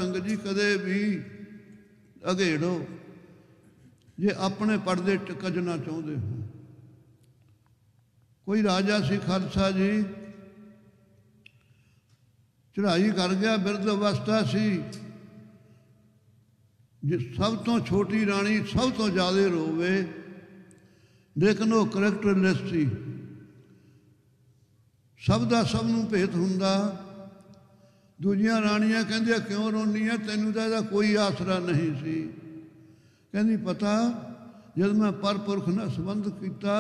संगत जी कदे भी अघेड़ो जे अपने पड़दे कजना चाहते हो। कोई राजा सी खालसा जी, चढ़ाई कर गया, बिरध अवस्था सी, जे सब तो छोटी राणी सब तो ज़्यादा रोवे, लेकिन वो करैक्टरलैस सी। सब दा सब नूं भेत हुंदा। दूजियां राणियां कहंदियां क्यों रोनी है, तैनूं तां इहदा कोई आसरा नहीं सी। कहंदी पता जद मैं परपुरख नाल संबंध कीता,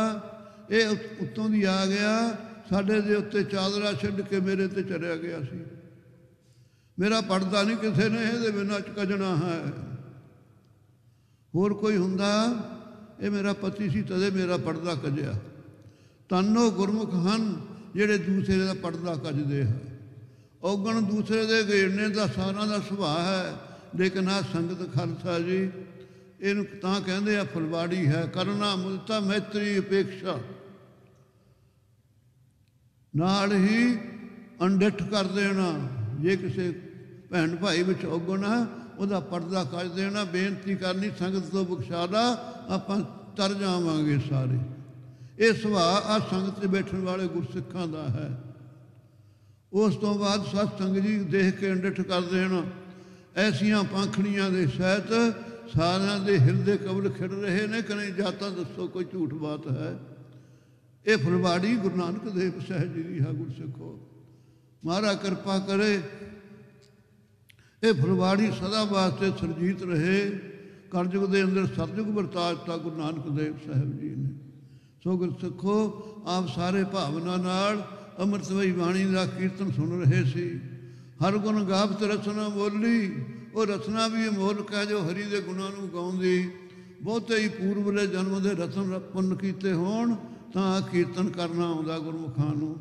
ये उत्तों दी आ गया, साडे दे उत्ते चादरा छड्ड के मेरे ते चलिया गया सी। मेरा पड़दा नहीं किसी ने इहदे बिना कजना है। होर कोई हुंदा, ये मेरा पति सी तदे मेरा पड़दा कजिया। तानो गुरमुख हन ਜਿਹੜੇ दूसरे का पड़दा कजदे है। औगण दूसरे के घेड़ने का सारा का सुभाव है, लेकिन आ संगत खालसा जी इनू तां कहंदे आ फुलवाड़ी है। करुणा मुदिता मैत्री उपेक्षा नाल ही अनडिठ कर देना। जे किसी भैन भाई विच औगण है ਉਹਦਾ पड़दा कज देना। बेनती करनी संगत तो बख्शा ला, आपां तर जावांगे सारे। ये सुभाव आ संगत से बैठने वाले गुरसिखां दा है। उस तो बाद सत्संग जी देख के अंडिठ कर देना। ऐसियां पाखड़ियां दे सहित सारियां दे हिरदे कबल खिड़ रहे ने, कने जाता दसो कोई झूठ बात है। ये फुलवाड़ी गुरु नानक देव साहिब जी दी है। गुरसिखो महाराज कृपा करे, ये फुलवाड़ी सदा वास्ते सुरजीत रहे। कलयुग के अंदर सतयुग वरता दिता गुरु नानक देव साहिब जी ने। सो गुरसिखो आप सारे भावना नाल अमृतमयी बाणी का कीर्तन सुन रहे सी। हर गुण गावत रचना बोली, वो रचना भी अमोलक है जो हरि के गुणों को गाउंदी। बहुते ही पूर्वले जन्म के रतन पुण्य कीते होण तां कीर्तन करना आउंदा गुरमुखां नूं।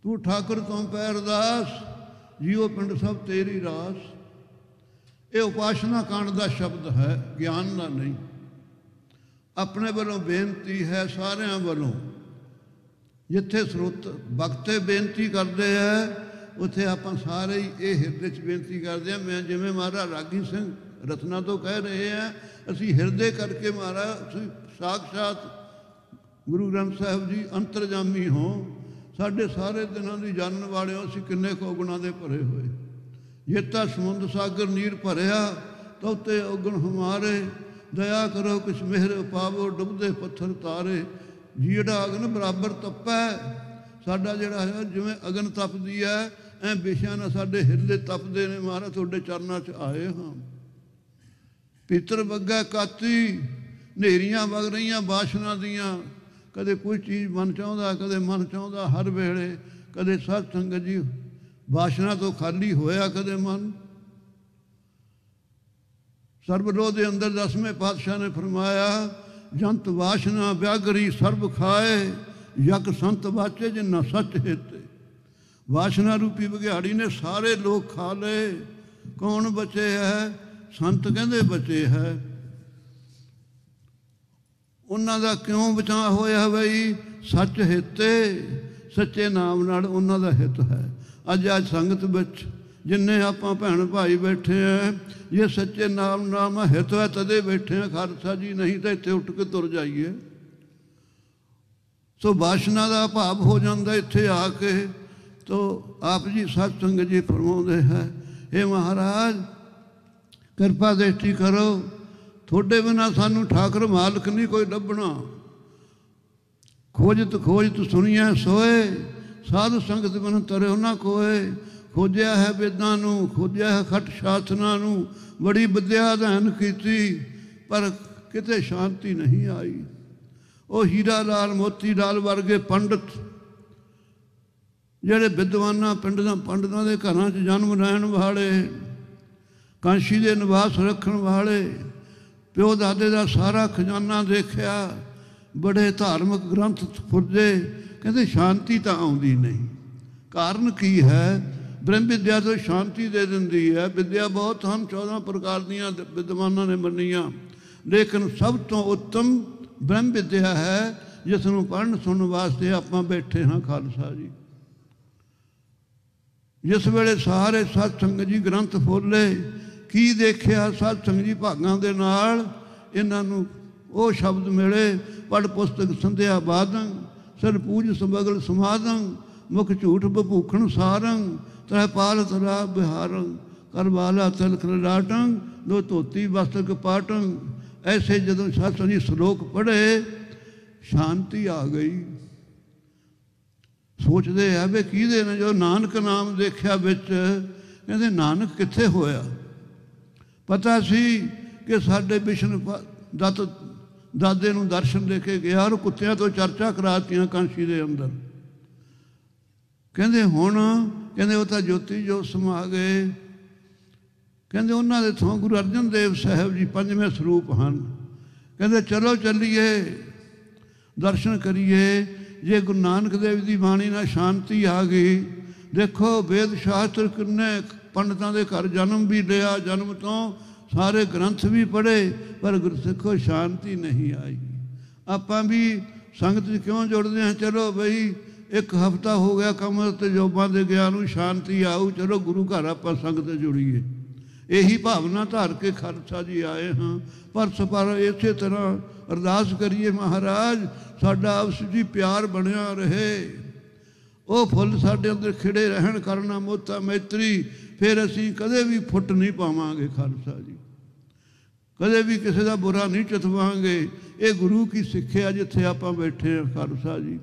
तू ठाकुर तो पैरदास, जीओ पिंड सब तेरी रास। ये उपासना कांड का शब्द है, ज्ञान का नहीं। अपने वालों बेनती है सारिਆਂ वालों। जिथे स्रोत भगते बेनती करते हैं, उत्थे आपां सारे ही ये हिरदे च बेनती करते हैं। मैं जिवें महाराज रागी सिंह रत्ना तो कह रहे हैं, असी हिरदे करके महाराज साक्षात गुरु ग्रंथ साहिब जी अंतरजामी हो। साढ़े सारे दिनों की जानने वाले हो, असी किन्ने को गुणा दे भरे हुए। जेता समुंद सागर नीर भरिया, तो उत्ते अगन हमारे। दया करो किस मेहर पावो, डुबदे पत्थर तारे। जीड़ा अगन बराबर तपै, साडा जिहड़ा है जिवें अगन तपदी है, ऐ बेशियां ना साडे हिरदे तपदे ने। महाराज तुहाडे चरनां च आए हाँ। पितर बग्गा काती, नेरियां वग रहीआं बाशना दियां। कदे कोई चीज़ मन चाहुंदा, कदे मन चाहुंदा हर वेले। कदे सत संगत जी बाशना तो खाली होया, कदे मन। सर्वलोह के अंदर 10वें पातशाह ने फरमाया, जंत वाशना व्यागरी सर्व खाए, यक संत वाचे जिन्ना सच हिते। वाशना रूपी बघियाड़ी ने सारे लोग खा ले, कौन बचे है? संत कहंदे बचे है। उन्हां दा क्यों बचाव होया बई? सच हिते, सच्चे नाम नाल उन्हां दा हित है। अज संगत विच जिन्ने आपां भैन भाई बैठे हैं, ये सच्चे नाम नाम हित है तदे बैठे हैं खालसा जी, नहीं तो इत्थे उठ के तुर जाइए। सो वासना का भाव हो जाता इत्थे आके। तो आप जी सत्संग जी फरमाउंदे है, हे महाराज कृपा दृष्टि करो, थोड़े बिना सानू ठाकुर मालक नहीं कोई लभना। खोजत खोजत सुनिया सोए, साधु संगत बिन तरियो ना कोए। खोजिया है वेदां नूं, खोजिया है खट शासनां नूं, बड़ी विद्या अध्ययन कीती, पर किते शांति नहीं आई। वो हीरा लाल मोती लाल वर्गे पंडित ਜਿਹੜੇ विद्वाना पंडितां ਦੇ ਘਰਾਂ 'ਚ जन्म ਲੈਣ ਵਾਲੇ, ਕਾਂਸ਼ੀ ਦੇ ਨਿਵਾਸ ਰੱਖਣ ਵਾਲੇ, ਪਿਓ ਦਾਦੇ ਦਾ ਸਾਰਾ ਖਜ਼ਾਨਾ ਦੇਖਿਆ, बड़े धार्मिक ग्रंथ फुरजे, कहते शांति तो आउंदी नहीं। कारण की है? ब्रह्म विद्या तो शांति दे दिंदी है। विद्या बहुत हम 14 प्रकार दियां विद्वानां ने मन्नियां, लेकिन सब तो उत्तम ब्रह्म विद्या है, जिसनों पढ़न सुनने वास्ते आपां बैठे हाँ खालसा जी। जिस वेले सारे सत्संग जी ग्रंथ फोले, की देखिया सत्संग जी भागां दे नाल इन्हां नूं ਉਹ ਸ਼ਬਦ ਮਿਲੇ, ਪੜ੍ਹ ਪੁਸਤਕ ਸੰਧਿਆ ਬਾਦੰ, ਸਿਰ ਪੂਜ ਸਬਗਲ ਸਮਾਦੰ, ਮੁਖ ਝੂਠ ਬਭੂਖਣ ਸਾਰੰ, ਤ੍ਰੈ ਪਾਲ ਤਰਾ ਬਿਹਾਰੰ, ਕਰ ਬਾਲਾ ਤਲਖ ਲਾਟੰ, ਦੋ ਧੋਤੀ ਵਸਤਕ ਪਾਟੰ। ਐਸੇ ਜਦੋਂ ਸਤਿਸੰਗ ਜੀ ਸ਼ਲੋਕ ਪੜ੍ਹੇ, ਸ਼ਾਂਤੀ ਆ ਗਈ। ਸੋਚਦੇ ਆ ਵੀ ਕਿਹਦੇ ਨੇ, ਜੋ ਨਾਨਕ ਨਾਮ ਦੇਖਿਆ ਵਿੱਚ, ਕਹਿੰਦੇ ਨਾਨਕ ਕਿੱਥੇ ਹੋਇਆ। ਪਤਾ ਸੀ ਕਿ ਸਾਡੇ ਵਿਸ਼ਨ ਦੱਤ ਦਾਦੇ ਨੂੰ ਦਰਸ਼ਨ ਦੇ ਕੇ ਗਿਆ, ਔਰ ਕੁੱਤਿਆਂ ਤੋਂ ਚਰਚਾ ਕਰਾਤੀਆਂ ਕਾਂਸ਼ੀ ਦੇ ਅੰਦਰ। ਕਹਿੰਦੇ ਹੁਣ, ਕਹਿੰਦੇ ਉਹ ਤਾਂ ਜੋਤੀ ਜੋ ਸਮਾ ਗਏ। ਕਹਿੰਦੇ ਉਹਨਾਂ ਦੇ ਥੋਂ ਗੁਰੂ ਅਰਜਨ ਦੇਵ ਸਾਹਿਬ ਜੀ ਪੰਜਵੇਂ ਸਰੂਪ ਹਨ। ਕਹਿੰਦੇ ਚਲੋ ਚੱਲੀਏ, ਦਰਸ਼ਨ ਕਰੀਏ। ਜੇ ਗੁਰੂ ਨਾਨਕ ਦੇਵ ਦੀ ਬਾਣੀ ਨਾਲ ਸ਼ਾਂਤੀ ਆ ਗਈ। ਦੇਖੋ ਵੇਦ ਸ਼ਾਸਤਰ ਕਿੰਨੇ ਪੰਡਤਾਂ ਦੇ ਘਰ ਜਨਮ ਵੀ ਲਿਆ, ਜਨਮ ਤੋਂ ਸਾਰੇ ਗ੍ਰੰਥ ਵੀ ਪੜ੍ਹੇ, ਪਰ ਗੁਰਸਿੱਖੋ ਸ਼ਾਂਤੀ ਨਹੀਂ ਆਈ। ਆਪਾਂ ਵੀ ਸੰਗਤ 'ਚ ਕਿਉਂ ਜੁੜਦੇ ਹਾਂ? ਚਲੋ ਬਈ ਇੱਕ ਹਫ਼ਤਾ ਹੋ ਗਿਆ ਕੰਮ ਤੇ ਜੋਬਾਂ ਦੇ ਗਿਆ ਨੂੰ, ਸ਼ਾਂਤੀ ਆਊ, ਚਲੋ ਗੁਰੂ ਘਰ ਆਪਾਂ ਸੰਗਤ ਜੁੜੀਏ। ਇਹੀ ਭਾਵਨਾ ਧਾਰ ਕੇ ਖਾਲਸਾ ਜੀ ਆਏ ਹਾਂ। ਪਰ ਇਸੇ ਤਰ੍ਹਾਂ ਅਰਦਾਸ ਕਰੀਏ, ਮਹਾਰਾਜ ਸਾਡਾ ਆਪਸ ਜੀ ਪਿਆਰ ਬਣਿਆ ਰਹੇ, ਉਹ ਫੁੱਲ ਸਾਡੇ ਅੰਦਰ ਖਿੜੇ ਰਹਿਣ, ਕਰਨਾ ਮੋਤਾ ਮੈਤਰੀ। ਫਿਰ ਅਸੀਂ ਕਦੇ ਵੀ ਫੁੱਟ ਨਹੀਂ ਪਾਵਾਂਗੇ ਖਾਲਸਾ ਜੀ, ਕਦੇ ਵੀ ਕਿਸੇ ਦਾ ਬੁਰਾ ਨਹੀਂ ਚਿਤਵਾਂਗੇ। ਇਹ ਗੁਰੂ ਕੀ ਸਿੱਖਿਆ ਜਿੱਥੇ ਆਪਾਂ ਬੈਠੇ ਹਾਂ ਖਾਲਸਾ ਜੀ।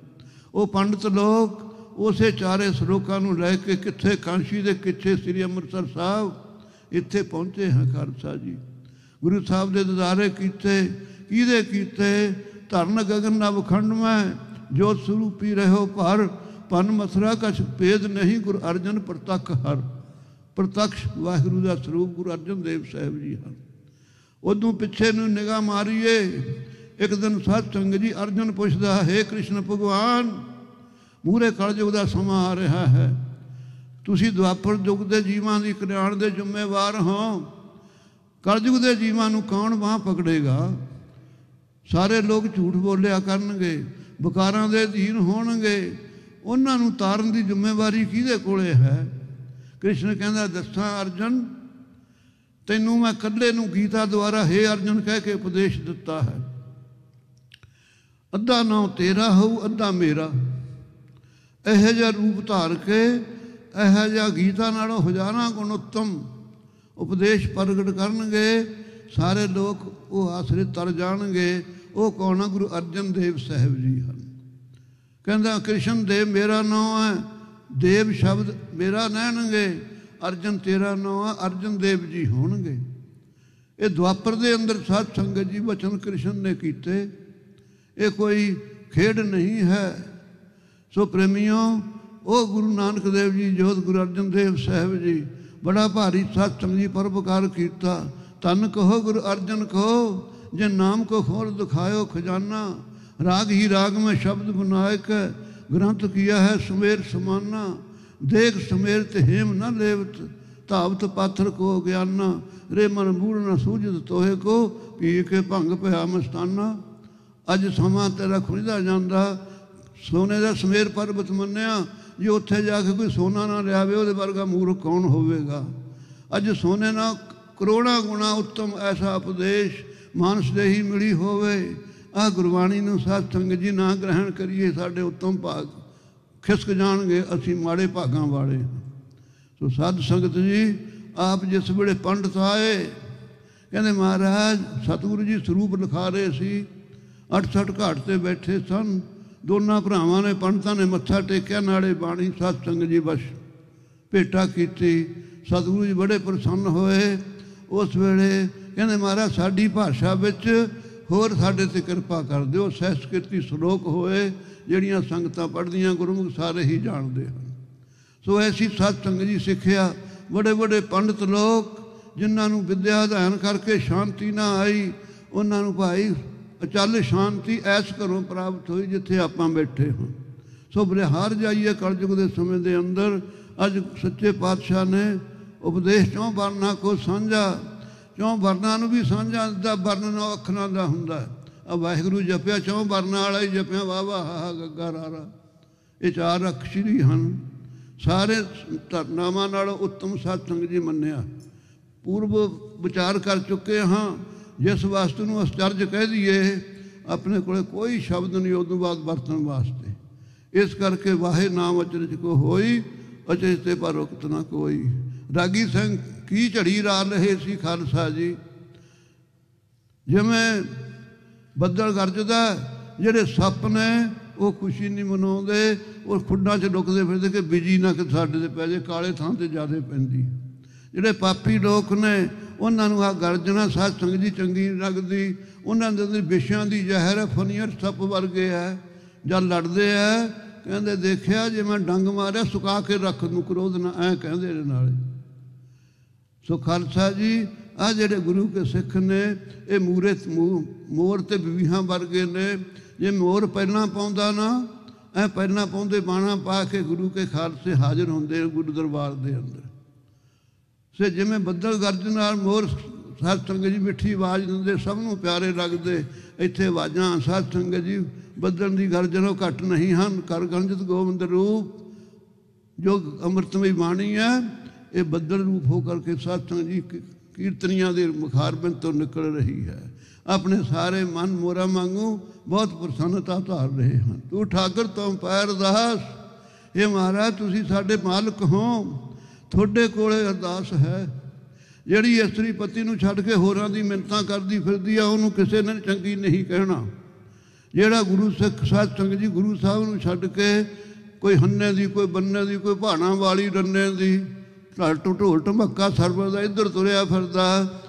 ਉਹ ਪੰਡਤ ਲੋਕ ਉਸੇ ਚਾਰੇ ਸਰੋਕਾਂ ਨੂੰ ਲੈ ਕੇ ਕਿੱਥੇ ਕਾਂਸ਼ੀ ਦੇ ਕਿੱਥੇ ਸ੍ਰੀ ਅੰਮ੍ਰਿਤਸਰ ਸਾਹਿਬ ਇੱਥੇ ਪਹੁੰਚੇ ਹਾਂ ਖਾਲਸਾ ਜੀ। ਗੁਰੂ ਸਾਹਿਬ ਦੇ ਦਿਦਾਰੇ ਕੀਤੇ, ਕਿਹਦੇ ਕੀਤੇ? ਧਰਨ ਗਗਨ ਨਵ ਖੰਡ ਮੈਂ ਜੋਤ ਸਰੂਪੀ ਰਹੋ ਭਰ, ਪਨ ਮਥੁਰਾ ਕਛ ਭੇਦ ਨਹੀਂ, ਗੁਰੂ ਅਰਜਨ ਪ੍ਰਤੱਖ ਹਰ। ਪ੍ਰਤੱਖ ਵਾਹਿਗੁਰੂ ਦਾ ਸਰੂਪ ਗੁਰੂ ਅਰਜਨ ਦੇਵ ਸਾਹਿਬ ਜੀ ਹਨ। ਉਦੋਂ ਪਿੱਛੇ ਨੂੰ ਨਿਗਾਹ ਮਾਰੀਏ। ਇੱਕ ਦਿਨ ਸਤਸੰਗ ਜੀ ਅਰਜਨ ਪੁੱਛਦਾ, ਹੇ ਕ੍ਰਿਸ਼ਨ ਭਗਵਾਨ, ਮੂਹਰੇ ਕਲਯੁਗ ਦਾ ਸਮਾਂ ਆ ਰਿਹਾ ਹੈ, ਤੁਸੀਂ ਦੁਆਪਰ ਯੁੱਗ ਦੇ ਜੀਵਾਂ ਦੀ ਕਲਿਆਣ ਦੇ ਜ਼ਿੰਮੇਵਾਰ ਹੋ। ਕਲਯੁਗ ਦੇ ਜੀਵਾਂ ਨੂੰ ਕੌਣ ਬਾਂਹ ਪਕੜੇਗਾ? ਸਾਰੇ ਲੋਕ ਝੂਠ ਬੋਲਿਆ ਕਰਨਗੇ, ਵਿਕਾਰਾਂ ਦੇ ਅਧੀਨ ਹੋਣਗੇ। ਉਹਨਾਂ ਨੂੰ ਤਾਰਨ ਦੀ ਜ਼ਿੰਮੇਵਾਰੀ ਕਿਹਦੇ ਕੋਲੇ ਹੈ? ਕ੍ਰਿਸ਼ਨ ਕਹਿੰਦਾ, ਦੱਸਾਂ ਅਰਜਨ, ਤੈਨੂੰ ਮੈਂ ਇਕੱਲੇ ਨੂੰ ਗੀਤਾ ਦੁਆਰਾ ਹੇ ਅਰਜਨ ਕਹਿ ਕੇ ਉਪਦੇਸ਼ ਦਿੱਤਾ ਹੈ। ਅੱਧਾ ਨਾਂ ਤੇਰਾ ਹੋਊ, ਅੱਧਾ ਮੇਰਾ। ਇਹੋ ਜਿਹਾ ਰੂਪ ਧਾਰ ਕੇ, ਇਹੋ ਜਿਹਾ ਗੀਤਾ ਨਾਲੋਂ ਹਜ਼ਾਰਾਂ ਗੁਣ ਉੱਤਮ ਉਪਦੇਸ਼ ਪ੍ਰਗਟ ਕਰਨਗੇ। ਸਾਰੇ ਲੋਕ ਉਹ ਆਸਰੇ ਤਰ ਜਾਣਗੇ। ਉਹ ਕੌਣ ਆ? ਗੁਰੂ ਅਰਜਨ ਦੇਵ ਸਾਹਿਬ ਜੀ ਹਨ। ਕਹਿੰਦਾ ਕ੍ਰਿਸ਼ਨ ਦੇਵ ਮੇਰਾ ਨਾਂ ਹੈ, ਦੇਵ ਸ਼ਬਦ ਮੇਰਾ ਲੈਣਗੇ, ਅਰਜਨ ਤੇਰਾ ਨਾਂ ਆ, ਅਰਜਨ ਦੇਵ ਜੀ ਹੋਣਗੇ। ਇਹ ਦੁਆਪਰ ਦੇ ਅੰਦਰ ਸਾਧ ਸੰਗਤ ਜੀ ਵਚਨ ਕ੍ਰਿਸ਼ਨ ਨੇ ਕੀਤੇ। ਇਹ ਕੋਈ ਖੇਡ ਨਹੀਂ ਹੈ। ਸੋ ਪ੍ਰੇਮੀਓ, ਉਹ ਗੁਰੂ ਨਾਨਕ ਦੇਵ ਜੀ ਜੋਤ ਗੁਰੂ ਅਰਜਨ ਦੇਵ ਸਾਹਿਬ ਜੀ ਬੜਾ ਭਾਰੀ ਸਤਸੰਗ ਜੀ ਪਰਉਪਕਾਰ ਕੀਤਾ। ਧੰਨ ਕਹੋ ਗੁਰੂ ਅਰਜਨ ਕਹੋ, ਜੇ ਨਾਮ ਕੋ ਖੋਲ ਦਿਖਾਇਓ ਖਜ਼ਾਨਾ। ਰਾਗ ਹੀ ਰਾਗ ਮੈਂ ਸ਼ਬਦ ਬਨਾਇਕ, ਗ੍ਰੰਥ ਕੀਆ ਹੈ ਸੁਮੇਰ ਸਮਾਨਾ। ਦੇਖ ਸੁਮੇਰ ਤੇ ਹੇਮ ਨਾ ਲੇਵਤ, ਧਾਵਤ ਪਾਥਰ ਕੋ ਗਿਆਨਾ। ਰੇ ਮਨ ਮੂੜ ਨਾ ਸੂਝਤ ਤੋਹੇ ਕੋ, ਪੀ ਕੇ ਭੰਗ ਪਿਆ ਮਸਤਾਨਾ। ਅੱਜ ਸਮਾਂ ਤੇਰਾ ਖੁੱਲ੍ਹਦਾ ਜਾਂਦਾ। ਸੋਨੇ ਦਾ ਸਮੇਰ ਪਰਬਤ ਮੰਨਿਆ, ਜੇ ਉੱਥੇ ਜਾ ਕੇ ਕੋਈ ਸੋਨਾ ਨਾ ਲਿਆਵੇ, ਉਹਦੇ ਵਰਗਾ ਮੂਰਖ ਕੌਣ ਹੋਵੇਗਾ? ਅੱਜ ਸੋਨੇ ਨਾਲ ਕਰੋੜਾਂ ਗੁਣਾ ਉੱਤਮ ਐਸਾ ਉਪਦੇਸ਼ ਮਾਨਸ ਦੇ ਹੀ ਮਿਲੀ ਹੋਵੇ। ਆਹ ਗੁਰਬਾਣੀ ਨੂੰ ਸਾਧ ਸੰਗਤ ਜੀ ਨਾ ਗ੍ਰਹਿਣ ਕਰੀਏ, ਸਾਡੇ ਉੱਤਮ ਭਾਗ ਖਿਸਕ ਜਾਣਗੇ, ਅਸੀਂ ਮਾੜੇ ਭਾਗਾਂ ਵਾਲੇ। ਸੋ ਸਾਧ ਸੰਗਤ ਜੀ, ਆਪ ਜਿਸ ਵੇਲੇ ਪੰਡਤ ਆਏ, ਕਹਿੰਦੇ ਮਹਾਰਾਜ ਸਤਿਗੁਰੂ ਜੀ ਸਰੂਪ ਲਿਖਾ ਰਹੇ ਸੀ। 68 ਘਾਟ 'ਤੇ ਬੈਠੇ ਸਨ। ਦੋਨਾਂ ਭਰਾਵਾਂ ਨੇ, ਪੰਡਤਾਂ ਨੇ ਮੱਥਾ ਟੇਕਿਆ, ਨਾਲੇ ਬਾਣੀ ਸਾਧ ਸੰਗਤ ਜੀ ਬਸ ਭੇਟਾ ਕੀਤੀ। ਸਤਿਗੁਰੂ ਜੀ ਬੜੇ ਪ੍ਰਸੰਨ ਹੋਏ। ਉਸ ਵੇਲੇ ਕਹਿੰਦੇ ਮਹਾਰਾਜ ਸਾਡੀ ਭਾਸ਼ਾ ਵਿੱਚ ਹੋਰ ਸਾਡੇ 'ਤੇ ਕਿਰਪਾ ਕਰ ਦਿਓ। ਸੰਸਕ੍ਰਿਤੀ ਸ਼ਲੋਕ ਹੋਏ ਜਿਹੜੀਆਂ ਸੰਗਤਾਂ ਪੜ੍ਹਦੀਆਂ, ਗੁਰਮੁਖ ਸਾਰੇ ਹੀ ਜਾਣਦੇ ਹਨ। ਸੋ ਐਸੀ ਸਤ ਸੰਗਤ ਜੀ ਸਿੱਖਿਆ। ਬੜੇ ਬੜੇ ਪੰਡਤ ਲੋਕ ਜਿਨ੍ਹਾਂ ਨੂੰ ਵਿੱਦਿਆ ਅਧਿਐਨ ਕਰਕੇ ਸ਼ਾਂਤੀ ਨਾ ਆਈ, ਉਹਨਾਂ ਨੂੰ ਭਾਈ ਅਚਲ ਸ਼ਾਂਤੀ ਐਸ ਘਰੋਂ ਪ੍ਰਾਪਤ ਹੋਈ ਜਿੱਥੇ ਆਪਾਂ ਬੈਠੇ ਹਾਂ। ਸੋ ਬਲਿਹਾਰ ਜਾਈਏ ਕਲਯੁਗ ਦੇ ਸਮੇਂ ਦੇ ਅੰਦਰ। ਅੱਜ ਸੱਚੇ ਪਾਤਸ਼ਾਹ ਨੇ ਉਪਦੇਸ਼ ਚੋਂ ਵਰਨਾ ਕੋ ਸਾਂਝਾ, ਚੋਂ ਵਰਨਾ ਨੂੰ ਵੀ ਸਾਂਝਾ ਦਾ ਵਰਨ 9 ਅੱਖਰਾਂ ਦਾ ਹੁੰਦਾ। ਆ ਵਾਹਿਗੁਰੂ ਜਪਿਆ ਚੋਂ ਵਰਨਾ ਵਾਲਾ ਹੀ ਜਪਿਆ, ਵਾਹ ਵਾਹ ਹਾ ਗੱਗਾ ਰਾਰਾ। ਇਹ 4 ਅਕਸ਼ਰੀ ਹਨ। ਸਾਰੇ ਨਾਮਾਂ ਨਾਲੋਂ ਉੱਤਮ ਸਤਸੰਗ ਜੀ ਮੰਨਿਆ। ਪੂਰਬ ਵਿਚਾਰ ਕਰ ਚੁੱਕੇ ਹਾਂ। ਜਿਸ ਵਸਤੂ ਨੂੰ ਅਸਚਰਜ ਕਹਿ ਦਈਏ, ਆਪਣੇ ਕੋਲ ਕੋਈ ਸ਼ਬਦ ਨਹੀਂ ਉਦੋਂ ਬਾਅਦ ਵਰਤਣ ਵਾਸਤੇ। ਇਸ ਕਰਕੇ ਵਾਹੇ ਨਾਮ ਅਚਰਜ ਕੋ ਹੋਈ, ਅਚਰਜ ਤੇ ਪਰ ਰੁਕਤ ਨਾ ਕੋਈ। ਰਾਗੀ ਸਿੰਘ ਕੀ ਝੜੀ ਰਾ ਰਹੇ ਸੀ ਖਾਲਸਾ ਜੀ। ਜਿਵੇਂ ਬੱਦਲ ਗਰਜਦਾ, ਜਿਹੜੇ ਸੱਪ ਨੇ ਉਹ ਖੁਸ਼ੀ ਨਹੀਂ ਮਨਾਉਂਦੇ, ਉਹ ਖੁੱਡਾਂ 'ਚ ਲੁਕਦੇ ਫਿਰਦੇ ਕਿ ਬਿਜੀ ਨਾ ਕਿ ਸਾਡੇ 'ਤੇ ਪੈ ਜੇ, ਕਾਲੇ ਥਾਂ 'ਤੇ ਜ਼ਿਆਦਾ ਪੈਂਦੀ। ਜਿਹੜੇ ਪਾਪੀ ਲੋਕ ਨੇ ਉਹਨਾਂ ਨੂੰ ਆਹ ਗਰਜਣਾ ਸਾਧ ਸੰਗਤ ਜੀ ਚੰਗੀ ਨਹੀਂ ਲੱਗਦੀ। ਉਹਨਾਂ ਦੇ ਅੰਦਰ ਵਿਸ਼ਿਆਂ ਦੀ ਜ਼ਹਿਰ ਹੈ, ਫਨੀਅਰ ਸੱਪ ਵਰਗੇ ਹੈ। ਜਦ ਲੜਦੇ ਹੈ ਕਹਿੰਦੇ ਦੇਖਿਆ ਜੇ ਮੈਂ ਡੰਗ ਮਾਰਿਆ ਸੁਕਾ ਕੇ ਰੱਖ ਨੂੰ ਕ੍ਰੋਧ ਨਾ, ਐਂ ਕਹਿੰਦੇ ਨੇ ਨਾਲੇ। ਸੋ ਖਾਲਸਾ ਜੀ ਆਹ ਜਿਹੜੇ ਗੁਰੂ ਕੇ ਸਿੱਖ ਨੇ ਇਹ ਮੂਰੇ ਮੋਰ ਤੇ ਬੀਹਾਂ ਵਰਗੇ ਨੇ। ਜੇ ਮੋਰ ਪਹਿਲਾਂ ਪਾਉਂਦਾ ਨਾ, ਐ ਪਹਿਲਾਂ ਪਾਉਂਦੇ ਬਾਣਾ ਪਾ ਕੇ ਗੁਰੂ ਕੇ ਖਾਲਸੇ ਹਾਜ਼ਰ ਹੁੰਦੇ ਗੁਰੂ ਦਰਬਾਰ ਦੇ ਅੰਦਰ। ਸੇ ਜਿਵੇਂ ਬੱਦਲ ਗਰਜਨ ਨਾਲ ਮੋਰ ਸਾਧ ਸੰਗਤ ਜੀ ਮਿੱਠੀ ਆਵਾਜ਼ ਦਿੰਦੇ, ਸਭ ਨੂੰ ਪਿਆਰੇ ਲੱਗਦੇ। ਇੱਥੇ ਆਵਾਜ਼ਾਂ ਸਾਧ ਸੰਗਤ ਜੀ ਬੱਦਲ ਦੀ ਗਰਜਨੋਂ ਘੱਟ ਨਹੀਂ ਹਨ। ਕਰ ਗੰਜਤ ਗੋਬਿੰਦ ਰੂਪ ਜੋ ਅੰਮ੍ਰਿਤਮਈ ਬਾਣੀ ਹੈ, ਇਹ ਬੱਦਲ ਰੂਪ ਹੋ ਕਰਕੇ ਸਾਧ ਸੰਗਤ ਜੀ ਕੀਰਤਨੀਆਂ ਦੇ ਮੁਖਾਰਬਿੰਦ ਤੋਂ ਨਿਕਲ ਰਹੀ ਹੈ। ਆਪਣੇ ਸਾਰੇ ਮਨ ਮੋਰਾ ਵਾਂਗੂ ਬਹੁਤ ਪ੍ਰਸੰਨਤਾ ਧਾਰ ਰਹੇ ਹਨ। ਤੂੰ ਠਾਕਰ ਤੋਂ ਪੈਰ ਅਰਦਾਸ, ਇਹ ਮਹਾਰਾਜ ਤੁਸੀਂ ਸਾਡੇ ਮਾਲਕ ਹੋ, ਤੁਹਾਡੇ ਕੋਲੇ ਅਰਦਾਸ ਹੈ। ਜਿਹੜੀ ਇਸਤਰੀ ਪਤੀ ਨੂੰ ਛੱਡ ਕੇ ਹੋਰਾਂ ਦੀ ਮਿੰਨਤਾਂ ਕਰਦੀ ਫਿਰਦੀ ਆ, ਉਹਨੂੰ ਕਿਸੇ ਨੇ ਚੰਗੀ ਨਹੀਂ ਕਹਿਣਾ। ਜਿਹੜਾ ਗੁਰੂ ਸਿੱਖ ਸਾਧ ਸੰਗਤ ਜੀ ਗੁਰੂ ਸਾਹਿਬ ਨੂੰ ਛੱਡ ਕੇ ਕੋਈ ਹੰਨੇ ਦੀ, ਕੋਈ ਬੰਨੇ ਦੀ, ਕੋਈ ਭਾਣਾ ਵਾਲੀ ਰੰਨੇ ਦੀ, ਢੋਲ ਢਮੱਕਾ ਸਰਬਰ ਦਾ ਇੱਧਰ ਤੁਰਿਆ ਫਿਰਦਾ,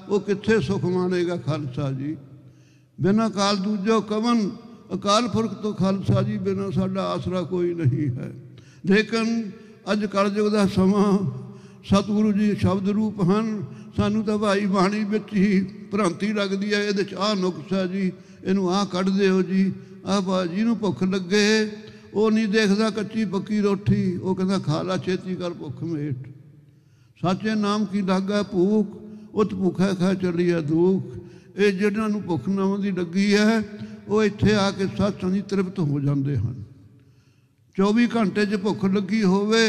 ਉਹ ਕਿੱਥੇ ਸੁਖ ਮਾਣੇਗਾ ਖਾਲਸਾ ਜੀ। ਬਿਨਾਂ ਕਾਲ ਦੂਜੋ ਕਵਨ, ਅਕਾਲ ਪੁਰਖ ਤੋਂ ਖਾਲਸਾ ਜੀ ਬਿਨਾਂ ਸਾਡਾ ਆਸਰਾ ਕੋਈ ਨਹੀਂ ਹੈ। ਲੇਕਿਨ ਅੱਜ ਕਲਯੁਗ ਦਾ ਸਮਾਂ, ਸਤਿਗੁਰੂ ਜੀ ਸ਼ਬਦ ਰੂਪ ਹਨ। ਸਾਨੂੰ ਤਾਂ ਭਾਈ ਬਾਣੀ ਵਿੱਚ ਹੀ ਭ੍ਰਾਂਤੀ ਲੱਗਦੀ ਹੈ, ਇਹਦੇ 'ਚ ਆਹ ਨੁਕਸ ਹੈ ਜੀ, ਇਹਨੂੰ ਆਹ ਕੱਢ ਦਿਓ ਜੀ। ਆਹ ਬਾਜੀ ਨੂੰ ਭੁੱਖ ਲੱਗੇ, ਉਹ ਨਹੀਂ ਦੇਖਦਾ ਕੱਚੀ ਪੱਕੀ ਰੋਟੀ, ਉਹ ਕਹਿੰਦਾ ਖਾ ਲਾ ਛੇਤੀ ਕਰ ਭੁੱਖ ਮੇਟ। ਸਾਚੇ ਨਾਮ ਕੀ ਲਾਗਾ ਭੂਖ, ਉਤ ਭੁੱਖਾ ਖਾ ਚੱਲੀ ਹੈ ਦੁੱਖ। ਇਹ ਜਿਹਨਾਂ ਨੂੰ ਭੁੱਖ ਨਾਮ ਦੀ ਲੱਗੀ ਹੈ, ਉਹ ਇੱਥੇ ਆ ਕੇ ਸਤਸੰਗ ਜੀ ਤ੍ਰਿਪਤ ਹੋ ਜਾਂਦੇ ਹਨ। 24 ਘੰਟੇ 'ਚ ਭੁੱਖ ਲੱਗੀ ਹੋਵੇ,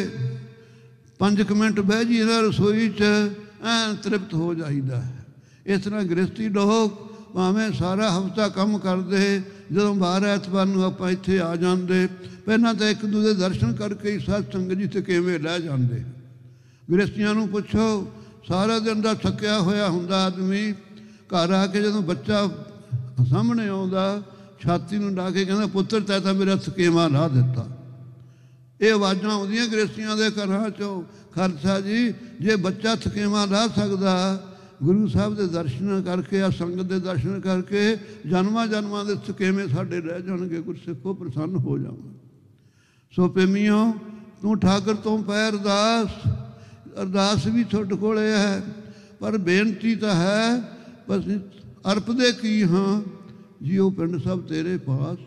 5 ਮਿੰਟ ਬਹਿ ਜੀ ਇਹਨਾਂ ਰਸੋਈ 'ਚ, ਐਂ ਤ੍ਰਿਪਤ ਹੋ ਜਾਈਦਾ ਹੈ। ਇਸ ਤਰ੍ਹਾਂ ਗ੍ਰਸਤੀ ਲੋਕ ਭਾਵੇਂ ਸਾਰਾ ਹਫ਼ਤਾ ਕੰਮ ਕਰਦੇ, ਜਦੋਂ ਬਾਹਰ ਐਤਵਾਰ ਨੂੰ ਆਪਾਂ ਇੱਥੇ ਆ ਜਾਂਦੇ, ਪਹਿਲਾਂ ਤਾਂ ਇੱਕ ਦੂਜੇ ਦਰਸ਼ਨ ਕਰਕੇ ਹੀ ਸਤ ਸੰਗਤ ਜੀ ਤੇ ਕਿਵੇਂ ਲੈ ਜਾਂਦੇ। ਗ੍ਰਸਤੀਆਂ ਨੂੰ ਪੁੱਛੋ, ਸਾਰਾ ਦਿਨ ਦਾ ਥੱਕਿਆ ਹੋਇਆ ਹੁੰਦਾ ਆਦਮੀ, ਘਰ ਆ ਕੇ ਜਦੋਂ ਬੱਚਾ ਸਾਹਮਣੇ ਆਉਂਦਾ, ਛਾਤੀ ਨੂੰ ਲਾ ਕੇ ਕਹਿੰਦਾ ਪੁੱਤਰ ਤੈ ਤਾਂ ਮੇਰਾ ਥਕੇਵਾਂ ਲਾ ਦਿੱਤਾ। ਇਹ ਆਵਾਜ਼ਾਂ ਆਉਂਦੀਆਂ ਗ੍ਰਸਤੀਆਂ ਦੇ ਘਰਾਂ 'ਚੋਂ। ਖਾਲਸਾ ਜੀ ਜੇ ਬੱਚਾ ਥਕੇਵਾਂ ਲਾ ਸਕਦਾ, ਗੁਰੂ ਸਾਹਿਬ ਦੇ ਦਰਸ਼ਨ ਕਰਕੇ, ਆ ਸੰਗਤ ਦੇ ਦਰਸ਼ਨ ਕਰਕੇ ਜਨਮਾਂ ਜਨਮਾਂ ਦੇ ਥਕੇਵੇਂ ਸਾਡੇ ਰਹਿ ਜਾਣਗੇ। ਗੁਰਸਿੱਖੋ ਪ੍ਰਸੰਨ ਹੋ ਜਾਵਾਂ। ਸੋ ਪ੍ਰੇਮੀਓ, ਤੂੰ ਠਾਕਰ ਤੋਂ ਪੈਰ ਅਰਦਾਸ, ਅਰਦਾਸ ਵੀ ਤੁਹਾਡੇ ਕੋਲੇ ਹੈ, ਪਰ ਬੇਨਤੀ ਤਾਂ ਹੈ ਬਸ ਅਰਪਦੇ ਕੀ ਹਾਂ। ਜੀਓ ਪਿੰਡ ਸਭ ਤੇਰੇ ਪਾਸ,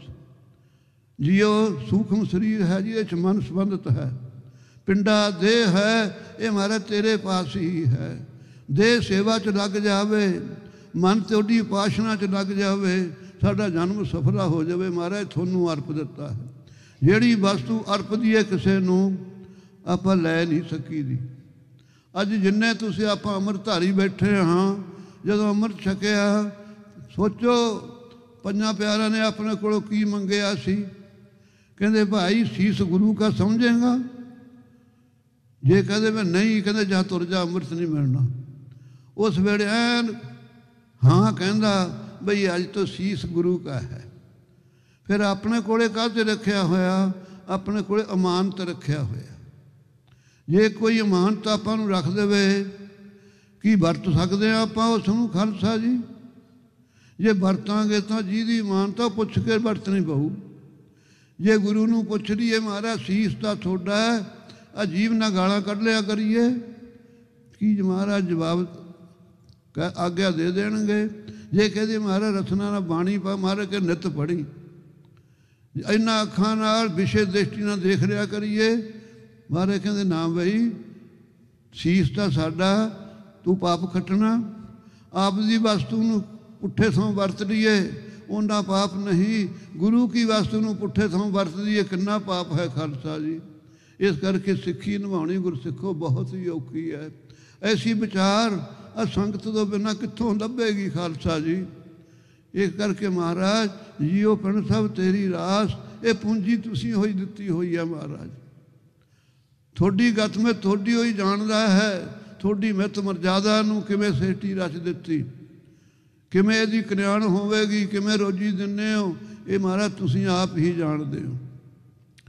ਜੀਓ ਸੂਖਮ ਸਰੀਰ ਹੈ ਜਿਹਦੇ 'ਚ ਮਨ ਸੰਬੰਧਿਤ ਹੈ। ਪਿੰਡਾ ਦੇਹ ਹੈ, ਇਹ ਮਹਾਰਾਜ ਤੇਰੇ ਪਾਸ ਹੀ ਹੈ। ਦੇਹ ਸੇਵਾ 'ਚ ਲੱਗ ਜਾਵੇ, ਮਨ ਤੁਹਾਡੀ ਉਪਾਸਨਾ 'ਚ ਲੱਗ ਜਾਵੇ, ਸਾਡਾ ਜਨਮ ਸਫਲਾ ਹੋ ਜਾਵੇ। ਮਹਾਰਾਜ ਤੁਹਾਨੂੰ ਅਰਪ ਦਿੱਤਾ ਹੈ। ਜਿਹੜੀ ਵਸਤੂ ਅਰਪਦੀ ਹੈ ਕਿਸੇ ਨੂੰ, ਆਪਾਂ ਲੈ ਨਹੀਂ ਸਕੀ ਦੀ। ਅੱਜ ਜਿੰਨੇ ਤੁਸੀਂ ਆਪਾਂ ਅੰਮ੍ਰਿਤਧਾਰੀ ਬੈਠੇ ਹਾਂ, ਜਦੋਂ ਅੰਮ੍ਰਿਤ ਛਕਿਆ, ਸੋਚੋ ਪੰਜਾਂ ਪਿਆਰਿਆਂ ਨੇ ਆਪਣੇ ਕੋਲੋਂ ਕੀ ਮੰਗਿਆ ਸੀ। ਕਹਿੰਦੇ ਭਾਈ ਸੀਸ ਗੁਰੂ ਕਾ ਸਮਝੇਗਾ। ਜੇ ਕਹਦੇ ਮੈਂ ਨਹੀਂ, ਕਹਿੰਦੇ ਜਾ ਤੁਰ ਜਾ, ਅੰਮ੍ਰਿਤ ਨਹੀਂ ਮਿਲਣਾ। ਉਸ ਵੇਲੇ ਐਨ ਹਾਂ ਕਹਿੰਦਾ ਬਈ ਅੱਜ ਤੋਂ ਸੀਸ ਗੁਰੂ ਕਾ ਹੈ। ਫਿਰ ਆਪਣੇ ਕੋਲੇ ਕਾਹਤੇ ਰੱਖਿਆ ਹੋਇਆ? ਆਪਣੇ ਕੋਲੇ ਅਮਾਨਤ ਰੱਖਿਆ ਹੋਇਆ। ਜੇ ਕੋਈ ਅਮਾਨਤ ਆਪਾਂ ਨੂੰ ਰੱਖ ਦੇਵੇ, ਕੀ ਵਰਤ ਸਕਦੇ ਹਾਂ ਆਪਾਂ ਉਸ ਨੂੰ? ਖਾਲਸਾ ਜੀ ਜੇ ਵਰਤਾਂਗੇ ਤਾਂ ਜਿਹਦੀ ਅਮਾਨਤ ਪੁੱਛ ਕੇ ਵਰਤਣੀ ਪਊ। ਜੇ ਗੁਰੂ ਨੂੰ ਪੁੱਛ ਲਈਏ ਮਹਾਰਾਜ ਸੀਸ ਤਾਂ ਤੁਹਾਡਾ ਹੈ, ਅਜੀਬ ਨਾ ਗਾਲਾਂ ਕੱਢ ਲਿਆ ਕਰੀਏ, ਕੀ ਮਹਾਰਾਜ ਜਵਾਬ ਆਗਿਆ ਦੇ ਦੇਣਗੇ? ਜੇ ਕਹਦੇ ਮਹਾਰਾਜ ਰਸਨਾ ਨਾਲ ਬਾਣੀ ਪਾ, ਮਹਾਰਾਜ ਕੇ ਨਿੱਤ ਪੜ੍ਹੀ, ਇਹਨਾਂ ਅੱਖਾਂ ਨਾਲ ਵਿਸ਼ੇ ਦ੍ਰਿਸ਼ਟੀ ਨਾਲ ਦੇਖ ਲਿਆ ਕਰੀਏ। ਮਹਾਰਾਜ ਕਹਿੰਦੇ ਨਾ ਬਈ, ਸੀਸ ਤਾਂ ਸਾਡਾ, ਤੂੰ ਪਾਪ ਖੱਟਣਾ। ਆਪ ਦੀ ਵਸਤੂ ਨੂੰ ਪੁੱਠੇ ਥਾਂ ਵਰਤ ਲਈਏ, ਉਹਨਾਂ ਪਾਪ ਨਹੀਂ। ਗੁਰੂ ਕੀ ਵਸਤੂ ਨੂੰ ਪੁੱਠੇ ਥਾਂ ਵਰਤ ਲਈਏ, ਕਿੰਨਾ ਪਾਪ ਹੈ ਖਾਲਸਾ ਜੀ। इस करके सिक्खी निभानी गुरसिखो बहुत ही औखी है। ऐसी विचार आ संगत तो बिना कित्थों लभेगी खालसा जी। इस करके महाराज जियो पिंड सब तेरी रास, ये पूंजी तुसी होई दिती हुई है महाराज। थोड़ी गत में थोड़ी होई जानदा है, थोड़ी मित मर्यादा नूं किवें सेठी रच दिती, किवें इहदी कल्याण होवेगी, किवें रोजी दिंदे हो, ये महाराज तुसी आप ही जानदे हो।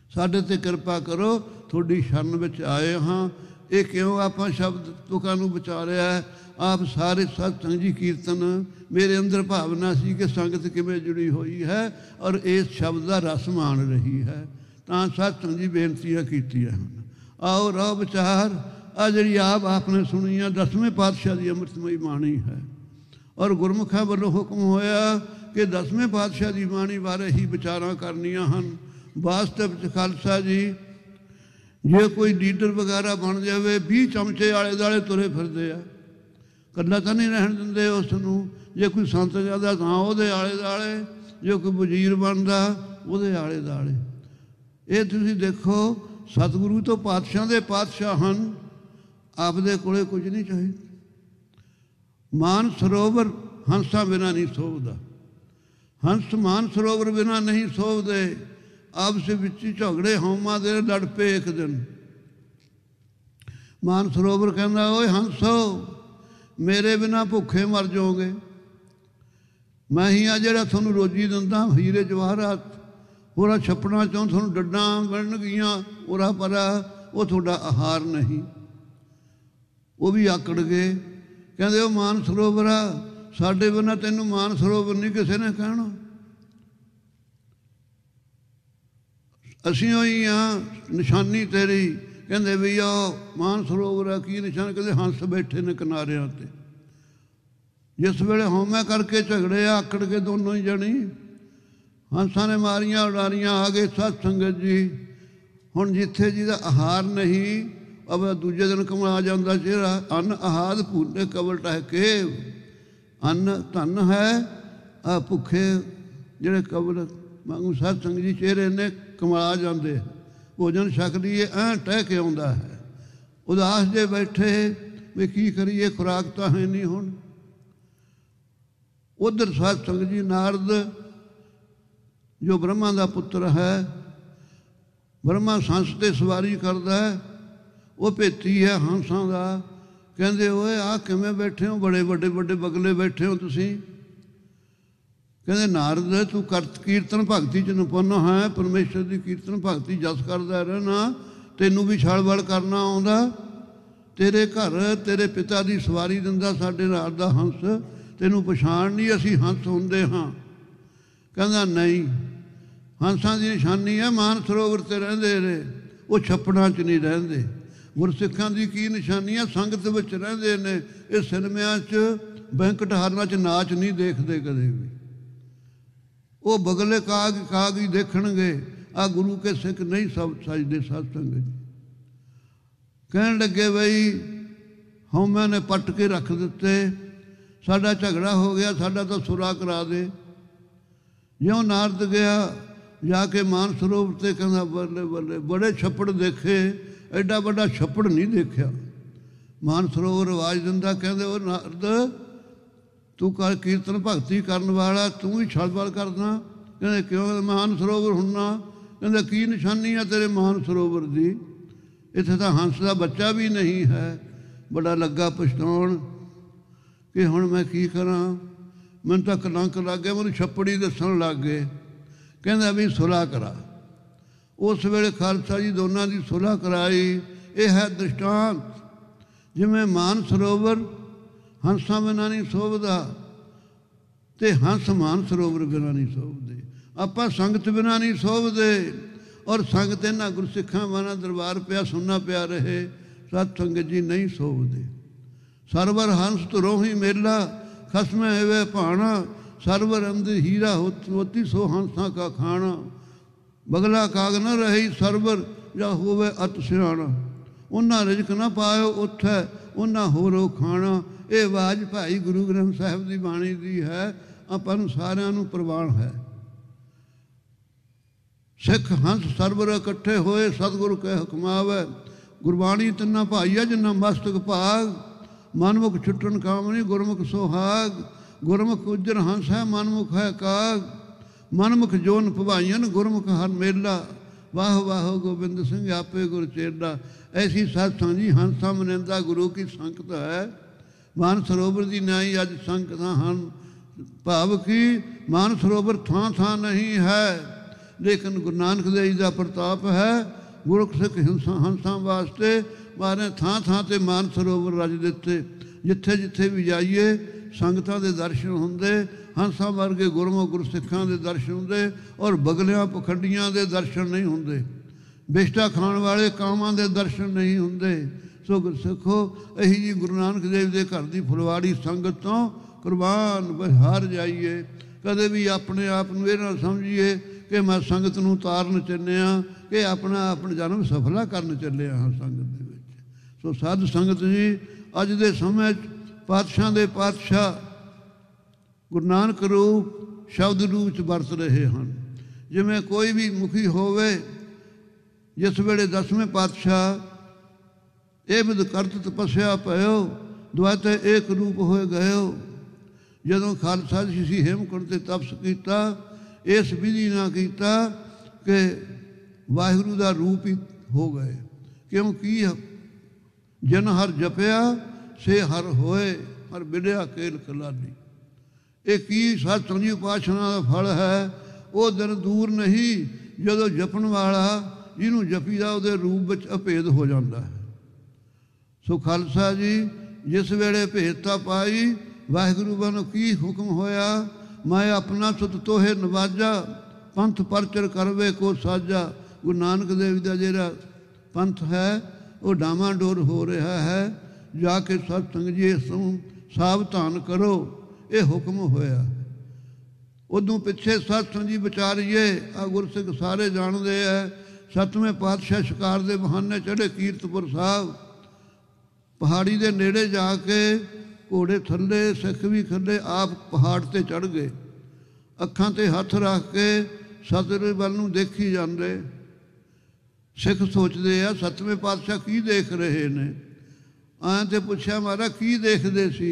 साडे ते किरपा करो, थोड़ी शरण विच आए हाँ। ये क्यों आपां शब्द तुकां नूं विचारिया है। आप सारे सत्संग जी कीर्तन मेरे अंदर भावना सी कि संगत किवें जुड़ी हुई है और इस शब्द का रस मान रही है, तां सत्संग जी बेनतियां कीतियां हन। आओ रहो विचार आ जिहड़ी आप आपने सुनी है 10वें पातशाह की अमृतमई बाणी है और गुरमुखां वालों हुक्म होया कि 10वें पातशाह की बाणी बारे ही विचारां करनियां हन। वास्तव च खालसा जी जे कोई लीडर वगैरह बन जाए 20 चमचे आले दुआले तुरे फिरदे आ, कल्ला तो नहीं रहन दिंदे उसनूं। जे कोई संत जादा तां उहदे आले दुआले, जे कोई वजीर बनदा उहदे आले दुआले। ये तुसीं देखो सतगुरु तो पातशाह दे पातशाह हन, आपदे कोले कुछ नहीं चाहिए। मान सरोवर हंसा बिना नहीं सोभदा, हंस मान सरोवर बिना नहीं सोभदे। आपस विच झगड़े हौमा दे लड़ पे एक दिन। मान सरोवर कहंदा ओए हंसो मेरे बिना भुखे मर जाओगे, मैं ही आ जिहड़ा तुहानूं रोजी दिंदा हीरे जवाहरात। होरा छप्पड़ां चों तुहानूं डड्डां बन गईयां उरा परा, वो तुहाडा आहार नहीं। वो भी आकड़ गए, कहंदे ओ मान सरोवरा साडे बिना तैनूं मान सरोवर नहीं किसी ने कहना। असीं होई हाँ निशानी तेरी। कहंदे भी आओ मान सरोवर है की निशान, कहंदे हंस बैठे ने किनारियां ते। जिस वेले हौमे करके झगड़े आकड़ के दोनों ही जनी, हंसा ने मारियां उडारियां। आ गए सत संगत जी। हुण जिथे जिहदा आहार नहीं अब दूजे दिन कमला जांदा चेहरा। अन्न आहाद भूले कवल टह के, अन्न धन है आ भुखे जिहड़े कवल वांगू सत संगत जी चेहरे ने कमला जाते। भोजन छक लीए ऐं टह के आउंदा है। उदास जे बैठे भी की करिए, खुराक तो है नहीं। हुण उधर सत संगत जी नारद जो ब्रह्मा का पुत्र है, ब्रह्मा संस ते सवारी करदा है, वो भेती है हंसां का। कहंदे ओए आ किवें बैठे हो, बड़े बड़े बड़े बगले बैठे हो तुसीं। कहते नारद तू कीर्तन भगती च निपुण है, परमेश्वर की कीर्तन भगती जस करदा रहना, तेनू भी छल बल करना आउंदा। तेरे घर तेरे पिता की सवारी दिंदा साडे नाल दा हंस, तेनू पछाण नहीं असीं हंस हुंदे हाँ। कहंदा नहीं, हंसां की निशानी है मान सरोवर ते रहिंदे ने, वो छप्पड़ां च नहीं रहिंदे। गुरसिखां की की निशानी है, संगत विच रहिंदे ने। इह सिनेमिਆਂ च बैंकट हालां च नाच नहीं देखते कदे भी। वो बगले काग काग ही देखणगे, आ गुरु के सिख नहीं सब सजदे सत्संग। कहण लगे बई हौमे ने पट के रख दिते, साडा झगड़ा हो गया, साडा तो सुरा करा दे। ज्यों नारद गया जाके मान सरोवर ते कहंदा बल्ले बल्ले बड़े छप्पड़ देखे, एडा बड़ा छप्पड़ नहीं देखा। मान सरोवर आवाज दिंदा, कहंदे ओ नारद तू कर कीर्तन भगती करन वाला, तू ही छल बल करना। कहंदे क्यों, मान सरोवर हुन्ना। कहंदे की निशानी है तेरे मान सरोवर दी, इत्थे तां हंस दा बच्चा भी नहीं है। बड़ा लगा पछताउण कि हुण मैं की करां, मैनूं तां कलंक लग गया, मैनूं छप्पड़ी दस्सण लग गए। कहंदा भी सुलह करा। उस वेले खालसा जी दोनों की सुलह कराई। यह है दृष्टांत, जिवें मान सरोवर हंसा बिना नहीं शोभदा ते हंस मान सरोवर बिना नहीं शोभदे। आपां संगत बिना नहीं शोभदे, और संगत इन्हां गुरसिखां वाला दरबार पिया सुनना पिया रहे, सतसंगत जी नहीं शोभदे। सरवर हंस तुरों ही मेला, खसमें हेवे भाणा, सरवर अंद हीरा होती सो हंसा का खाना। बगला काग न रही सरवर, जा होवे अत सियाणा। उन्ना रिजक न पायो उठै, उन्ना होरो खाना। ये आवाज भाई गुरु ग्रंथ साहिब की बाणी दी है, आपां नूं सारिआं नूं प्रवान है। सिख हंस सरवर इकट्ठे होए सतगुरु के हुक्मावे। गुरबाणी तिन्ना भाई है जिन्ना मस्तक भाग, मनमुख छुट्टन कामनी गुरमुख सोहाग। गुरमुख उज्जर हंस है मनमुख है काग, मनमुख जोन भवाइयन गुरमुख हर मेला। वाह वाह गोबिंद सिंह आपे गुर चेला। ऐसी सत्संग जी हंसा मनिंदा गुरु की संगत है। मान सरोवर की न्याई अज संगत हन, भाव की मान सरोवर थां थां नहीं है, लेकिन गुरु नानक देव जी का प्रताप है। गुरु सिख हंसा वास्ते मारे थां थां ते मान सरोवर रज दिते। जिथे जिथे भी जाइए संगतां दे दर्शन हुंदे, हंसा वर्गे गुरमुख गुरसिखां दे दर्शन हुंदे, और बगलियां पखंडियां दे दर्शन नहीं हुंदे, बेष्टा खाण वाले कामां दे दर्शन नहीं हुंदे। सो गुरसिखो अही जी गुरु नानक देव दे घर दी फुलवाड़ी संगत तो कुर्बान बहार जाइए। कदे भी अपने आप नूं इह ना समझिए कि मैं संगत नूं तारन चलिया कि अपना जन्म सफला करन चलिया हाँ संगत दे विच। सो साध संगत जी अज दे समय पातशाह दे पातशाह गुरु नानक रूप शब्द रूप च वरत रहे हैं। जिमें कोई भी मुखी होवे, जिस वेले 10वें पातशाह ये विध करत तपस्या पयो द्वैते एक रूप हो गयो। जदों खालसा जी हेमकुंड ते तपस किया, इस विधि ना किया कि वाहिगुरू का रूप ही हो गए। क्योंकि जन हर जपया से हर होए, हर बिड़िया केल कलाली। ये की सत्संग जी उपासना का फल है। वो दिन दूर नहीं जदों जपन वाला जिन्हों जपीदा उहदे रूप विच अभेद हो जाता है। सो खालसा जी जिस वेले भेदता पाई, वाहिगुरू वालों की हुक्म होया, मैं अपना सुत तोहे नवाजा, पंथ परचर करवे को साजा। गुरु नानक देव का जिहड़ा पंथ है वो डामाडोल हो रहा है। जाके सत्संग जी इसनूं सावधान करो, ये हुक्म होया। उदों पिछे सत्संग जी विचारीए आ गुरसिख सारे जानते हैं। 7वें पातशाह शिकार के बहाने चढ़े कीरतपुर साहब, पहाड़ी के नेड़े जाके घोड़े थले सिख भी थले आप पहाड़ ते चढ़ गए। अखां ते हथ रख के सतगुरू वल नूं देखी जाते। सिख सोचते आ 7वें पातशाह की देख रहे ने। आए तो पुछया महाराज की देखते सी?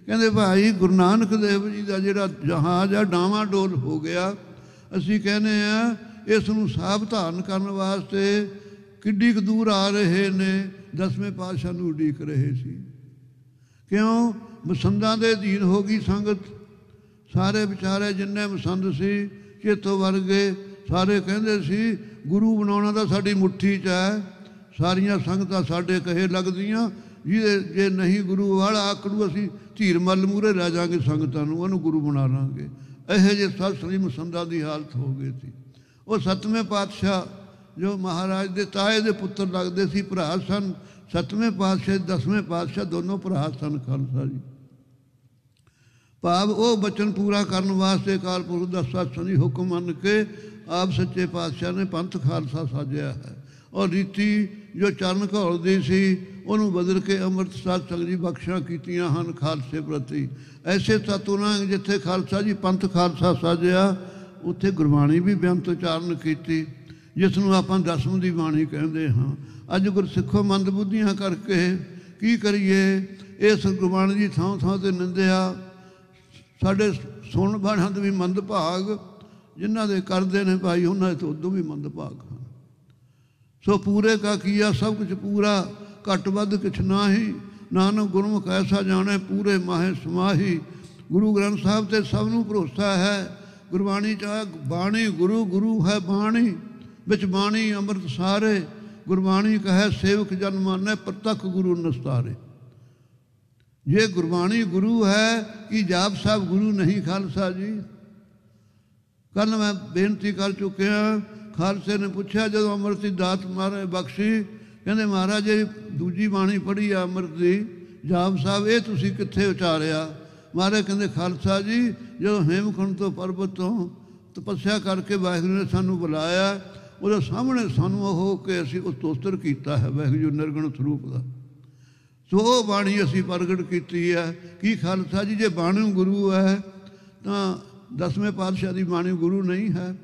कहते भाई गुरु नानक देव जी का जिहड़ा जहाज है डावाडोल हो गया। असीं कहने इसनूं सावधान करन वास्ते किड्डी क दूर आ रहे ने, 10वें पातशाह नूं उडीक रहे सी। क्यों? मसंदां दे अधीन हो गई संगत। सारे विचारे जिन्ने मसंद सी चेतो वर्गे सारे कहंदे सी गुरु बनाउणा तां साडी मुट्ठी च है। सारियां संगतां साडे कहे लगदियां, जे नहीं गुरु वाला आकड़ू असीं धीर मल मूहरे लै जांगे संगतां नूं, उहनूं गुरु बना लांगे। ਇਹੋ ਜਿਹੇ ਸਤ ਸ੍ਰੀ ਮਸੰਦਾਂ ਦੀ ਹਾਲਤ ਹੋ ਗਈ ਸੀ। ਉਹ 7ਵੇਂ ਪਾਤਸ਼ਾਹ ਜੋ ਮਹਾਰਾਜ ਦੇ ਤਾਏ ਦੇ ਪੁੱਤਰ ਲੱਗਦੇ ਸੀ, ਭਰਾ ਸਨ। 7ਵੇਂ ਪਾਤਸ਼ਾਹ 10ਵੇਂ ਪਾਤਸ਼ਾਹ ਦੋਨੋਂ ਭਰਾ ਸਨ ਖਾਲਸਾ ਜੀ। ਭਾਵ ਉਹ ਬਚਨ ਪੂਰਾ ਕਰਨ ਵਾਸਤੇ ਅਕਾਲ ਪੁਰਖ ਦਾ ਸਤਸੰਗ ਜੀ ਹੁਕਮ ਮੰਨ ਕੇ ਆਪ ਸੱਚੇ ਪਾਤਸ਼ਾਹ ਨੇ ਪੰਥ ਖਾਲਸਾ ਸਾਜਿਆ ਹੈ। ਔਰ ਰੀਤੀ ਜੋ ਚਰਨ ਘੋਲਦੀ ਸੀ ਉਹਨੂੰ ਬਦਲ ਕੇ ਅੰਮ੍ਰਿਤ ਸਤਸੰਗ ਜੀ ਬਖਸ਼ਾਂ ਕੀਤੀਆਂ ਹਨ ਖਾਲਸੇ ਪ੍ਰਤੀ। ਐਸੇ ਸਤਿਗੁਰਾਂ ਜਿੱਥੇ ਖਾਲਸਾ ਜੀ ਪੰਥ ਖਾਲਸਾ ਸਾਜਿਆ ਉੱਥੇ ਗੁਰਬਾਣੀ ਵੀ ਬੇਅੰਤ ਉਚਾਰਨ ਕੀਤੀ, ਜਿਸ ਨੂੰ ਆਪਾਂ ਦਸਮ ਦੀ ਬਾਣੀ ਕਹਿੰਦੇ ਹਾਂ। ਅੱਜ ਗੁਰਸਿੱਖੋ ਮੰਦਬੁੱਧੀਆਂ ਕਰਕੇ ਕੀ ਕਰੀਏ? ਇਸ ਗੁਰਬਾਣੀ ਦੀ ਥਾਂ ਥਾਂ 'ਤੇ ਨਿੰਦਿਆ। ਸਾਡੇ ਸੁਣ ਬਾਣਾਂ ਦੇ ਵੀ ਮੰਦਭਾਗ, ਜਿਨ੍ਹਾਂ ਦੇ ਕਰਦੇ ਨੇ ਭਾਈ ਉਹਨਾਂ ਦੇ ਤੋਂ ਉਦੋਂ ਵੀ ਮੰਦਭਾਗ ਹਨ। ਸੋ ਪੂਰੇ ਕਾ ਕੀਆ ਸਭ ਕੁਛ ਪੂਰਾ, ਘੱਟ ਵੱਧ ਕਿਛ ਨਾਹੀ। ਨਾਨਕ ਗੁਰਮੁਖ ਐਸਾ ਜਾਣੇ ਪੂਰੇ ਮਾਹੇ ਸਮਾਹੀ। ਗੁਰੂ ਗ੍ਰੰਥ ਸਾਹਿਬ 'ਤੇ ਸਭ ਨੂੰ ਭਰੋਸਾ ਹੈ। ਗੁਰਬਾਣੀ 'ਚ ਬਾਣੀ ਗੁਰੂ, ਗੁਰੂ ਹੈ ਬਾਣੀ, ਵਿੱਚ ਬਾਣੀ ਅੰਮ੍ਰਿਤ ਸਾਰੇ। ਗੁਰਬਾਣੀ ਕਹੈ ਸੇਵਕ ਜਨ ਮਾਨੈ, ਪ੍ਰਤੱਖ ਗੁਰੂ ਨਸਤਾਰੇ। ये गुरबाणी गुरु है कि जाप साहब गुरु नहीं खालसा जी? कल मैं बेनती कर चुकिया। खालसे ने पूछा जो अमृत की दात महाराज बख्शी, कहते महाराज जी दूजी बाणी पढ़ी है अमृत की, जाप साहब ये तुसी कित्थे उचारिया? महाराज कहते खालसा जी जो हेमकुंड तो पर्वत तो तपस्या करके वाहिगुरू ने सानू बुलाया, ਉਹਦੇ ਸਾਹਮਣੇ ਸਾਨੂੰ ਹੋ ਕੇ ਅਸੀਂ ਉਹ ਸਤੋਤਰ ਕੀਤਾ ਹੈ ਵਾਹਿਗੁਰੂ ਨਿਰਗੁਣ ਸਰੂਪ ਦਾ। ਸੋ ਉਹ ਬਾਣੀ ਅਸੀਂ ਪ੍ਰਗਟ ਕੀਤੀ ਹੈ। ਕੀ ਖਾਲਸਾ ਜੀ ਜੇ ਬਾਣੀ ਗੁਰੂ ਹੈ ਤਾਂ 10ਵੇਂ ਪਾਤਸ਼ਾਹ ਦੀ ਬਾਣੀ ਗੁਰੂ ਨਹੀਂ ਹੈ?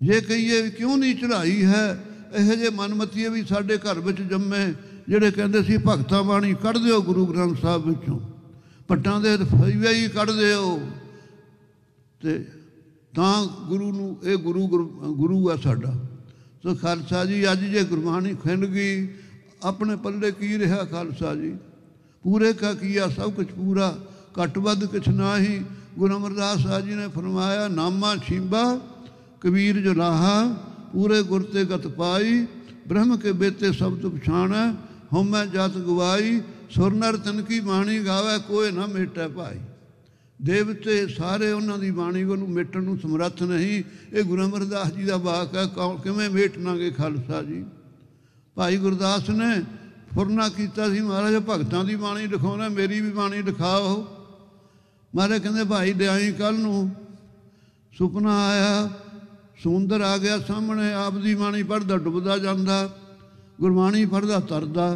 ਜੇ ਕਹੀਏ ਵੀ ਕਿਉਂ ਨਹੀਂ ਚੜ੍ਹਾਈ ਹੈ, ਇਹੋ ਜਿਹੇ ਮਨਮਤੀਏ ਵੀ ਸਾਡੇ ਘਰ ਵਿੱਚ ਜੰਮੇ ਜਿਹੜੇ ਕਹਿੰਦੇ ਸੀ ਭਗਤਾਂ ਬਾਣੀ ਕੱਢ ਦਿਓ ਗੁਰੂ ਗ੍ਰੰਥ ਸਾਹਿਬ ਵਿੱਚੋਂ, ਭੱਟਾਂ ਦੇ ਰਫਈਆ ਹੀ ਕੱਢ ਦਿਓ, ਤੇ ਤਾਂ ਗੁਰੂ ਨੂੰ ਇਹ ਗੁਰੂ ਆ ਸਾਡਾ। ਸੋ ਖਾਲਸਾ ਜੀ ਅੱਜ ਜੇ ਗੁਰਬਾਣੀ ਖਿੰਡ ਗਈ, ਆਪਣੇ ਪੱਲੇ ਕੀ ਰਿਹਾ ਖਾਲਸਾ ਜੀ? ਪੂਰੇ ਕਾ ਕੀਆ ਸਭ ਕੁਛ ਪੂਰਾ, ਘੱਟ ਵੱਧ ਕੁਛ ਨਾਹੀ। ਗੁਰੂ ਅਮਰਦਾਸ ਸਾਹਿਬ ਜੀ ਨੇ ਫਰਮਾਇਆ, ਨਾਮਾ ਛੀਂਬਾ ਕਬੀਰ ਜੋ ਲਾਹਾ, ਪੂਰੇ ਗੁਰ ਤੇ ਗਤ ਪਾਈ, ਬ੍ਰਹਮ ਕੇ ਬੇਤੇ ਸ਼ਬਦ ਪਛਾਣੈ, ਹਉਮੈ ਜਤ ਗਵਾਈ, ਸੁਰ ਨਰ ਤਨ ਕੀ ਬਾਣੀ ਗਾਵੇ, ਕੋਇ ਨਾ ਮੇਟੈ ਭਾਈ। ਦੇਵਤੇ ਸਾਰੇ ਉਹਨਾਂ ਦੀ ਬਾਣੀ ਨੂੰ ਮੇਟਣ ਨੂੰ ਸਮਰੱਥ ਨਹੀਂ। ਇਹ ਗੁਰੂ ਅਮਰਦਾਸ ਜੀ ਦਾ ਵਾਕ ਹੈ, ਕਿਵੇਂ ਮੇਟਣਾਂਗੇ ਖਾਲਸਾ ਜੀ? ਭਾਈ ਗੁਰਦਾਸ ਨੇ ਫੁਰਨਾ ਕੀਤਾ ਸੀ, ਮਹਾਰਾਜ ਭਗਤਾਂ ਦੀ ਬਾਣੀ ਲਿਖਾਉਣਾ, ਮੇਰੀ ਵੀ ਬਾਣੀ ਲਿਖਾਓ। ਮਹਾਰਾਜ ਕਹਿੰਦੇ ਭਾਈ ਲਿਆਈ, ਕੱਲ੍ਹ ਨੂੰ ਸੁਪਨਾ ਆਇਆ, ਸਮੁੰਦਰ ਆ ਗਿਆ ਸਾਹਮਣੇ, ਆਪ ਦੀ ਬਾਣੀ ਪੜ੍ਹਦਾ ਡੁੱਬਦਾ ਜਾਂਦਾ, ਗੁਰਬਾਣੀ ਪੜ੍ਹਦਾ ਤਰਦਾ,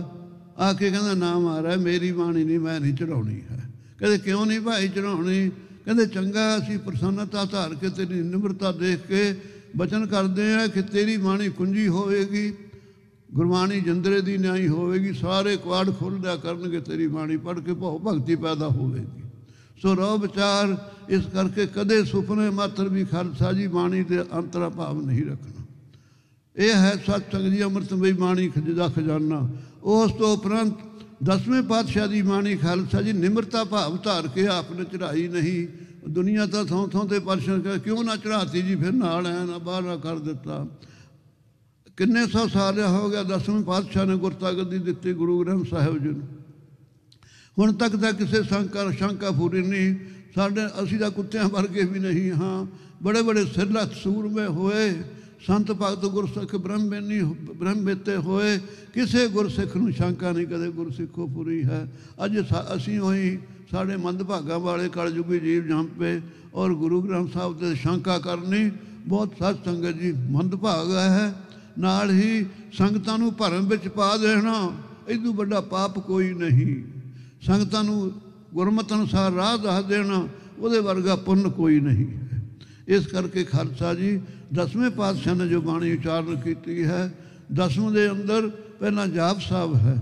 ਆ ਕੇ ਕਹਿੰਦਾ ਨਾ ਮਹਾਰਾਜ ਮੇਰੀ ਬਾਣੀ ਨਹੀਂ, ਮੈਂ ਨਹੀਂ ਚੜਾਉਣੀ ਹੈ। ਕਹਿੰਦੇ ਕਿਉਂ ਨਹੀਂ ਭਾਈ ਚੜਾਉਣੀ? ਕਹਿੰਦੇ ਚੰਗਾ ਅਸੀਂ ਪ੍ਰਸੰਨਤਾ ਧਾਰ ਕੇ ਤੇਰੀ ਨਿਮਰਤਾ ਦੇਖ ਕੇ ਬਚਨ ਕਰਦੇ ਹਾਂ ਕਿ ਤੇਰੀ ਬਾਣੀ ਕੁੰਜੀ ਹੋਵੇਗੀ, ਗੁਰਬਾਣੀ ਜਿੰਦਰੇ ਦੀ ਨਿਆਈ ਹੋਵੇਗੀ, ਸਾਰੇ ਕੁਆੜ ਖੁੱਲ੍ਹ ਦਿਆ ਕਰਨਗੇ, ਤੇਰੀ ਬਾਣੀ ਪੜ੍ਹ ਕੇ ਭਉ ਭਗਤੀ ਪੈਦਾ ਹੋਵੇਗੀ। ਸੋ ਰੋ ਵਿਚਾਰ, ਇਸ ਕਰਕੇ ਕਦੇ ਸੁਪਨੇ ਮਾਤਰ ਵੀ ਖਾਲਸਾ ਜੀ ਬਾਣੀ ਦੇ ਅੰਤਰਾ ਭਾਵ ਨਹੀਂ ਰੱਖਣਾ। ਇਹ ਹੈ ਸਤਸੰਗ ਜੀ ਅੰਮ੍ਰਿਤਮਈ ਬਾਣੀ ਦਾ ਖਜ਼ਾਨਾ। ਉਸ ਤੋਂ ਉਪਰੰਤ 10ਵੇਂ ਪਾਤਸ਼ਾਹ ਦੀ ਬਾਣੀ ਖਾਲਸਾ ਜੀ ਨਿਮਰਤਾ ਭਾਵ ਧਾਰ ਕੇ ਆਪ ਨੇ ਚੜ੍ਹਾਈ ਨਹੀਂ। ਦੁਨੀਆ ਤਾਂ ਥਾਂ ਥਾਂ 'ਤੇ ਪ੍ਰਸ਼ਨ ਕਰ ਕਿਉਂ ਨਾ ਚੜ੍ਹਾਤੀ ਜੀ, ਫਿਰ ਨਾਲ ਐ ਨਾ ਬਾਹਰ ਨਾ ਕਰ ਦਿੱਤਾ। ਕਿੰਨੇ ਸੌ ਸਾਲ ਹੋ ਗਿਆ 10ਵੇਂ ਪਾਤਸ਼ਾਹ ਨੇ ਗੁਰਤਾ ਗੱਦੀ ਦਿੱਤੀ ਗੁਰੂ ਗ੍ਰੰਥ ਸਾਹਿਬ ਜੀ ਨੂੰ। ਹੁਣ ਤੱਕ ਤਾਂ ਕਿਸੇ ਸ਼ੰਕਾ ਪੂਰੀ ਨਹੀਂ। ਅਸੀਂ ਤਾਂ ਕੁੱਤਿਆਂ ਵਰਗੇ ਵੀ ਨਹੀਂ ਹਾਂ। ਬੜੇ ਬੜੇ ਸਿਰਲੱਥ ਸੂਰਮੇ ਹੋਏ, ਸੰਤ ਭਗਤ ਗੁਰਸਿੱਖ ਬ੍ਰਹਮ ਬੇਤੇ ਹੋਏ, ਕਿਸੇ ਗੁਰਸਿੱਖ ਨੂੰ ਸ਼ੰਕਾ ਨਹੀਂ ਕਦੇ ਗੁਰਸਿੱਖੋ ਪੂਰੀ ਹੈ। ਅੱਜ ਅਸੀਂ ਉਹੀ ਸਾਡੇ ਮੰਦਭਾਗਾਂ ਵਾਲੇ ਕਲਯੁਗੀ ਜੀਵ ਜੰਪੇ ਔਰ ਗੁਰੂ ਗ੍ਰੰਥ ਸਾਹਿਬ 'ਤੇ ਸ਼ੰਕਾ ਕਰਨੀ ਬਹੁਤ ਸਤ ਸੰਗਤ ਜੀ ਮੰਦਭਾਗ ਹੈ। ਨਾਲ ਹੀ ਸੰਗਤਾਂ ਨੂੰ ਭਰਮ ਵਿੱਚ ਪਾ ਦੇਣਾ, ਇਦੋਂ ਵੱਡਾ ਪਾਪ ਕੋਈ ਨਹੀਂ। ਸੰਗਤਾਂ ਨੂੰ ਗੁਰਮਤਿ ਅਨੁਸਾਰ ਰਾਹ ਦੱਸ ਦੇਣਾ, ਉਹਦੇ ਵਰਗਾ ਪੁੰਨ ਕੋਈ ਨਹੀਂ ਹੈ। ਇਸ ਕਰਕੇ ਖਾਲਸਾ ਜੀ 10ਵੇਂ ਪਾਤਸ਼ਾਹ ਨੇ ਜੋ ਬਾਣੀ ਉਚਾਰਨ ਕੀਤੀ ਹੈ, 10ਵੇਂ ਦੇ ਅੰਦਰ ਪਹਿਲਾਂ ਜਾਪ ਸਾਹਿਬ ਹੈ,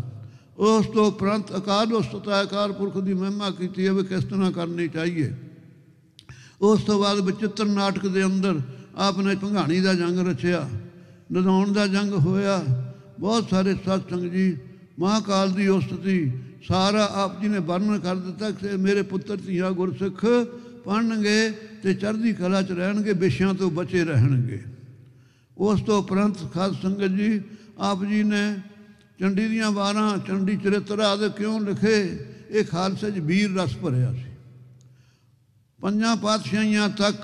ਉਸ ਤੋਂ ਉਪਰੰਤ ਅਕਾਲ ਉਸਤਤਾ ਅਕਾਲ ਪੁਰਖ ਦੀ ਮਹਿਮਾ ਕੀਤੀ ਹੈ ਵੀ ਕਿਸ ਤਰ੍ਹਾਂ ਕਰਨੀ ਚਾਹੀਏ। ਉਸ ਤੋਂ ਬਾਅਦ ਬਚਿੱਤਰ ਨਾਟਕ ਦੇ ਅੰਦਰ ਆਪ ਨੇ ਭੰਗਾਣੀ ਦਾ ਜੰਗ ਰਚਿਆ, ਨਦਾਉਣ ਦਾ ਜੰਗ ਹੋਇਆ। ਬਹੁਤ ਸਾਰੇ ਸਤਸੰਗ ਜੀ ਮਹਾਕਾਲ ਦੀ ਉਸਤਤੀ ਸਾਰਾ ਆਪ ਜੀ ਨੇ ਵਰਣਨ ਕਰ ਦਿੱਤਾ ਕਿ ਮੇਰੇ ਪੁੱਤਰ ਧੀਆਂ ਗੁਰਸਿੱਖ ਪੜ੍ਹਨਗੇ ਅਤੇ ਚੜ੍ਹਦੀ ਕਲਾ 'ਚ ਰਹਿਣਗੇ, ਵਿਸ਼ਿਆਂ ਤੋਂ ਬਚੇ ਰਹਿਣਗੇ। ਉਸ ਤੋਂ ਉਪਰੰਤ ਖਾਸ ਸੰਗਤ ਜੀ ਆਪ ਜੀ ਨੇ ਚੰਡੀ ਦੀਆਂ ਵਾਰਾਂ, ਚੰਡੀ ਚਰਿੱਤਰ ਆਦਿ ਕਿਉਂ ਲਿਖੇ? ਇਹ ਖਾਲਸੇ 'ਚ ਵੀਰ ਰਸ ਭਰਿਆ ਸੀ। 5 ਪਾਤਸ਼ਾਹੀਆਂ ਤੱਕ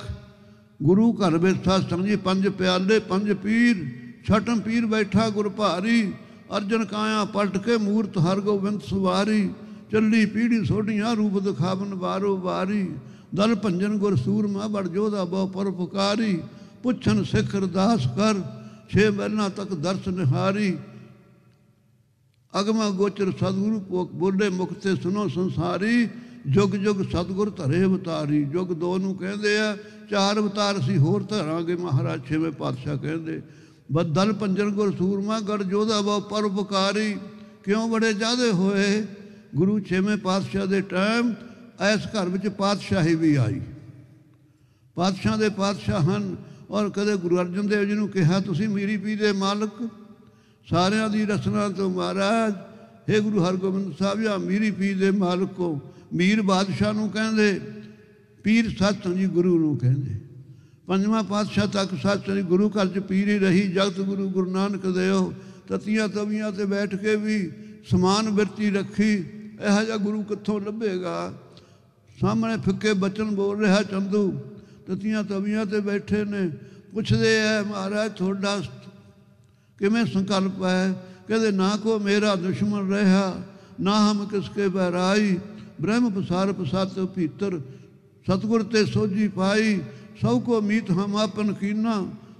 ਗੁਰੂ ਘਰ ਵਿੱਚ ਸਤਸੰਗ ਜੀ 5 ਪਿਆਲੇ 5 ਪੀਰ, 6ਮ ਪੀਰ ਬੈਠਾ ਗੁਰ ਭਾਰੀ, ਅਰਜਨ ਕਾਇਆ ਪਲਟ ਕੇ ਮੂਰਤ ਹਰ ਗੋਬਿੰਦ ਸਵਾਰੀ, ਚੱਲੀ ਪੀੜੀ ਸੋਢੀਆਂ ਰੂਪ ਦਿਖਾਵਨ ਵਾਰੋ ਵਾਰੀ, ਦਲ ਭੰਜਨ ਗੁਰ ਸੂਰਮਾ ਬੜ ਜੋਧਾ ਬਹੁ ਪਰਉਪਕਾਰੀ, ਪੁੱਛਨ ਸਿੱਖ ਅਰਦਾਸ ਕਰ 6 ਮਹੀਨਾ ਤੱਕ ਦਰਸ ਨਿਹਾਰੀ, ਅਗਮਾ ਗੋਚਰ ਸਤਿਗੁਰੂ ਬੋਲੇ ਮੁਖ ਤੇ ਸੁਨੋ ਸੰਸਾਰੀ, ਜੁਗ ਜੁਗ ਸਤਿਗੁਰ ਧਰੇ ਅਵਤਾਰੀ। ਜੁਗ 2 ਨੂੰ ਕਹਿੰਦੇ ਆ, 4 ਅਵਤਾਰ ਅਸੀਂ ਹੋਰ ਧਰਾਂਗੇ ਮਹਾਰਾਜ 6ਵੇਂ ਪਾਤਸ਼ਾਹ ਕਹਿੰਦੇ। ਦਲ ਭੰਜਨ ਗੁਰ ਸੂਰਮਾ ਗੜ ਜੋਧਾ ਬਹੁ ਪਰਉਪਕਾਰੀ, ਕਿਉਂ ਬੜੇ ਜ਼ਿਆਦੇ ਹੋਏ? ਗੁਰੂ 6ਵੇਂ ਪਾਤਸ਼ਾਹ ਦੇ ਟਾਈਮ ਇਸ ਘਰ ਵਿੱਚ ਪਾਤਸ਼ਾਹੀ ਵੀ ਆਈ। ਪਾਤਸ਼ਾਹ ਦੇ ਪਾਤਸ਼ਾਹ ਹਨ। ਔਰ ਕਦੇ ਗੁਰੂ ਅਰਜਨ ਦੇਵ ਜੀ ਨੂੰ ਕਿਹਾ ਤੁਸੀਂ ਮੀਰੀ ਪੀਰ ਦੇ ਮਾਲਕ, ਸਾਰਿਆਂ ਦੀ ਰਸਨਾ ਤੋਂ ਮਹਾਰਾਜ, ਹੇ ਗੁਰੂ ਹਰਗੋਬਿੰਦ ਸਾਹਿਬ ਜਾਂ ਮੀਰੀ ਪੀਰ ਦੇ ਮਾਲਕੋ। ਮੀਰ ਬਾਦਸ਼ਾਹ ਨੂੰ ਕਹਿੰਦੇ, ਪੀਰ ਸਤਸੰਗ ਜੀ ਗੁਰੂ ਨੂੰ ਕਹਿੰਦੇ। 5ਵਾਂ ਪਾਤਸ਼ਾਹ ਤੱਕ ਸਤਸੰਗ ਗੁਰੂ ਘਰ 'ਚ ਪੀਰ ਹੀ ਰਹੀ। ਜਗਤ ਗੁਰੂ ਗੁਰੂ ਨਾਨਕ ਦੇਵ ਤਤੀਆਂ ਤਵੀਆਂ 'ਤੇ ਬੈਠ ਕੇ ਵੀ ਸਮਾਨ ਬਿਰਤੀ ਰੱਖੀ। ਇਹੋ ਜਿਹਾ ਗੁਰੂ ਕਿੱਥੋਂ ਲੱਭੇਗਾ? ਸਾਹਮਣੇ ਫਿੱਕੇ ਬਚਨ ਬੋਲ ਰਿਹਾ ਚੰਦੂ, ਤਤੀਆਂ ਤਵੀਆਂ 'ਤੇ ਬੈਠੇ ਨੇ। ਪੁੱਛਦੇ ਹੈ ਮਹਾਰਾਜ ਤੁਹਾਡਾ ਕਿਵੇਂ ਸੰਕਲਪ ਹੈ? ਕਹਿੰਦੇ ਨਾ ਕੋ ਮੇਰਾ ਦੁਸ਼ਮਣ ਰਿਹਾ, ਨਾ ਹਮ ਕਿਸਕੇ ਬਹਿਰਾਈ, ਬ੍ਰਹਮ ਪਸਾਰ ਪਸਾਤ ਭੀਤਰ, ਸਤਿਗੁਰ ਤੇ ਸੋਝੀ ਪਾਈ, ਸਭ ਕੋ ਮੀਤ ਹਮ ਆਪਨ ਕੀਨਾ,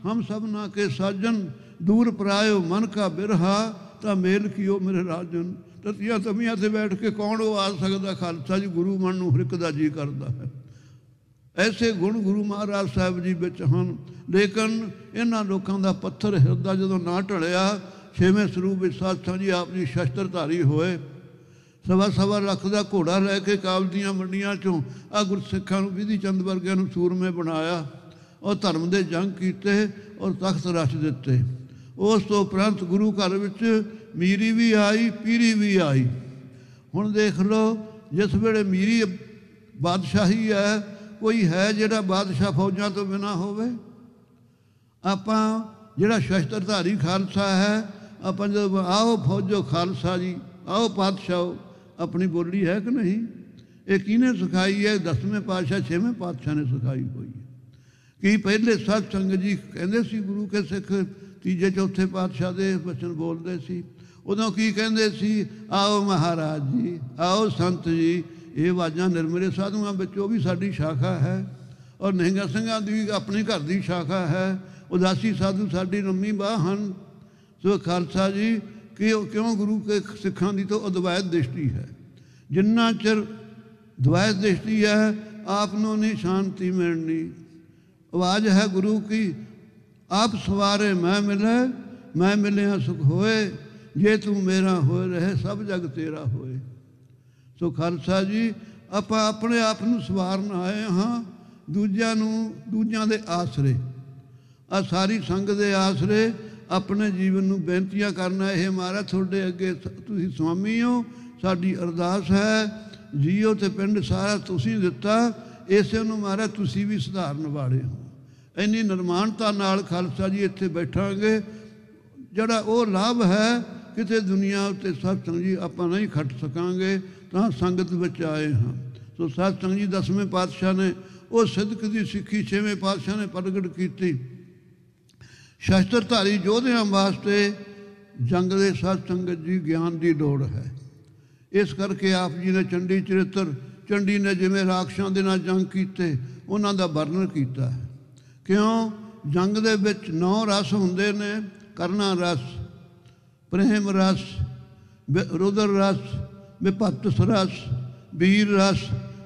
ਹਮ ਸਭਨਾ ਕੇ ਸਾਜਨ, ਦੂਰ ਪਰਾਇਓ ਮਨ ਕਾ ਬਿਰਹਾ, ਤਾਂ ਮੇਲ ਕੀਓ ਮੇਰੇ ਰਾਜਨ। ਤਤੀਆਂ ਤਵੀਆਂ 'ਤੇ ਬੈਠ ਕੇ ਕੌਣ ਉਹ ਆ ਸਕਦਾ? ਖਾਲਸਾ ਜੀ ਗੁਰੂ ਮਨ ਨੂੰ ਹਰ ਇੱਕ ਦਾ ਜੀ ਕਰਦਾ ਹੈ। ऐसे गुण गुरु महाराज साहब जी विच हन। लेकिन इन्हां लोकां दा पत्थर हिरदा जदों ना ढलिया, छेवें सरੂਪ ਵਿੱਚ ਸਾਧ ਸੰਗਤ जी आप जी शस्त्रधारी होए। सवा सवा लख का घोड़ा लैके काबल दियां मंडियां चों आ गुरसिखां नूं विधि चंद वर्गियां नूं सूरमे बनाया और धर्म दे जंग कीते और तख्त रच दिते। उस तो उपरंत गुरु घर विच मीरी भी आई, पीरी भी आई। हुण देख लो, जिस वेले मीरी बादशाही है, कोई है जिहड़ा बादशाह फौजां तो बिना होवे? आपां जिहड़ा शस्त्रधारी खालसा है, आपां जदों आओ फौजो खालसा जी, आओ पातशाहो, अपनी बोली है कि नहीं? ये किने सिखाई है? 10वें पातशाह 6वें पातशाह ने सिखाई हुई है। कि पहले सत संगत जी कहते सी, गुरु के सिख तीजे चौथे पातशाह के वचन बोलते सी, उदों की कहते सी? आओ महाराज जी, आओ संत जी। ये आवाज़ां निर्मले साधुआं विचों भी साडी शाखा है और निहंगा ਸਿੰਘਾਂ ਦੀ भी अपनी घर की शाखा है। उदासी साधु साडी लम्मी बाह हन। सो खालसा जी क्यों गुरु के सिखां की तो अद्वैत दृष्टि है। जिन्ना चिर द्वैत दृष्टि है, आपनों नहीं शांति मिलनी। आवाज़ है गुरु की, आप सवारे मैं मिले, मैं मिलिया सुख होए, जे तू मेरा होए रहे सब जग तेरा होए। सो खालसा जी ਆਪਾਂ अपने आप ਨੂੰ ਸਵਾਰਨ आए हाँ, दूजियां दे आसरे, आ सारी संग दे आसरे अपने जीवन ਨੂੰ ਬੇਨਤੀਆਂ करना। ਇਹ महाराज ਤੁਹਾਡੇ ਅੱਗੇ ਤੁਸੀਂ स्वामी हो, साडी अरदास है, ਜੀਓ ਤੇ ਪਿੰਡ ਸਾਰਾ ਤੁਸੀਂ ਦਿੱਤਾ, ਇਸੇ ਨੂੰ महाराज ਤੁਸੀਂ ਵੀ ਸੁਧਾਰਨ ਵਾਲੇ ਹੋ। ਇੰਨੀ ਨਿਰਮਾਣਤਾ ਨਾਲ ਖਾਲਸਾ ਜੀ ਇੱਥੇ ਬੈਠਾਂਗੇ, ਜਿਹੜਾ ਉਹ ਲਾਭ ਹੈ ਕਿਤੇ ਦੁਨੀਆ ਉੱਤੇ ਸਤਸੰਗ ਜੀ ਆਪਾਂ ਨਹੀਂ ਖੱਟ ਸਕਾਂਗੇ। ਤਾਂ ਸੰਗਤ ਵਿੱਚ ਆਏ ਹਾਂ। ਸੋ ਸਤਸੰਗ ਜੀ 10ਵੇਂ ਪਾਤਸ਼ਾਹ ਨੇ ਉਹ ਸਿੱਧਕ ਦੀ ਸਿੱਖੀ 6ਵੇਂ ਪਾਤਸ਼ਾਹ ਨੇ ਪ੍ਰਗਟ ਕੀਤੀ। ਸ਼ਸਤਰਧਾਰੀ ਯੋਧਿਆਂ ਵਾਸਤੇ ਜੰਗ ਦੇ ਸਤਸੰਗਤ ਜੀ ਗਿਆਨ ਦੀ ਲੋੜ ਹੈ। ਇਸ ਕਰਕੇ ਆਪ ਜੀ ਨੇ ਚੰਡੀ ਚਰਿੱਤਰ, ਚੰਡੀ ਨੇ ਜਿਵੇਂ ਰਾਖਸ਼ਾਂ ਦੇ ਨਾਲ ਜੰਗ ਕੀਤੇ ਉਹਨਾਂ ਦਾ ਵਰਣਨ ਕੀਤਾ ਹੈ। ਕਿਉਂ? ਜੰਗ ਦੇ ਵਿੱਚ 9 ਰਸ ਹੁੰਦੇ ਨੇ, ਕਰਨਾ ਰਸ, ਪ੍ਰੇਮ ਰਸ, ਰੁਦਰ ਰਸ, ਵਿਭਕਤ ਰਸ, ਵੀਰ ਰਸ।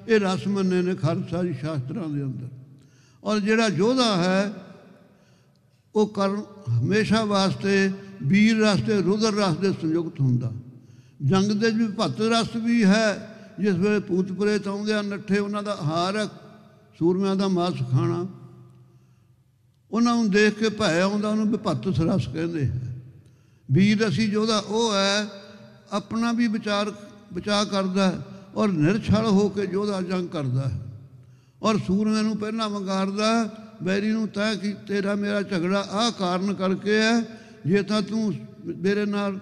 ਇਹ ਰਸ ਮੰਨੇ ਨੇ ਖਾਲਸਾ ਜੀ ਸ਼ਾਸਤਰਾਂ ਦੇ ਅੰਦਰ। ਔਰ ਜਿਹੜਾ ਯੋਧਾ ਹੈ ਉਹ ਹਮੇਸ਼ਾ ਵਾਸਤੇ ਵੀਰ ਰਸ ਤੇ ਰੁਦਰ ਰਸ ਦੇ ਸੰਯੁਕਤ ਹੁੰਦਾ। ਜੰਗ ਦੇ ਵੀ ਵਿਭਕਤ ਰਸ ਵੀ ਹੈ, ਜਿਸ ਵੇਲੇ ਭੂਤ ਪ੍ਰੇਤ ਆਉਂਦੇ ਆ ਨੱਠੇ, ਉਹਨਾਂ ਦਾ ਆਹਾਰ ਹੈ ਸੂਰਮਿਆਂ ਦਾ ਮਾਸ ਖਾਣਾ। ਉਹਨਾਂ ਨੂੰ ਦੇਖ ਕੇ ਭੈ ਆਉਂਦਾ, ਉਹਨੂੰ ਵਿਭਕਤ ਰਸ ਕਹਿੰਦੇ ਹੈ। ਵੀਰ ਅਸੀਂ ਯੋਧਾ ਉਹ ਹੈ ਆਪਣਾ ਵੀ ਬਚਾਅ ਕਰਦਾ ਔਰ ਨਿਰਛਲ ਹੋ ਕੇ ਯੋਧਾ ਜੰਗ ਕਰਦਾ ਹੈ। ਔਰ ਸੂਰਮੇ ਨੂੰ ਪਹਿਲਾਂ ਵੰਗਾਰਦਾ, ਬੈਰੀ ਨੂੰ ਤੈਅ ਕਿ ਤੇਰਾ ਮੇਰਾ ਝਗੜਾ ਆਹ ਕਾਰਨ ਕਰਕੇ ਹੈ, ਜੇ ਤਾਂ ਤੂੰ ਮੇਰੇ ਨਾਲ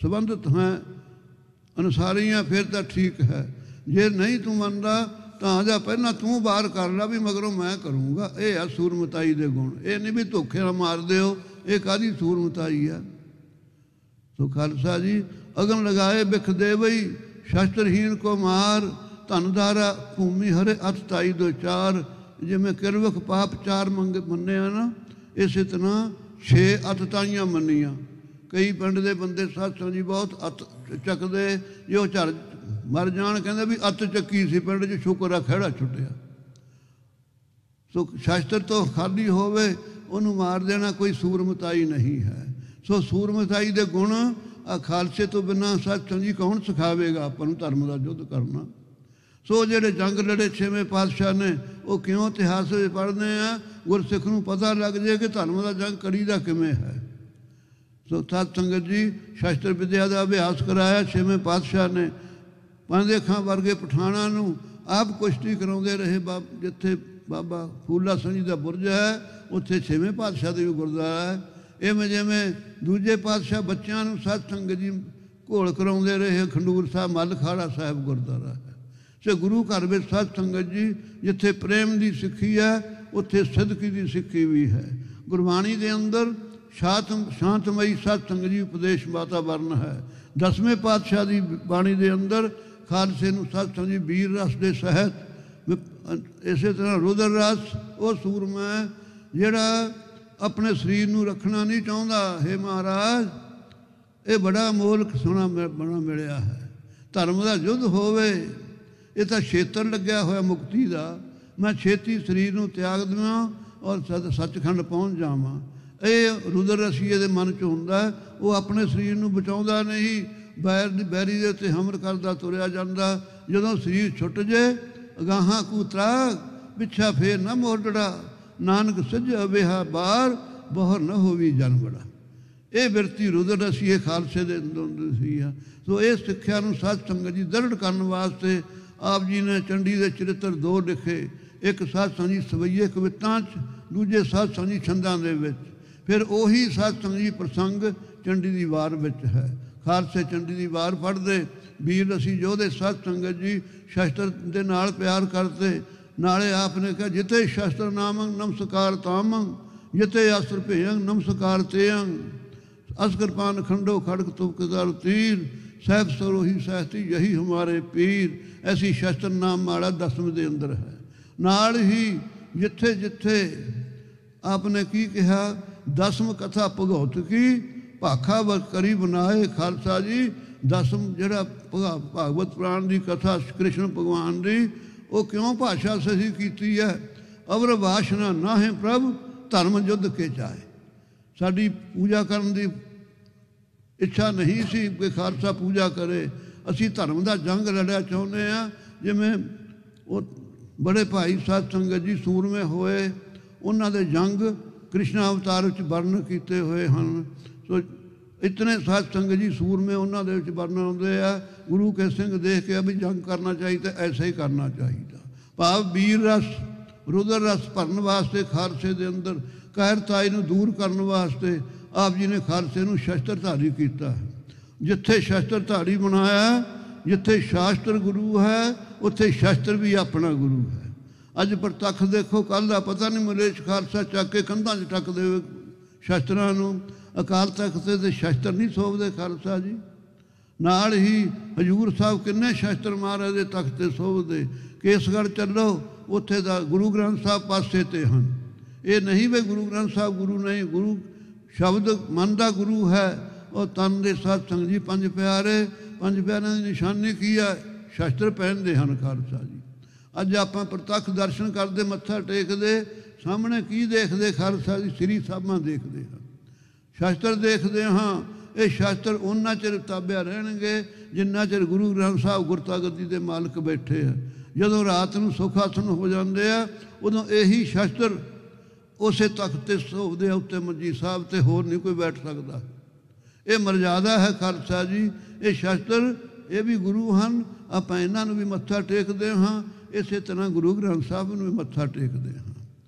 ਸੰਬੰਧਿਤ ਹੈ ਅਨੁਸਾਰੀਆਂ ਫਿਰ ਤਾਂ ਠੀਕ ਹੈ, ਜੇ ਨਹੀਂ ਤੂੰ ਮੰਨਦਾ ਤਾਂ ਆ ਜਾ ਪਹਿਲਾਂ ਤੂੰ ਬਾਹਰ ਕਰ ਲਾ ਵੀ ਮਗਰੋਂ ਮੈਂ ਕਰੂੰਗਾ। ਇਹ ਆ ਸੂਰਮਤਾਈ ਦੇ ਗੁਣ। ਇਹ ਨਹੀਂ ਵੀ ਧੋਖੇ ਨਾਲ ਮਾਰ ਦਿਓ, ਇਹ ਕਾਹਦੀ ਸੂਰਮਤਾਈ ਆ। ਸੋ ਖਾਲਸਾ ਜੀ ਅਗਨ ਲਗਾਏ ਬਿਖ ਦੇਵਈ, ਸ਼ਸਤਰਹੀਨ ਕੋ ਮਾਰ, ਧਨਦਾਰਾ ਭੂਮੀ ਹਰੇ ਅਤ ਤਾਈ ਦੋ ਚਾਰ। ਜਿਵੇਂ ਕਿਰਵਕ ਪਾਪ 4 ਮੰਨਿਆ ਨਾ, ਇਸੇ ਤਰ੍ਹਾਂ 6 ਅਤ ਤਾਈਆਂ ਮੰਨੀਆਂ। ਕਈ ਪਿੰਡ ਦੇ ਬੰਦੇ ਸਤਸੰਗ ਜੀ ਬਹੁਤ ਅਤ ਚੱਕਦੇ, ਜੇ ਉਹ ਝੜ ਮਰ ਜਾਣ ਕਹਿੰਦੇ ਵੀ ਅਤ ਚੱਕੀ ਸੀ ਪਿੰਡ 'ਚ, ਸ਼ੁਕਰ ਆ ਖਹਿੜਾ ਛੁੱਟਿਆ। ਸੋ ਸ਼ਸਤਰ ਤੋਂ ਖਾਲੀ ਹੋਵੇ ਉਹਨੂੰ ਮਾਰ ਦੇਣਾ ਕੋਈ ਸੂਰਮਤਾਈ ਨਹੀਂ ਹੈ। ਸੋ ਸੂਰਮਤਾਈ ਦੇ ਗੁਣ ਆ ਖਾਲਸੇ ਤੋਂ ਬਿਨਾਂ ਸਤਸੰਗ ਜੀ ਕੌਣ ਸਿਖਾਵੇਗਾ ਆਪਾਂ ਨੂੰ ਧਰਮ ਦਾ ਯੁੱਧ ਕਰਨਾ। ਸੋ ਜਿਹੜੇ ਜੰਗ ਲੜੇ 6ਵੇਂ ਪਾਤਸ਼ਾਹ ਨੇ ਉਹ ਕਿਉਂ ਇਤਿਹਾਸ ਵਿੱਚ ਪੜ੍ਹਦੇ ਆ, ਗੁਰਸਿੱਖ ਨੂੰ ਪਤਾ ਲੱਗ ਜਾਏ ਕਿ ਧਰਮ ਦਾ ਜੰਗ ਕਰੀਦਾ ਕਿਵੇਂ ਹੈ। ਸੋ ਸਤ ਸੰਗਤ ਜੀ ਸ਼ਸਤਰ ਵਿਦਿਆ ਦਾ ਅਭਿਆਸ ਕਰਾਇਆ 6ਵੇਂ ਪਾਤਸ਼ਾਹ ਨੇ। ਪੰਜ ਅੱਖਾਂ ਵਰਗੇ ਪਠਾਣਾਂ ਨੂੰ ਆਪ ਕੁਸ਼ਤੀ ਕਰਾਉਂਦੇ ਰਹੇ। ਜਿੱਥੇ ਬਾਬਾ ਫੂਲਾ ਸਿੰਘ ਜੀ ਦਾ ਬੁਰਜ ਹੈ ਉੱਥੇ 6ਵੇਂ ਪਾਤਸ਼ਾਹ ਦੇ ਵੀ ਗੁਰਦੁਆਰਾ ਹੈ। ਇਵੇਂ ਜਿਵੇਂ ਦੂਜੇ ਪਾਤਸ਼ਾਹ ਬੱਚਿਆਂ ਨੂੰ ਸਤ ਸੰਗਤ ਜੀ ਘੋਲ ਕਰਾਉਂਦੇ ਰਹੇ, ਖੰਡੂਰ ਸਾਹਿਬ ਮੱਲ ਖਾੜਾ ਸਾਹਿਬ ਗੁਰਦੁਆਰਾ ਹੈ। ਸੋ ਗੁਰੂ ਘਰ ਵਿੱਚ ਸਤ ਸੰਗਤ ਜੀ ਜਿੱਥੇ ਪ੍ਰੇਮ ਦੀ ਸਿੱਖੀ ਹੈ ਉੱਥੇ ਸਿਦਕੀ ਦੀ ਸਿੱਖੀ ਵੀ ਹੈ। ਗੁਰਬਾਣੀ ਦੇ ਅੰਦਰ ਸ਼ਾਂਤਮਈ ਸਤ ਸੰਗਤ ਜੀ ਉਪਦੇਸ਼ ਵਾਤਾਵਰਨ ਹੈ। 10ਵੇਂ ਪਾਤਸ਼ਾਹ ਦੀ ਬਾਣੀ ਦੇ ਅੰਦਰ ਖਾਲਸੇ ਨੂੰ ਸਤ ਸੰਗਤ ਜੀ ਵੀਰ ਰਸ ਦੇ ਸਹਿਤ, ਇਸੇ ਤਰ੍ਹਾਂ ਰੁਦਰ ਰਸ ਉਹ ਸੂਰਮਾ ਜਿਹੜਾ ਆਪਣੇ ਸਰੀਰ ਨੂੰ ਰੱਖਣਾ ਨਹੀਂ ਚਾਹੁੰਦਾ। ਹੇ ਮਹਾਰਾਜ ਇਹ ਬੜਾ ਮੋਲਕ ਸੋਹਣਾ ਬਣਾ ਮਿਲਿਆ ਹੈ। ਧਰਮ ਦਾ ਯੁੱਧ ਹੋਵੇ, ਇਹ ਤਾਂ ਖੇਤਰ ਲੱਗਿਆ ਹੋਇਆ ਮੁਕਤੀ ਦਾ। मैं छेती शरीर नूं त्याग देवां और सचखंड पहुँच जावां। ਇਹ ਰੁਦਰ ਰਸੀਏ ਦੇ ਮਨ 'ਚ ਹੁੰਦਾ, ਉਹ ਆਪਣੇ ਸਰੀਰ ਨੂੰ ਬਚਾਉਂਦਾ ਨਹੀਂ, ਬੈਰੀ ਦੇ ਉੱਤੇ ਹਮਲ ਕਰਦਾ ਤੁਰਿਆ ਜਾਂਦਾ। ਜਦੋਂ ਸਰੀਰ ਛੁੱਟ ਜੇ ਅਗਾਹਾਂ ਕੂ ਤਰਾਗ, ਪਿੱਛਾ ਫੇਰ ਨਾ ਮੋੜੜਾ, ਨਾਨਕ ਸੱਜਾ ਬਿਹਾ ਬਾਰ ਬਹੁਰ ਨਾ ਹੋਵੀ ਜਨਮੜਾ। ਇਹ ਬਿਰਤੀ ਰੁਦਰ ਰਸੀਏ ਖਾਲਸੇ ਦੇ ਅੰਦਰ ਸੀ ਆ। ਸੋ ਇਹ ਸਿੱਖਿਆ ਨੂੰ ਸਾਧ ਸੰਗਤ ਜੀ ਦ੍ਰਿੜ ਕਰਨ ਵਾਸਤੇ ਆਪ ਜੀ ਨੇ ਚੰਡੀ ਦੇ ਚਰਿੱਤਰ ਦੋ ਲਿਖੇ, ਇੱਕ ਸਾਧ ਸੰਗਤ ਜੀ ਸਵਈਏ ਕਵਿਤਾਂ 'ਚ, ਦੂਜੇ ਸਾਧ ਸੰਗਤ ਜੀ ਛੰਦਾਂ ਦੇ ਵਿੱਚ। ਫਿਰ ਉਹੀ ਸਾਧ ਸੰਗਤ ਜੀ ਪ੍ਰਸੰਗ ਚੰਡੀ ਦੀ ਵਾਰ ਵਿੱਚ ਹੈ। ਖਾਲਸੇ ਚੰਡੀ ਦੀ ਵਾਰ ਪੜ੍ਹਦੇ ਵੀਰ ਅਸੀਂ ਯੋਧੇ ਸਾਧ ਸੰਗਤ ਜੀ ਸ਼ਸਤਰ ਦੇ ਨਾਲ ਪਿਆਰ ਕਰਦੇ। ਨਾਲੇ ਆਪ ਨੇ ਕਿਹਾ ਜਿੱਥੇ ਸ਼ਸਤਰ ਨਾਮੰ ਨਮਸਕਾਰ ਤਾਮੰ, ਜਿੱਥੇ ਅਸਤਰ ਭੇਯੰ ਨਮਸਕਾਰ ਤੇਯੰ, ਅਸਕਰਪਾਨ ਖੰਡੋ ਖੜਕ ਤੁਪਕ ਦਰ ਤੀਰ, ਸਹਿਬ ਸरोही ਸਹਿਤੀ ਯਹੀ ਹਮਾਰੇ ਪੀਰ। ਐਸੀ ਸ਼ਸਤਰ ਨਾਮ ਮਾਲਾ ਦਸਮ ਦੇ ਅੰਦਰ ਹੈ। ਨਾਲ ਹੀ ਜਿੱਥੇ ਜਿੱਥੇ ਆਪ ਨੇ ਕੀ ਕਿਹਾ, ਦਸਮ ਕਥਾ ਭਗਉਤ ਕੀ ਭਾਖਾ ਵਰ ਕਰੀ ਬਣਾਏ। ਖਾਲਸਾ ਜੀ ਦਸਮ ਜਿਹੜਾ ਭਾਗਵਤ ਪੁਰਾਣ ਦੀ ਕਥਾ ਕ੍ਰਿਸ਼ਨ ਭਗਵਾਨ ਦੀ, ਉਹ ਕਿਉਂ ਭਾਸ਼ਾ ਸਹੀ ਕੀਤੀ ਹੈ? ਅਵਰ ਵਾਸ਼ਨਾ ਨਾਹੇ ਪ੍ਰਭ ਧਰਮ ਯੁੱਧ ਕੇ ਚਾਹੇ। ਸਾਡੀ ਪੂਜਾ ਕਰਨ ਦੀ ਇੱਛਾ ਨਹੀਂ ਸੀ ਕਿ ਖਾਲਸਾ ਪੂਜਾ ਕਰੇ, ਅਸੀਂ ਧਰਮ ਦਾ ਜੰਗ ਲੜਿਆ ਚਾਹੁੰਦੇ ਹਾਂ। ਜਿਵੇਂ ਉਹ ਬੜੇ ਭਾਈ ਸਾਧ ਸੰਗਤ ਜੀ ਸੂਰਮੇ ਹੋਏ, ਉਹਨਾਂ ਦੇ ਜੰਗ ਕ੍ਰਿਸ਼ਨ ਅਵਤਾਰ ਵਿੱਚ ਵਰਣਨ ਕੀਤੇ ਹੋਏ ਹਨ। ਸੋ ਇਤਨੇ ਸਾਧ ਸੰਗਤ ਜੀ ਸੂਰਮੇ ਉਹਨਾਂ ਦੇ ਵਿੱਚ ਵਰਣਨ ਆਉਂਦੇ ਆ। ਗੁਰੂ ਕੇ ਸਿੰਘ ਦੇਖ ਕੇ ਵੀ ਜੰਗ ਕਰਨਾ ਚਾਹੀਦਾ, ਐਸਾ ਹੀ ਕਰਨਾ ਚਾਹੀਦਾ। ਭਾਵ ਵੀਰ ਰਸ ਰੁਦਰ ਰਸ ਭਰਨ ਵਾਸਤੇ ਖਾਲਸੇ ਦੇ ਅੰਦਰ ਕਾਇਰਤਾਈ ਨੂੰ ਦੂਰ ਕਰਨ ਵਾਸਤੇ ਆਪ ਜੀ ਨੇ ਖਾਲਸੇ ਨੂੰ ਸ਼ਸਤਰਧਾਰੀ ਕੀਤਾ ਹੈ। ਜਿੱਥੇ ਸ਼ਸਤਰਧਾਰੀ ਬਣਾਇਆ, ਜਿੱਥੇ ਸ਼ਾਸਤਰ ਗੁਰੂ ਹੈ, ਉੱਥੇ ਸ਼ਸਤਰ ਵੀ ਆਪਣਾ ਗੁਰੂ ਹੈ। ਅੱਜ ਪ੍ਰਤੱਖ ਦੇਖੋ, ਕੱਲ੍ਹ ਦਾ ਪਤਾ ਨਹੀਂ ਮਲੇਸ਼ ਖਾਲਸਾ ਚੱਕ ਕੇ ਕੰਧਾਂ 'ਚ ਟੱਕਦੇ ਹੋਏ ਸ਼ਸਤਰਾਂ ਨੂੰ। ਅਕਾਲ ਤਖਤ 'ਤੇ ਸ਼ਸਤਰ ਨਹੀਂ ਸੋਭਦੇ ਖਾਲਸਾ ਜੀ। ਨਾਲ ਹੀ ਹਜ਼ੂਰ ਸਾਹਿਬ ਕਿੰਨੇ ਸ਼ਸਤਰ ਮਹਾਰਾਜ ਦੇ ਤਖਤ 'ਤੇ ਸੋਭਦੇ। ਕੇਸਗੜ੍ਹ ਚੱਲੋ, ਉੱਥੇ ਦਾ ਗੁਰੂ ਗ੍ਰੰਥ ਸਾਹਿਬ ਪਾਸੇ 'ਤੇ ਹਨ। ਇਹ ਨਹੀਂ ਵੀ ਗੁਰੂ ਗ੍ਰੰਥ ਸਾਹਿਬ ਗੁਰੂ ਨਹੀਂ, ਗੁਰੂ ਸ਼ਬਦ ਮਨ ਦਾ ਗੁਰੂ ਹੈ। ਉਹ ਤਨ ਦੇ ਸਾਧ ਸੰਗਤ ਜੀ ਪੰਜ ਪਿਆਰੇ, ਪੰਜ ਪਿਆਰਿਆਂ ਦੀ ਨਿਸ਼ਾਨੀ ਕੀ ਹੈ? ਸ਼ਸਤਰ ਪਹਿਨਦੇ ਹਨ ਖਾਲਸਾ ਜੀ। ਅੱਜ ਆਪਾਂ ਪ੍ਰਤੱਖ ਦਰਸ਼ਨ ਕਰਦੇ, ਮੱਥਾ ਟੇਕਦੇ, ਸਾਹਮਣੇ ਕੀ ਦੇਖਦੇ? ਖਾਲਸਾ ਜੀ ਸ੍ਰੀ ਸਾਹਿਬਾਂ ਦੇਖਦੇ ਹਾਂ, ਸ਼ਸਤਰ ਦੇਖਦੇ ਹਾਂ। ਇਹ ਸ਼ਸਤਰ ਉਹਨਾਂ ਚਿਰ ਤਾਬਿਆ ਰਹਿਣਗੇ ਜਿੰਨਾ ਚਿਰ ਗੁਰੂ ਗ੍ਰੰਥ ਸਾਹਿਬ ਗੁਰਤਾ ਗੱਦੀ ਦੇ ਮਾਲਕ ਬੈਠੇ ਆ। ਜਦੋਂ ਰਾਤ ਨੂੰ ਸੁਖ ਆਸਣ ਹੋ ਜਾਂਦੇ ਆ, ਉਦੋਂ ਇਹੀ ਸ਼ਸਤਰ ਉਸੇ ਤਖਤ 'ਤੇ ਸੋਭਦੇ ਆ, ਉੱਤੇ ਮੰਜੀ ਸਾਹਿਬ 'ਤੇ, ਹੋਰ ਨਹੀਂ ਕੋਈ ਬੈਠ ਸਕਦਾ। ਇਹ ਮਰਜ਼ਾਦਾ ਹੈ ਖਾਲਸਾ ਜੀ। ਇਹ ਸ਼ਸਤਰ ਇਹ ਵੀ ਗੁਰੂ ਹਨ, ਆਪਾਂ ਇਹਨਾਂ ਨੂੰ ਵੀ ਮੱਥਾ ਟੇਕਦੇ ਹਾਂ। ਇਸੇ ਤਰ੍ਹਾਂ ਗੁਰੂ ਗ੍ਰੰਥ ਸਾਹਿਬ ਨੂੰ ਵੀ ਮੱਥਾ ਟੇਕਦੇ ਹਾਂ।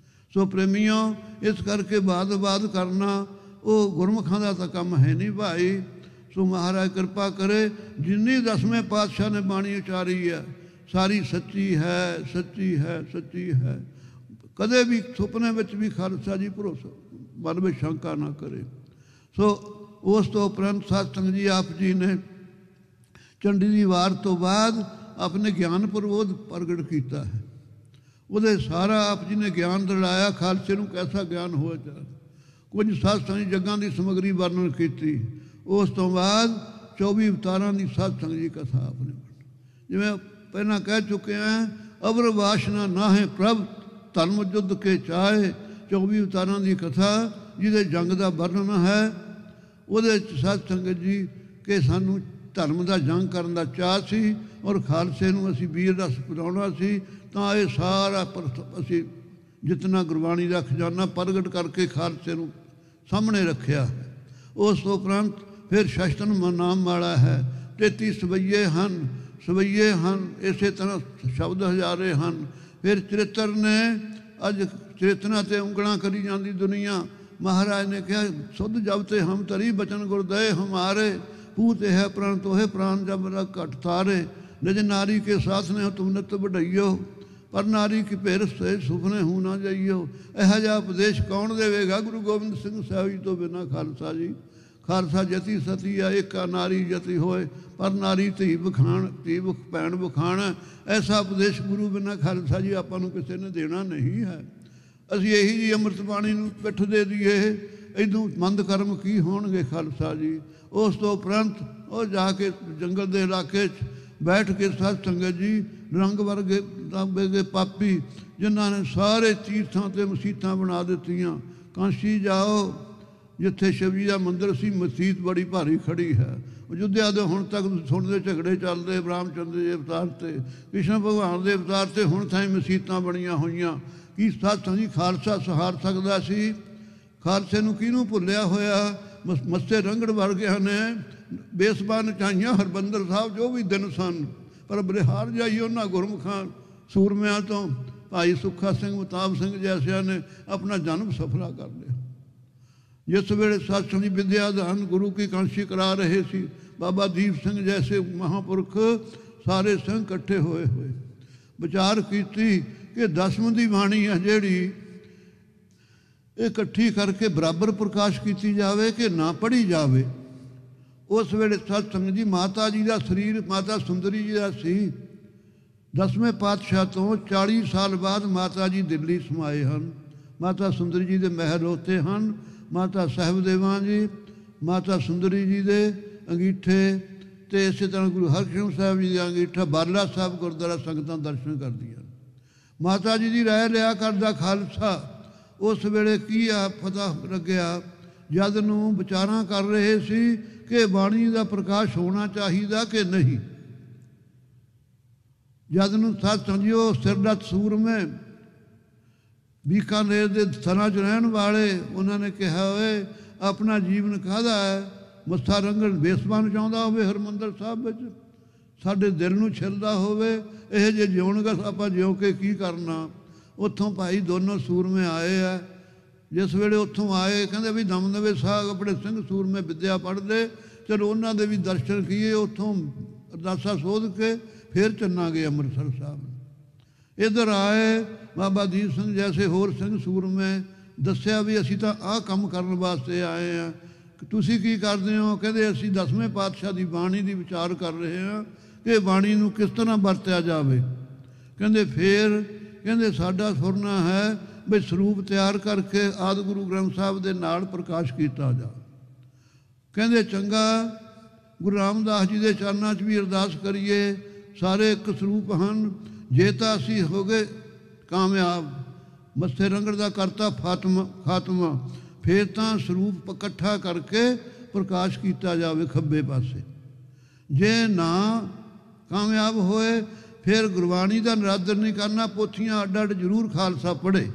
ਸੋ ਪ੍ਰੇਮੀਓ, ਇਸ ਕਰਕੇ ਬਾਦ ਕਰਨਾ ਉਹ ਗੁਰਮੁਖਾਂ ਦਾ ਤਾਂ ਕੰਮ ਹੈ ਨਹੀਂ ਭਾਈ। ਸੋ ਮਹਾਰਾਜ ਕਿਰਪਾ ਕਰੇ, ਜਿੰਨੀ ਦਸਵੇਂ ਪਾਤਸ਼ਾਹ ਨੇ ਬਾਣੀ ਉਚਾਰੀ ਹੈ ਸਾਰੀ ਸੱਚੀ ਹੈ, ਸੱਚੀ ਹੈ, ਸੱਚੀ ਹੈ। ਕਦੇ ਵੀ ਸੁਪਨੇ ਵਿੱਚ ਵੀ ਖਾਲਸਾ ਜੀ ਭਰੋਸਾ ਮਨ ਵਿੱਚ ਸ਼ੰਕਾ ਨਾ ਕਰੇ। ਸੋ ਉਸ ਤੋਂ ਉਪਰੰਤ ਸਾਧ ਸੰਗਤ ਜੀ ਆਪ ਜੀ ਨੇ ਚੰਡੀ ਦੀ ਵਾਰ ਤੋਂ ਬਾਅਦ ਆਪਣੇ ਗਿਆਨ ਪ੍ਰਬੋਧ ਪ੍ਰਗਟ ਕੀਤਾ ਹੈ। ਉਹਦੇ ਸਾਰਾ ਆਪ ਜੀ ਨੇ ਗਿਆਨ ਦਿਲਾਇਆ, ਖਾਲਸੇ ਨੂੰ ਕੈਸਾ ਗਿਆਨ ਹੋਇਆ ਜਾ। ਕੁਝ ਸਾਧ ਸੰਗਤ ਜੱਗਾਂ ਦੀ ਸਮੱਗਰੀ ਵਰਣਨ ਕੀਤੀ। ਉਸ ਤੋਂ ਬਾਅਦ 24 ਅਵਤਾਰਾਂ ਦੀ ਸਾਧ ਸੰਗਤ ਜੀ ਕਥਾ ਆਪਣੇ ਜਿਵੇਂ ਪਹਿਲਾਂ ਕਹਿ ਚੁੱਕੇ ਹਾਂ, ਅਵਰ ਵਾਸ਼ਨਾ ਨਾਹੇ ਪ੍ਰਭ ਧਰਮ ਯੁੱਧ ਕੇ ਚਾਹੇ। 24 ਅਵਤਾਰਾਂ ਦੀ ਕਥਾ ਜਿਹਦੇ ਜੰਗ ਦਾ ਵਰਣਨ ਹੈ। ਉਹਦੇ 'ਚ ਸਾਧ ਸੰਗਤ ਜੀ ਕਿ ਸਾਨੂੰ ਧਰਮ ਦਾ ਜੰਗ ਕਰਨ ਦਾ ਚਾਅ ਸੀ ਔਰ ਖਾਲਸੇ ਨੂੰ ਅਸੀਂ ਵੀਰ ਰਸ ਪਿਲਾਉਣਾ ਸੀ। ਤਾਂ ਇਹ ਸਾਰਾ ਅਸੀਂ ਜਿਤਨਾ ਗੁਰਬਾਣੀ ਦਾ ਖਜ਼ਾਨਾ ਪ੍ਰਗਟ ਕਰਕੇ ਖਾਲਸੇ ਨੂੰ ਸਾਹਮਣੇ ਰੱਖਿਆ। ਉਸ ਤੋਂ ਉਪਰੰਤ ਫਿਰ ਸ਼ਸਤਰ ਨਾਮ ਵਾਲਾ ਹੈ। 33 ਸਵਈਏ ਹਨ, ਸਵਈਏ ਹਨ, ਇਸੇ ਤਰ੍ਹਾਂ ਸ਼ਬਦ ਹਜ਼ਾਰੇ ਹਨ। ਫਿਰ ਚਰਿੱਤਰ ਨੇ, ਅੱਜ ਚਰਿੱਤਰਾਂ 'ਤੇ ਉਂਗਲਾਂ ਕਰੀ ਜਾਂਦੀ ਦੁਨੀਆ। ਮਹਾਰਾਜ ਨੇ ਕਿਹਾ ਸੁਧ ਜਬ ਤੇ ਹਮ ਤਰੀ ਬਚਨ ਗੁਰਦਏ ਹਮਾਰੇ, ਪੂਤ ਹੈ ਪ੍ਰਾਣ ਤੋਹੇ ਪ੍ਰਾਣ ਜਬ ਰਗ ਘਟ ਤਾਰੇ। ਨਿਜ ਨਾਰੀ ਕੇ ਸਾਥ ਨੇ ਤੁਮ ਨਿਤ ਵਡਈਓ, ਪਰ ਨਾਰੀ ਕੀ ਭੇਰ ਸੇ ਸੁਪਨੇ ਹੂ ਨਾ ਜਾਈਓ। ਇਹੋ ਜਿਹਾ ਉਪਦੇਸ਼ ਕੌਣ ਦੇਵੇਗਾ? ਗੁਰੂ ਗੋਬਿੰਦ ਸਿੰਘ ਸਾਹਿਬ ਜੀ ਤੋਂ ਬਿਨਾਂ ਖਾਲਸਾ ਜੀ। ਖਾਲਸਾ ਜਤੀ ਸਤੀ ਆ ਏਕਾ ਨਾਰੀ ਜਤੀ ਹੋਏ, ਪਰ ਨਾਰੀ ਧੀ ਬਖਾਣ, ਧੀ ਭੈਣ ਬਖਾਣ। ਐਸਾ ਉਪਦੇਸ਼ ਗੁਰੂ ਬਿਨਾਂ ਖਾਲਸਾ ਜੀ ਆਪਾਂ ਨੂੰ ਕਿਸੇ ਨੇ ਦੇਣਾ ਨਹੀਂ ਹੈ। ਅਸੀਂ ਇਹੀ ਜੀ ਅੰਮ੍ਰਿਤ ਬਾਣੀ ਨੂੰ ਪਿੱਠ ਦੇ ਦਈਏ, ਇਦੋਂ ਮੰਦ ਕਰਮ ਕੀ ਹੋਣਗੇ ਖਾਲਸਾ ਜੀ। ਉਸ ਤੋਂ ਉਪਰੰਤ ਉਹ ਜਾ ਕੇ ਜੰਗਲ ਦੇ ਇਲਾਕੇ 'ਚ बैठ के साध संगत जी रंग वर्गे के पापी जिन्हों ने सारे तीर्थां ते मसीतां बना दित्तियां। काशी जाओ जिथे शिव जी का मंदिर सी, मसीत बड़ी भारी खड़ी है। अयोध्या के हुण तक सुनते झगड़े चलते रामचंद्र के अवतार से, कृष्ण भगवान के अवतार से हुण ताईं मसीतां बणियां होईयां। की साधु जी खालसा सहार सकदा सी? खालसे नूं किहनूं भुल्लिया होया? मस्से रंगड़ वर्गियां ने बेसबा नचाइयां हरबंदर साहब जो भी दिन सन, पर बलिहार जाइए उन्हां गुरमुखां सूरमियां तो भाई सुखा सिंह मुताब सिंह जैसिया ने अपना जन्म सफला कर लिया। जिस वेले सत्संग जी विद्यादान गुरु की कांशी करा रहे सी, बाबा दीप सिंह जैसे महापुरख सारे संघ इकट्ठे होए हुए विचार कीती कि दसवीं दी बाणी है जिहड़ी इकट्ठी करके बराबर प्रकाश की जाए कि ना पढ़ी जाए। उस वेले सत्संग जी माता जी का शरीर माता सुंदरी जी का सी। 10वें पातशाह तो 40 साल बाद माता जी दिल्ली समाए हैं। माता सुंदरी जी के महल होते हैं। माता साहिबदेवां जी माता सुंदरी जी के अंगीठे तो इस तरह गुरु हरकृष्ण साहब जी का अंगीठा बाला साहब गुरुद्वारा संगतां दर्शन करदियां। माता जी की राय लिया करदा खालसा उस वेले की आ पता लग्या जद नूं विचारां कर रहे सी कि बाणी का प्रकाश होना चाहिए कि नहीं। जद नूं सत्संग जी वो सिरदत सूर में बीकानेर के थना च रहन वाले उन्होंने कहा होए अपना जीवन काहदा है? मस्था रंगण बेसबान चाहता हो हरमंदर साहब विच साडे दिल नूं छिलदा होवे इहो जे जिउणगा आपां जिउ के की करना। उत्थों भाई दोनों सूरमे आए है। जिस वेले उत्थों आए कहते भी दमदमे साहब अपने सिंह सूरमे विद्या पढ़ते चलो उन्होंने भी दर्शन किए। उत्थों अरदासा सोध के फिर चन्नागे अमृतसर साहब। इधर आए बाबा दीप सिंह जैसे होर सिंह सूरमे दस्या भी असी तो आह काम करने वास्ते आए हैं। तुसी की करते हो? कहते असी 10वें पातशाह की बाणी की विचार कर रहे हैं कि बाणी नूं किस तरह वरत्या जाए। कहते फिर कहते साडा सुरना है भी स्वरूप तैयार करके आदि गुरु ग्रंथ साहब के नाल प्रकाश किया जा। कहते चंगा गुरु रामदास जी के चरणों च भी अरदास करिए। सारे एक स्वरूप हैं। जे तो असी हो गए कामयाब मस्थे रंगड़ का करता खात्मा फिर तो स्वरूप इकट्ठा करके प्रकाश किया जाए खब्बे पासे। जे ना कामयाब होए फिर गुरबाणी का निरादर नहीं करना। पोथियां अड्ड अड्ड जरूर खालसा पढ़े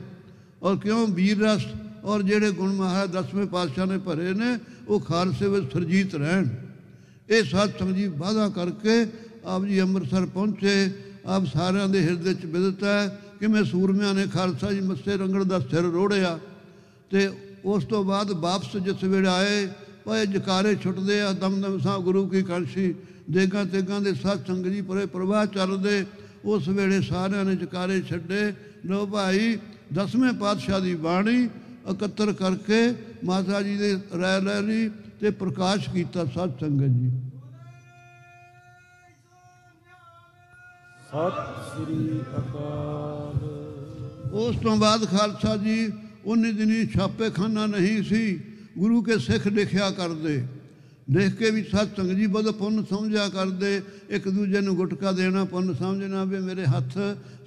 और क्यों वीर रस और जेड़े गुण महाराज 10वें पातशाह ने भरे ने वो खालसे में सरजीत रहन। ये सत्संग जी वादा करके आप जी अमृतसर पहुँचे। आप सारे के हिरदे च बिदत है कि मैं सूरमिया ने खालसा जी मस्से रंगड़ का सिर रोड़िया। तो उस तो बाद वापस जिस वेले आए भाई जकारे छुटते आ दमदम साह गुरु की कांशी देगा तेगा के सत्संग जी परे प्रवाह चलते। उस वेले सारे ने जकारे छड्डे। लो भाई 10वें पातशाह की बाणी इकत्र करके माता जी ने राय लै ली तो प्रकाश किया सत्संगत जी। सत श्री अकाल। उस तो बाद खालसा जी उन्नी दिनी छापे खाना नहीं सी। गुरु के सिख लिखिया करते लिख के भी सत्संग जी बद पुन समझा करते। एक दूजे को गुटका देना पुन समझना भी मेरे हथ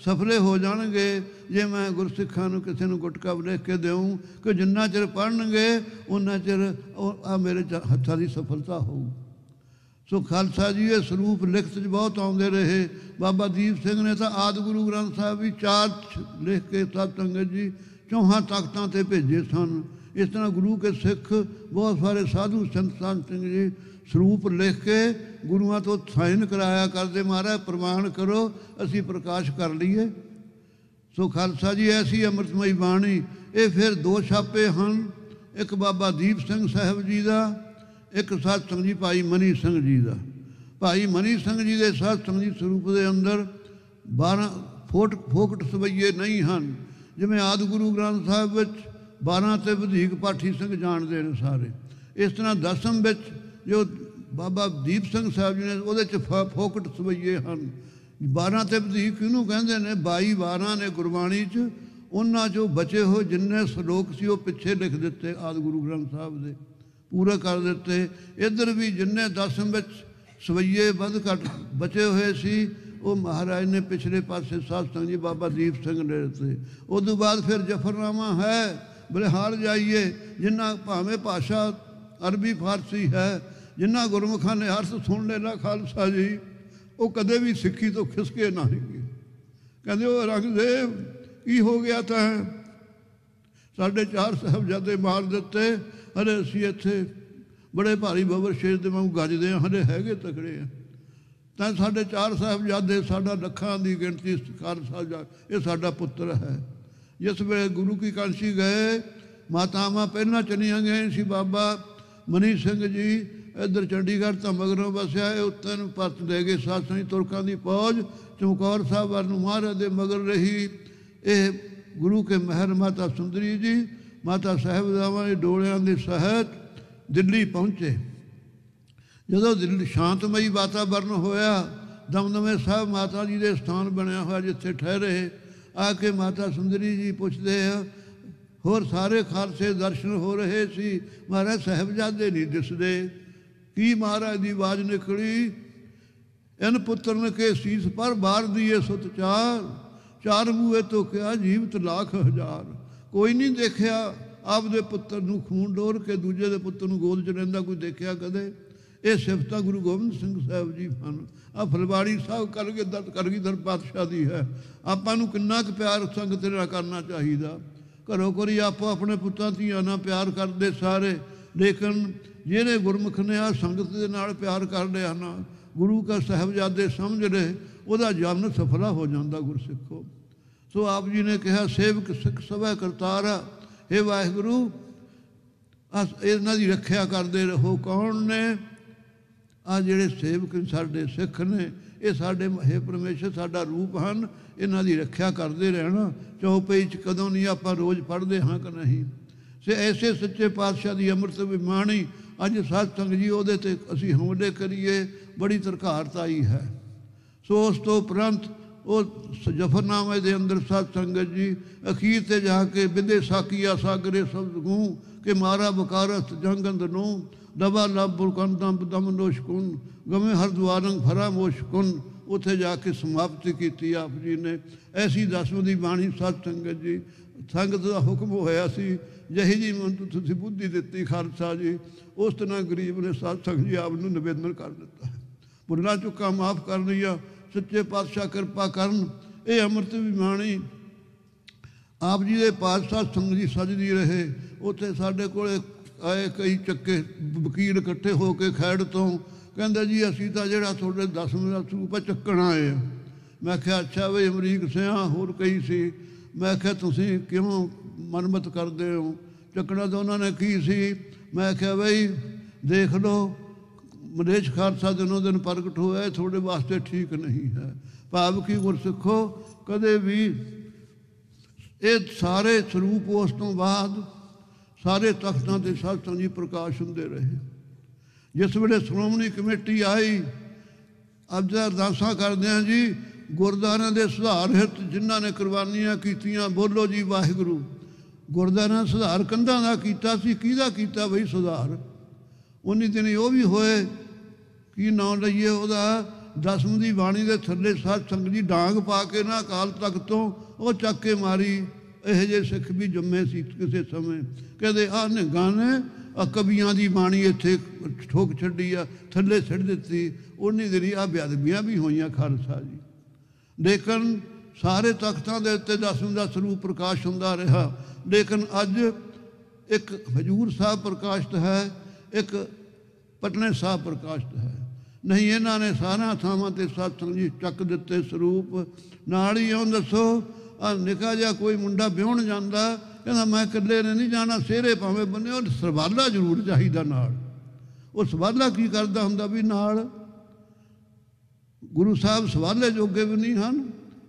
सफले हो जाएंगे जे मैं गुरसिखा किसी को गुटका लिख के दूँ कि जिन्ना चिर पढ़नगे उन्ना चिर आ मेरे हथा की सफलता होगी। सो खालसा जी ये स्वरूप लिखत बहुत आते रहे। बाबा दीप सिंह ने तो आदि गुरु ग्रंथ साहब भी 4 लिख के सत्संगत जी 4 तख्तां ते भेजे सन। इस तरह गुरु के सिख बहुत सारे साधु संत सिंह जी स्वरूप लिख के गुरुआं तो साइन कराया करते महाराज प्रमाण करो असी प्रकाश कर लीए। सो खालसा जी ऐसी अमृतमयी बाणी। ये फिर 2 छापे हैं। एक बाबा दीप सिंह साहब जी का एक सत्संग जी भाई मनी सिंह जी का। भाई मनी सिंह जी के सत्संग जी स्वरूप के अंदर 12 फोकट सवैये नहीं हैं। जिमें आदि गुरु ग्रंथ साहब 12 ते वधीक पाठी सिंह जानते हैं सारे। इस तरह 10वीं विच जो बाबा दीप सिंह साहब जी ने वो फोकट सवैये हैं। 12 ते वधीक किहनूं कहंदे ने 22 12 ने गुरबाणी च उन्हां चों बचे हो जिन्ने श्लोक सी वो पिछे लिख दिते आदि गुरु ग्रंथ साहब दे पूरा कर दिते। इधर भी जिन्ने 10वीं ਸਵਈਏ ਵੱਧ ਘੱਟ ਬਚੇ ਹੋਏ ਸੀ, ਉਹ ਮਹਾਰਾਜ ਨੇ ਪਿਛਲੇ ਪਾਸੇ ਸਾਧ ਸੰਗਤ ਜੀ ਬਾਬਾ ਦੀਪ ਸਿੰਘ ਨੇ ਦਿੱਤੇ। ਉਦੋਂ ਬਾਅਦ ਫਿਰ ਜਫਰਨਾਮਾ ਹੈ, ਬਲਿਹਾਰ ਜਾਈਏ, ਜਿੰਨਾ ਭਾਵੇਂ ਭਾਸ਼ਾ ਅਰਬੀ ਫਾਰਸੀ ਹੈ, ਜਿੰਨਾ ਗੁਰਮੁਖਾਂ ਨੇ ਅਰਥ ਸੁਣ ਲੈਣਾ ਖਾਲਸਾ ਜੀ, ਉਹ ਕਦੇ ਵੀ ਸਿੱਖੀ ਤੋਂ ਖਿਸਕੇ ਨਾ ਹੈਗੇ। ਕਹਿੰਦੇ ਉਹ ਰੰਗਦੇਵ ਕੀ ਹੋ ਗਿਆ ਤਾਂ ਸਾਡੇ 4 ਸਾਹਿਬਜ਼ਾਦੇ ਮਾਰ ਦਿੱਤੇ, ਅਰੇ ਅਸੀਂ ਇੱਥੇ ਬੜੇ ਭਾਰੀ ਬਬਰ ਸ਼ੇਰ ਦੇ ਵਾਂਗੂ ਗੱਜਦੇ ਹਾਂ, ਹਲੇ ਹੈਗੇ ਤਕੜੇ ਆ, ਤਾਂ ਸਾਡੇ 4 ਸਾਹਿਬਜ਼ਾਦੇ, ਸਾਡਾ ਲੱਖਾਂ ਦੀ ਗਿਣਤੀ ਖਾਲਸਾ, ਇਹ ਸਾਡਾ ਪੁੱਤਰ ਹੈ। ਜਿਸ ਵੇਲੇ ਗੁਰੂ ਕੀ ਕਾਂਸ਼ੀ ਗਏ, ਮਾਤਾਵਾਂ ਪਹਿਲਾਂ ਚਲੀਆਂ ਗਏ ਸੀ। ਬਾਬਾ ਮਨੀ ਸਿੰਘ ਜੀ ਇੱਧਰ ਚੰਡੀਗੜ੍ਹ ਤਾਂ ਮਗਰੋਂ ਵਸਿਆ, ਇਹ ਉੱਤੇ ਨੂੰ ਪਰਤ ਲੈ ਗਏ। ਸਾਧ ਸੰਗਤ ਤੁਰਕਾਂ ਦੀ ਫੌਜ ਚਮਕੌਰ ਸਾਹਿਬ ਵੱਲ ਨੂੰ ਮਹਾਰਾਜ ਦੇ ਮਗਰ ਰਹੀ। ਇਹ ਗੁਰੂ ਕੇ ਮਹਿਰ ਮਾਤਾ ਸੁੰਦਰੀ ਜੀ, ਮਾਤਾ ਸਾਹਿਬਜ਼ਾਵਾਂ ਦੇ ਡੋਲਿਆਂ ਦੇ ਸਹਿਤ ਦਿੱਲੀ ਪਹੁੰਚੇ। ਜਦੋਂ ਦਿੱਲੀ ਸ਼ਾਂਤਮਈ ਵਾਤਾਵਰਨ ਹੋਇਆ, ਦਮਦਮੇ ਸਾਹਿਬ ਮਾਤਾ ਜੀ ਦੇ ਸਥਾਨ ਬਣਿਆ ਹੋਇਆ, ਜਿੱਥੇ ਠਹਿਰੇ, ਆ ਕੇ ਮਾਤਾ ਸੁੰਦਰੀ ਜੀ ਪੁੱਛਦੇ ਆ, ਹੋਰ ਸਾਰੇ ਖਾਲਸੇ ਦਰਸ਼ਨ ਹੋ ਰਹੇ ਸੀ, ਮਹਾਰਾਜ ਸਾਹਿਬਜ਼ਾਦੇ ਨਹੀਂ ਦਿਸਦੇ। ਕੀ ਮਹਾਰਾਜ ਦੀ ਆਵਾਜ਼ ਨਿਕਲੀ, ਇਨ ਪੁੱਤਰਨ ਕੇ ਸੀਸ ਪਰ ਬਾਰ ਦੀਏ ਸੁਤ ਚਾਰ ਮੂਹੇ ਤੋਂ ਕਿਹਾ ਜੀਵਤ ਲੱਖ ਹਜ਼ਾਰ। ਕੋਈ ਨਹੀਂ ਦੇਖਿਆ ਆਪਦੇ ਪੁੱਤਰ ਨੂੰ ਖੂਨ ਡੋਰ ਕੇ ਦੂਜੇ ਦੇ ਪੁੱਤਰ ਨੂੰ ਗੋਦ 'ਚ ਲੈਂਦਾ ਕੋਈ ਦੇਖਿਆ ਕਦੇ? ਇਹ ਸਿਫਤਾਂ ਗੁਰੂ ਗੋਬਿੰਦ ਸਿੰਘ ਸਾਹਿਬ ਜੀ ਹਨ। ਆ ਫੁਲਵਾੜੀ ਸਾਹਿਬ ਕਲਗੀਧਰ ਪਾਤਸ਼ਾਹ ਦੀ ਹੈ। ਆਪਾਂ ਨੂੰ ਕਿੰਨਾ ਕੁ ਪਿਆਰ ਸੰਗਤ ਨਾਲ ਕਰਨਾ ਚਾਹੀਦਾ। ਘਰੋਂ ਘਰੀ ਆਪੋ ਆਪਣੇ ਪੁੱਤਾਂ ਧੀਆਂ ਨਾਲ ਪਿਆਰ ਕਰਦੇ ਸਾਰੇ, ਲੇਕਿਨ ਜਿਹੜੇ ਗੁਰਮੁਖ ਨੇ ਆ ਸੰਗਤ ਦੇ ਨਾਲ ਪਿਆਰ ਕਰਦੇ ਹਨ, ਗੁਰੂ ਕਾ ਸਾਹਿਬਜ਼ਾਦੇ ਸਮਝ ਲਏ, ਉਹਦਾ ਜਨਮ ਸਫਲਾ ਹੋ ਜਾਂਦਾ ਗੁਰਸਿੱਖੋ। ਸੋ ਆਪ ਜੀ ਨੇ ਕਿਹਾ ਸੇਵਕ ਸਿੱਖ ਸਭੈ ਕਰਤਾਰ, ਹੇ ਵਾਹਿਗੁਰੂ ਇਹਨਾਂ ਦੀ ਰੱਖਿਆ ਕਰਦੇ ਰਹੋ। ਕੌਣ ਨੇ? ਆ ਜਿਹੜੇ ਸੇਵਕ ਸਾਡੇ ਸਿੱਖ ਨੇ, ਇਹ ਸਾਡੇ ਹੇ ਪਰਮੇਸ਼ਰ ਸਾਡਾ ਰੂਪ ਹਨ, ਇਹਨਾਂ ਦੀ ਰੱਖਿਆ ਕਰਦੇ ਰਹਿਣਾ। ਚੌਪਈ 'ਚ ਕਦੋਂ ਨਹੀਂ ਆਪਾਂ ਰੋਜ਼ ਪੜ੍ਹਦੇ ਹਾਂ ਕਿ ਨਹੀਂ? ਸੇ ਐਸੇ ਸੱਚੇ ਪਾਤਸ਼ਾਹ ਦੀ ਅੰਮ੍ਰਿਤ ਵਿਮਾਣੀ ਅੱਜ ਸਾਧ ਸੰਗਤ ਜੀ ਉਹਦੇ 'ਤੇ ਅਸੀਂ ਹਮਲੇ ਕਰੀਏ, ਬੜੀ ਤਰਕਾਰਤ ਆਈ ਹੈ। ਸੋ ਉਸ ਤੋਂ ਉਪਰੰਤ ਉਹ ਜਫਰਨਾਮੇ ਦੇ ਅੰਦਰ ਸਾਧ ਸੰਗਤ ਜੀ ਅਖੀਰ 'ਤੇ ਜਾ ਕੇ ਬਿਦੇ ਸਾਕੀਆ ਸਾਗਰੇ ਸ਼ਬਦ ਗੂੰ ਕਿ ਮਾਰਾ ਬਕਾਰਤ ਜੰਗੰਦ ਨੂੰ ਦਬਾ ਲਬ ਬੁਰਕੰਦਮ ਦਮਨੋਸ਼ਕੁਨ ਗਮੇ ਹਰਦੁਆਰੰਗ ਫਰਾ ਮੋਸ਼ਕੁਨ, ਉੱਥੇ ਜਾ ਕੇ ਸਮਾਪਤੀ ਕੀਤੀ ਆਪ ਜੀ ਨੇ। ਐਸੀ ਦਸਵੀਂ ਦੀ ਬਾਣੀ ਸਾਧ ਸੰਗਤ ਜੀ, ਸੰਗਤ ਦਾ ਹੁਕਮ ਹੋਇਆ ਸੀ, ਜਿਹੀ ਜੀ ਮੈਨੂੰ ਤੁਸੀਂ ਬੁੱਧੀ ਦਿੱਤੀ ਖਾਲਸਾ ਜੀ, ਉਸ ਤਰ੍ਹਾਂ ਗਰੀਬ ਨੇ ਸਾਧ ਸੰਗਤ ਜੀ ਆਪ ਨੂੰ ਨਿਵੇਦਨ ਕਰ ਦਿੱਤਾ ਹੈ। ਭੁੱਲਾਂ ਚੁੱਕਾਂ ਮਾਫ ਕਰ ਲਈਆਂ, ਸੱਚੇ ਪਾਤਸ਼ਾਹ ਕਿਰਪਾ ਕਰਨ। ਇਹ ਅੰਮ੍ਰਿਤ ਵੀ ਬਾਣੀ ਆਪ ਜੀ ਦੇ ਪਾਤਸ਼ਾਹ ਸੰਗਤ ਜੀ ਸਜਦੀ ਰਹੇ। ਉੱਥੇ ਸਾਡੇ ਕੋਲ ਆਏ ਕਈ ਚੱਕੇ ਵਕੀਲ ਇਕੱਠੇ ਹੋ ਕੇ ਖੈੜ ਤੋਂ, ਕਹਿੰਦੇ ਜੀ ਅਸੀਂ ਤਾਂ ਜਿਹੜਾ ਤੁਹਾਡੇ 10ਵੇਂ ਦਾ ਸਰੂਪ ਚੱਕਣ ਆਏ ਆ। ਮੈਂ ਕਿਹਾ ਅੱਛਾ ਬਈ ਅਮਰੀਕ ਸਿਆਂ ਹੋਰ ਕਈ ਸੀ। ਮੈਂ ਕਿਹਾ ਤੁਸੀਂ ਕਿਉਂ ਮਨਮਤ ਕਰਦੇ ਹੋ? ਚੱਕਣਾ ਤਾਂ ਉਹਨਾਂ ਨੇ ਕੀ ਸੀ? ਮੈਂ ਕਿਹਾ ਬਈ ਦੇਖ ਲਓ, ਮਲੇਸ਼ ਖਾਲਸਾ ਦਿਨੋਂ ਦਿਨ ਪ੍ਰਗਟ ਹੋਇਆ, ਤੁਹਾਡੇ ਵਾਸਤੇ ਠੀਕ ਨਹੀਂ ਹੈ। ਭਾਵ ਕੀ ਗੁਰਸਿੱਖੋ, ਕਦੇ ਵੀ ਇਹ ਸਾਰੇ ਸਰੂਪ ਉਸ ਤੋਂ ਬਾਅਦ ਸਾਰੇ ਤਖਤਾਂ 'ਤੇ ਸਾਧ ਸੰਗਤ ਜੀ ਪ੍ਰਕਾਸ਼ ਹੁੰਦੇ ਰਹੇ। ਜਿਸ ਵੇਲੇ ਸ਼੍ਰੋਮਣੀ ਕਮੇਟੀ ਆਈ, ਅੱਜ ਅਰਦਾਸਾਂ ਕਰਦੇ ਹਾਂ ਜੀ, ਗੁਰਦੁਆਰਿਆਂ ਦੇ ਸੁਧਾਰ ਹਿੱਤ ਜਿਨ੍ਹਾਂ ਨੇ ਕੁਰਬਾਨੀਆਂ ਕੀਤੀਆਂ, ਬੋਲੋ ਜੀ ਵਾਹਿਗੁਰੂ। ਗੁਰਦੁਆਰਿਆਂ ਸੁਧਾਰ ਕੰਧਾਂ ਦਾ ਕੀਤਾ ਸੀ, ਕਿਹਦਾ ਕੀਤਾ ਬਈ ਸੁਧਾਰ? ਉਨੀ ਦਿਨ ਉਹ ਵੀ ਹੋਏ, ਕੀ ਨਾਂ ਲਈਏ ਉਹਦਾ, 10ਵੀਂ ਦੀ ਬਾਣੀ ਦੇ ਥੱਲੇ ਸਾਧ ਸੰਗਤ ਜੀ ਡਾਂਗ ਪਾ ਕੇ ਨਾ ਅਕਾਲ ਤਖਤ ਤੋਂ ਉਹ ਚੱਕ ਕੇ ਮਾਰੀ। ਇਹੋ ਜਿਹੇ ਸਿੱਖ ਵੀ ਜੰਮੇ ਸੀ ਕਿਸੇ ਸਮੇਂ। ਕਹਿੰਦੇ ਆਹ ਨਿਹੰਗਾਂ ਨੇ ਕਵੀਆਂ ਦੀ ਬਾਣੀ ਇੱਥੇ ਠੋਕ ਛੱਡੀ ਆ, ਥੱਲੇ ਛੱਡ ਦਿੱਤੀ। ਉਨੀ ਦਿਨ ਆਹ ਬੇਅਦਬੀਆਂ ਵੀ ਹੋਈਆਂ ਖਾਲਸਾ ਜੀ। ਲੇਕਿਨ ਸਾਰੇ ਤਖਤਾਂ ਦੇ ਉੱਤੇ 10ਵੀਂ ਦਾ ਸਰੂਪ ਪ੍ਰਕਾਸ਼ ਹੁੰਦਾ ਰਿਹਾ। ਲੇਕਿਨ ਅੱਜ ਇੱਕ ਹਜੂਰ ਸਾਹਿਬ ਪ੍ਰਕਾਸ਼ਿਤ ਹੈ, ਇੱਕ ਪਟਨੇ ਸਾਹਿਬ ਪ੍ਰਕਾਸ਼ਿਤ ਹੈ। ਨਹੀਂ, ਇਹਨਾਂ ਨੇ ਸਾਰਿਆਂ ਥਾਵਾਂ 'ਤੇ ਸਾਧ ਸੰਗਤ ਜੀ ਚੱਕ ਦਿੱਤੇ ਸਰੂਪ। ਨਾਲ ਹੀ ਇਉਂ ਦੱਸੋ, ਆ ਨਿੱਕਾ ਜਿਹਾ ਕੋਈ ਮੁੰਡਾ ਵਿਆਹੁਣ ਜਾਂਦਾ, ਕਹਿੰਦਾ ਮੈਂ ਇਕੱਲੇ ਨੇ ਨਹੀਂ ਜਾਣਾ, ਸਿਹਰੇ ਭਾਵੇਂ ਬੰਨੇ, ਉਹ ਸਵਾਲਾ ਜ਼ਰੂਰ ਚਾਹੀਦਾ ਨਾਲ। ਉਹ ਸਵਾਲਾ ਕੀ ਕਰਦਾ ਹੁੰਦਾ ਵੀ ਨਾਲ? ਗੁਰੂ ਸਾਹਿਬ ਸਵਾਲੇ ਜੋਗੇ ਵੀ ਨਹੀਂ ਹਨ,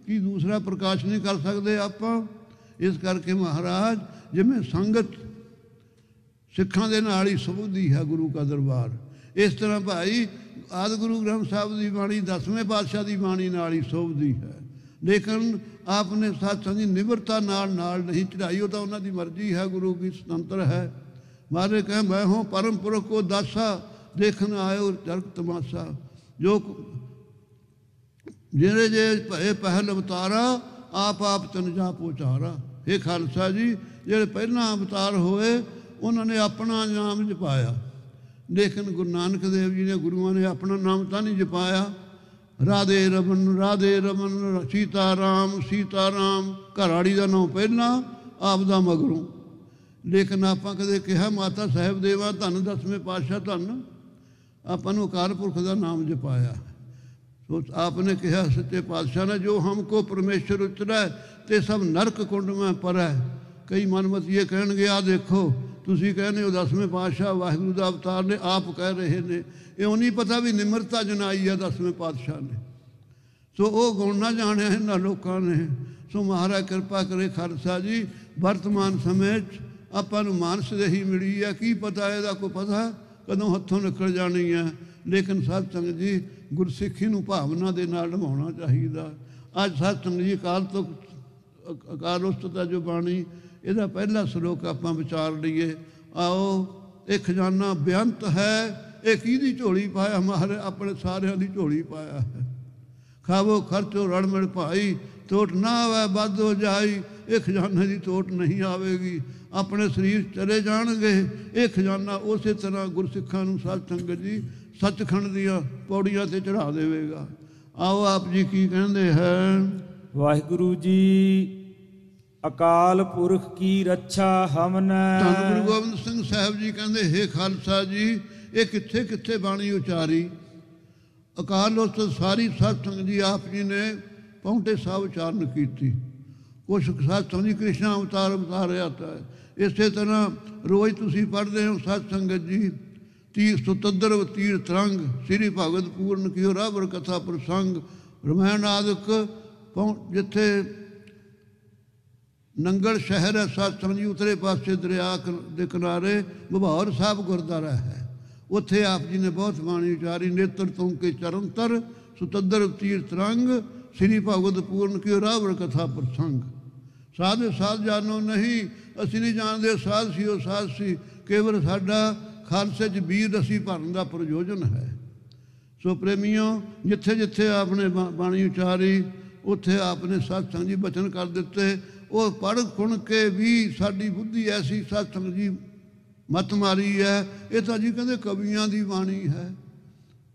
ਕੀ ਦੂਸਰਾ ਪ੍ਰਕਾਸ਼ ਨਹੀਂ ਕਰ ਸਕਦੇ ਆਪਾਂ? ਇਸ ਕਰਕੇ ਮਹਾਰਾਜ ਜਿਵੇਂ ਸੰਗਤ ਸਿੱਖਾਂ ਦੇ ਨਾਲ ਹੀ ਸੁਭਦੀ ਹੈ ਗੁਰੂ ਕਾ ਦਰਬਾਰ, ਇਸ ਤਰ੍ਹਾਂ ਭਾਈ ਆਦਿ ਗੁਰੂ ਗ੍ਰੰਥ ਸਾਹਿਬ ਦੀ ਬਾਣੀ 10ਵੇਂ ਪਾਤਸ਼ਾਹ ਦੀ ਬਾਣੀ ਨਾਲ ਹੀ ਸੁਭਦੀ ਹੈ। ਲੇਕਿਨ ਆਪ ਨੇ ਸਾਧ ਸੰਗਤ ਜੀ ਨਿਮਰਤਾ ਨਾਲ ਨਹੀਂ ਚੜਾਈ। ਉਹ ਤਾਂ ਉਹਨਾਂ ਦੀ ਮਰਜ਼ੀ ਹੈ, ਗੁਰੂ ਕੀ ਸੁਤੰਤਰ ਹੈ। ਮਹਾਰਾਜ ਕਹੇ ਮੈਂ ਹੂੰ ਪਰਮ ਪੁਰਖ ਕੋ ਦਾਸਾ, ਦੇਖਣ ਆਇਓ ਜਰਗ ਤਮਾਸ਼ਾ। ਜੋ ਜਿਹੜੇ ਜੇ ਭਏ ਪਹਿਲ ਅਵਤਾਰਾ ਆਪ ਆਪ ਤਨ ਜਾ ਪਹੁੰਚਾਰਾ। ਇਹ ਖਾਲਸਾ ਜੀ ਜਿਹੜੇ ਪਹਿਲਾਂ ਅਵਤਾਰ ਹੋਏ ਉਹਨਾਂ ਨੇ ਆਪਣਾ ਨਾਮ ਜਪਾਇਆ, ਲੇਕਿਨ ਗੁਰੂ ਨਾਨਕ ਦੇਵ ਜੀ ਨੇ ਗੁਰੂਆਂ ਨੇ ਆਪਣਾ ਨਾਮ ਤਾਂ ਨਹੀਂ ਜਪਾਇਆ। ਰਾਧੇ ਰਮਨ ਸੀਤਾ ਰਾਮ ਘਰ ਵਾਲੀ ਦਾ ਨਾਮ ਪਹਿਲਾਂ ਆਪ ਦਾ ਮਗਰੋਂ। ਲੇਕਿਨ ਆਪਾਂ ਕਦੇ ਕਿਹਾ ਮਾਤਾ ਸਾਹਿਬ ਦੇਵਾ ਧੰਨ 10ਵੇਂ ਪਾਤਸ਼ਾਹ ਧੰਨ, ਆਪਾਂ ਨੂੰ ਅਕਾਲ ਪੁਰਖ ਦਾ ਨਾਮ ਜਪਾਇਆ। ਸੋ ਆਪਨੇ ਕਿਹਾ ਸੱਚੇ ਪਾਤਸ਼ਾਹ ਨੇ ਜੋ ਹਮਕੋ ਪਰਮੇਸ਼ਰ ਉਚਰੈ ਤੇ ਸਭ ਨਰਕ ਕੁੰਡ ਮੈਂ ਪਰੈ। ਕਈ ਮਨਮਤੀਏ ਕਹਿਣਗੇ ਆ ਦੇਖੋ ਤੁਸੀਂ ਕਹਿੰਦੇ ਹੋ 10ਵੇਂ ਪਾਤਸ਼ਾਹ ਵਾਹਿਗੁਰੂ ਦਾ ਅਵਤਾਰ ਨੇ, ਆਪ ਕਹਿ ਰਹੇ ਨੇ। ਇਉਂ ਨਹੀਂ ਪਤਾ ਵੀ ਨਿਮਰਤਾ ਜਨਾਈ ਆ 10ਵੇਂ ਪਾਤਸ਼ਾਹ ਨੇ। ਸੋ ਉਹ ਗੁਣ ਨਾ ਜਾਣਿਆ ਇਹਨਾਂ ਲੋਕਾਂ ਨੇ। ਸੋ ਮਹਾਰਾਜ ਕਿਰਪਾ ਕਰੇ ਖਾਲਸਾ ਜੀ, ਵਰਤਮਾਨ ਸਮੇਂ 'ਚ ਆਪਾਂ ਨੂੰ ਮਾਨਸ ਦੇਹੀ ਮਿਲੀ ਆ, ਕੀ ਪਤਾ ਇਹਦਾ ਕੋਈ ਪਤਾ ਕਦੋਂ ਹੱਥੋਂ ਨਿਕਲ ਜਾਣੀ ਆ। ਲੇਕਿਨ ਸਾਧ ਸੰਗਤ ਜੀ ਗੁਰਸਿੱਖੀ ਨੂੰ ਭਾਵਨਾ ਦੇ ਨਾਲ ਨਿਭਾਉਣਾ ਚਾਹੀਦਾ। ਅੱਜ ਸਾਧ ਸੰਗਤ ਜੀ ਅਕਾਲ ਉਸਤਤ ਦਾ ਜੋ ਬਾਣੀ ਇਹਦਾ ਪਹਿਲਾ ਸ਼ਲੋਕ ਆਪਾਂ ਵਿਚਾਰ ਲਈਏ। ਆਓ, ਇਹ ਖਜ਼ਾਨਾ ਬੇਅੰਤ ਹੈ, ਇਹ ਕਿਹਦੀ ਝੋਲੀ ਪਾਇਆ? ਮਹਾਰਾਜ ਆਪਣੇ ਸਾਰਿਆਂ ਦੀ ਝੋਲੀ ਪਾਇਆ ਹੈ। ਖਾਵੋ ਖਰਚੋ ਰਲ ਮਿਲ ਭਾਈ, ਤੋਟ ਨਾ ਆਵੇ ਵੱਧ ਹੋ ਜਾਈ। ਇਹ ਖਜ਼ਾਨੇ ਦੀ ਤੋਟ ਨਹੀਂ ਆਵੇਗੀ, ਆਪਣੇ ਸਰੀਰ ਚਲੇ ਜਾਣਗੇ। ਇਹ ਖਜ਼ਾਨਾ ਉਸੇ ਤਰ੍ਹਾਂ ਗੁਰਸਿੱਖਾਂ ਨੂੰ ਸਾਧ ਸੰਗਤ ਜੀ ਸੱਚਖੰਡ ਦੀਆਂ ਪੌੜੀਆਂ 'ਤੇ ਚੜ੍ਹਾ ਦੇਵੇਗਾ। ਆਓ ਆਪ ਜੀ ਕੀ ਕਹਿੰਦੇ ਹੈ? ਵਾਹਿਗੁਰੂ ਜੀ ਅਕਾਲ ਪੁਰਖ ਕੀ ਰੱਛਾ ਹਮਨੈ। ਧੰਨ ਗੁਰੂ ਗੋਬਿੰਦ ਸਿੰਘ ਸਾਹਿਬ ਜੀ ਕਹਿੰਦੇ, ਹੇ ਖਾਲਸਾ ਜੀ ਇਹ ਕਿੱਥੇ ਕਿੱਥੇ ਬਾਣੀ ਉਚਾਰੀ? ਅਕਾਲ ਉਸਤਤ ਸਾਰੀ ਸਾਧ ਸੰਗਤ ਜੀ ਆਪ ਜੀ ਨੇ ਪੌਂਟੇ ਸਾਹਿਬ ਉਚਾਰਨ ਕੀਤੀ। ਕੁਛ ਸਾਧ ਸੰਗਤ ਜੀ ਕ੍ਰਿਸ਼ਨ ਅਵਤਾਰ ਉਤਾਰਿਆ ਤਾਂ ਇਸੇ ਤਰ੍ਹਾਂ ਰੋਜ਼ ਤੁਸੀਂ ਪੜ੍ਹਦੇ ਹੋ ਸਾਧ ਸੰਗਤ ਜੀ। ਸੁਤੰਦਰ ਤੀਰਥ ਰੰਗ ਸ੍ਰੀ ਭਗਤ ਪੂਰਨ ਕੀਓ ਰਾਵਰ ਕਥਾ ਪ੍ਰਸੰਗ। ਰਮਾਇਣ ਆਦਿਕ ਜਿੱਥੇ ਨੰਗਲ ਸ਼ਹਿਰ ਹੈ ਸਾਧ ਸੰਗਤ ਜੀ, ਉਤਰੇ ਪਾਸੇ ਦਰਿਆ ਦੇ ਕਿਨਾਰੇ ਬਭੌਰ ਸਾਹਿਬ ਗੁਰਦੁਆਰਾ ਹੈ। ਉੱਥੇ ਆਪ ਜੀ ਨੇ ਬਹੁਤ ਬਾਣੀ ਉਚਾਰੀ। ਨੇਤਰ ਤੋਂ ਕੇ ਚਰਨਤਰ ਸੁਤੰਦਰ ਤੀਰਥ ਰੰਗ ਸ੍ਰੀ ਭਗਤ ਪੂਰਨ ਕੀਓ ਰਾਵਰ ਕਥਾ ਪ੍ਰਸੰਗ। ਸਾਧ ਜਾਣੋ ਨਹੀਂ, ਅਸੀਂ ਨਹੀਂ ਜਾਣਦੇ ਸਾਧ ਸੀ ਉਹ ਸਾਧ ਸੀ। ਕੇਵਲ ਸਾਡਾ ਖਾਲਸੇ 'ਚ ਬੀਜ ਅਸੀਂ ਭਰਨ ਦਾ ਪ੍ਰਯੋਜਨ ਹੈ। ਸੋ ਪ੍ਰੇਮੀਓ, ਜਿੱਥੇ ਜਿੱਥੇ ਆਪਨੇ ਬਾਣੀ ਉਚਾਰੀ ਉੱਥੇ ਆਪਨੇ ਸਾਧ ਸੰਗਤ ਜੀ ਬਚਨ ਕਰ ਦਿੱਤੇ। ਉਹ ਪੜ੍ਹ ਸੁਣ ਕੇ ਵੀ ਸਾਡੀ ਬੁੱਧੀ ਐਸੀ ਸਾਧ ਸੰਗਤ ਜੀ ਮੱਤ ਮਾਰੀ ਹੈ। ਇਹ ਤਾਂ ਜੀ ਕਹਿੰਦੇ ਕਵੀਆਂ ਦੀ ਬਾਣੀ ਹੈ।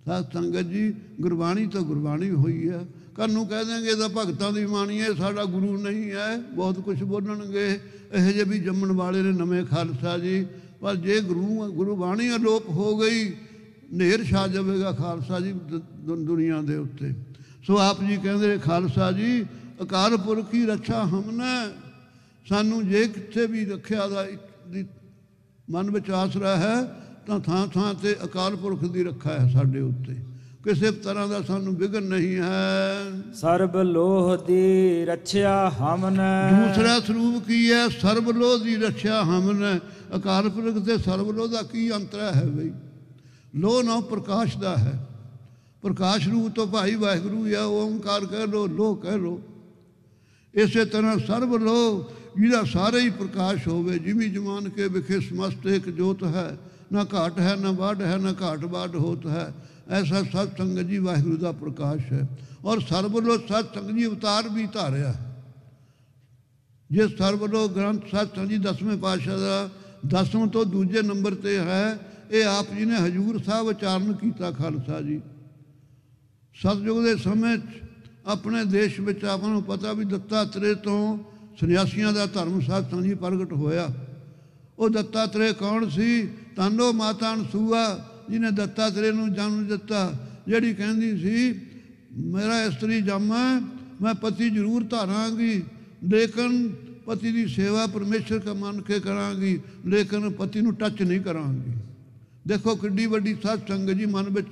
ਸਾਧ ਸੰਗਤ ਜੀ ਗੁਰਬਾਣੀ ਤਾਂ ਗੁਰਬਾਣੀ ਹੋਈ ਹੈ। ਕੱਲ੍ਹ ਨੂੰ ਕਹਿ ਦੇਂਗੇ ਇਹਦਾ ਭਗਤਾਂ ਦੀ ਬਾਣੀ ਹੈ, ਸਾਡਾ ਗੁਰੂ ਨਹੀਂ ਹੈ। ਬਹੁਤ ਕੁਛ ਬੋਲਣਗੇ। ਇਹੋ ਜਿਹੇ ਵੀ ਜੰਮਣ ਵਾਲੇ ਨੇ ਨਵੇਂ ਖਾਲਸਾ ਜੀ। ਪਰ ਜੇ ਗੁਰਬਾਣੀ ਅਲੋਪ ਹੋ ਗਈ, ਹਨੇਰ ਛਾ ਜਾਵੇਗਾ ਖਾਲਸਾ ਜੀ ਦੁਨੀਆ ਦੇ ਉੱਤੇ। ਸੋ ਆਪ ਜੀ ਕਹਿੰਦੇ ਖਾਲਸਾ ਜੀ ਅਕਾਲ ਪੁਰਖ ਕੀ ਰੱਛਾ ਹਮਨੈ। ਸਾਨੂੰ ਜੇ ਕਿੱਥੇ ਵੀ ਰੱਖਿਆ ਦਾ ਮਨ ਵਿੱਚ ਆਸਰਾ ਹੈ ਤਾਂ ਥਾਂ ਥਾਂ 'ਤੇ ਅਕਾਲ ਪੁਰਖ ਦੀ ਰੱਖਾ ਹੈ ਸਾਡੇ ਉੱਤੇ। ਕਿਸੇ ਤਰ੍ਹਾਂ ਦਾ ਸਾਨੂੰ ਵਿਘਨ ਨਹੀਂ ਹੈ। ਸਰਬ ਲੋਹ ਦੀ ਰੱਛਿਆ ਹਮਨੈ। ਦੂਸਰਾ ਸਰੂਪ ਕੀ ਹੈ? ਸਰਬ ਲੋਹ ਦੀ ਰੱਛਿਆ ਹਮਨੈ। ਅਕਾਲ ਪੁਰਖ ਤੇ ਸਰਬ ਲੋਹ ਦਾ ਕੀ ਅੰਤਰ ਹੈ ਬਈ? ਲੋਹ ਨਾ ਪ੍ਰਕਾਸ਼ ਦਾ ਹੈ। ਪ੍ਰਕਾਸ਼ ਰੂਪ ਤੋਂ ਭਾਈ ਵਾਹਿਗੁਰੂ ਆ, ਓਂਕਾਰ ਕਹਿ ਲੋ, ਲੋਹ ਕਹਿ ਲੋ। ਇਸੇ ਤਰ੍ਹਾਂ ਸਰਬ ਲੋਹ ਜਿਹਦਾ ਸਾਰੇ ਹੀ ਪ੍ਰਕਾਸ਼ ਹੋਵੇ। ਜਿਮੀ ਜਮਾਨ ਕੇ ਵਿਖੇ ਸਮਸਤ ਇੱਕ ਜੋਤ ਹੈ, ਨਾ ਘਾਟ ਹੈ ਨਾ ਵਾਢ ਹੈ, ਨਾ ਘਾਟ ਵਾਢ ਹੋਤ ਹੈ। ਐਸਾ ਸਤ ਸੰਗਤ ਜੀ ਵਾਹਿਗੁਰੂ ਦਾ ਪ੍ਰਕਾਸ਼ ਹੈ। ਔਰ ਸਰਬ ਲੋਹ ਸਤ ਸੰਗਤ ਜੀ ਅਵਤਾਰ ਵੀ ਧਾਰਿਆ। ਜੇ ਸਰਬ ਲੋਹ ਗ੍ਰੰਥ ਸਤ ਸੰਗਤ ਜੀ 10ਵੇਂ ਪਾਤਸ਼ਾਹ ਦਾ 10ਵਾਂ ਤੋਂ ਦੂਜੇ ਨੰਬਰ 'ਤੇ ਹੈ। ਇਹ ਆਪ ਜੀ ਨੇ ਹਜ਼ੂਰ ਸਾਹਿਬ ਉਚਾਰਨ ਕੀਤਾ ਖਾਲਸਾ ਜੀ। ਸਤਿਯੁਗ ਦੇ ਸਮੇਂ 'ਚ ਆਪਣੇ ਦੇਸ਼ ਵਿੱਚ ਆਪਾਂ ਨੂੰ ਪਤਾ ਵੀ ਦੱਤਾਤਰੇ ਤੋਂ ਸੰਨਿਆਸੀਆਂ ਦਾ ਧਰਮ ਸਾਧ ਸੰਗਤ ਜੀ ਪ੍ਰਗਟ ਹੋਇਆ। ਉਹ ਦੱਤਾਤਰੇ ਕੌਣ ਸੀ? ਤਾਨੋ ਮਾਤਾ ਅਨਸੂਆ ਜਿਹਨੇ ਦੱਤਾਤਰੇ ਨੂੰ ਜਨਮ ਦਿੱਤਾ, ਜਿਹੜੀ ਕਹਿੰਦੀ ਸੀ ਮੇਰਾ ਇਸਤਰੀ ਜੰਮਾ, ਮੈਂ ਪਤੀ ਜ਼ਰੂਰ ਧਾਰਾਂਗੀ, ਲੇਕਿਨ ਪਤੀ ਦੀ ਸੇਵਾ ਪਰਮੇਸ਼ਰ ਕਾ ਮੰਨ ਕੇ ਕਰਾਂਗੀ, ਲੇਕਿਨ ਪਤੀ ਨੂੰ ਟੱਚ ਨਹੀਂ ਕਰਾਂਗੀ। ਦੇਖੋ ਕਿੱਡੀ ਵੱਡੀ ਸਾਧ ਸੰਗਤ ਜੀ ਮਨ ਵਿੱਚ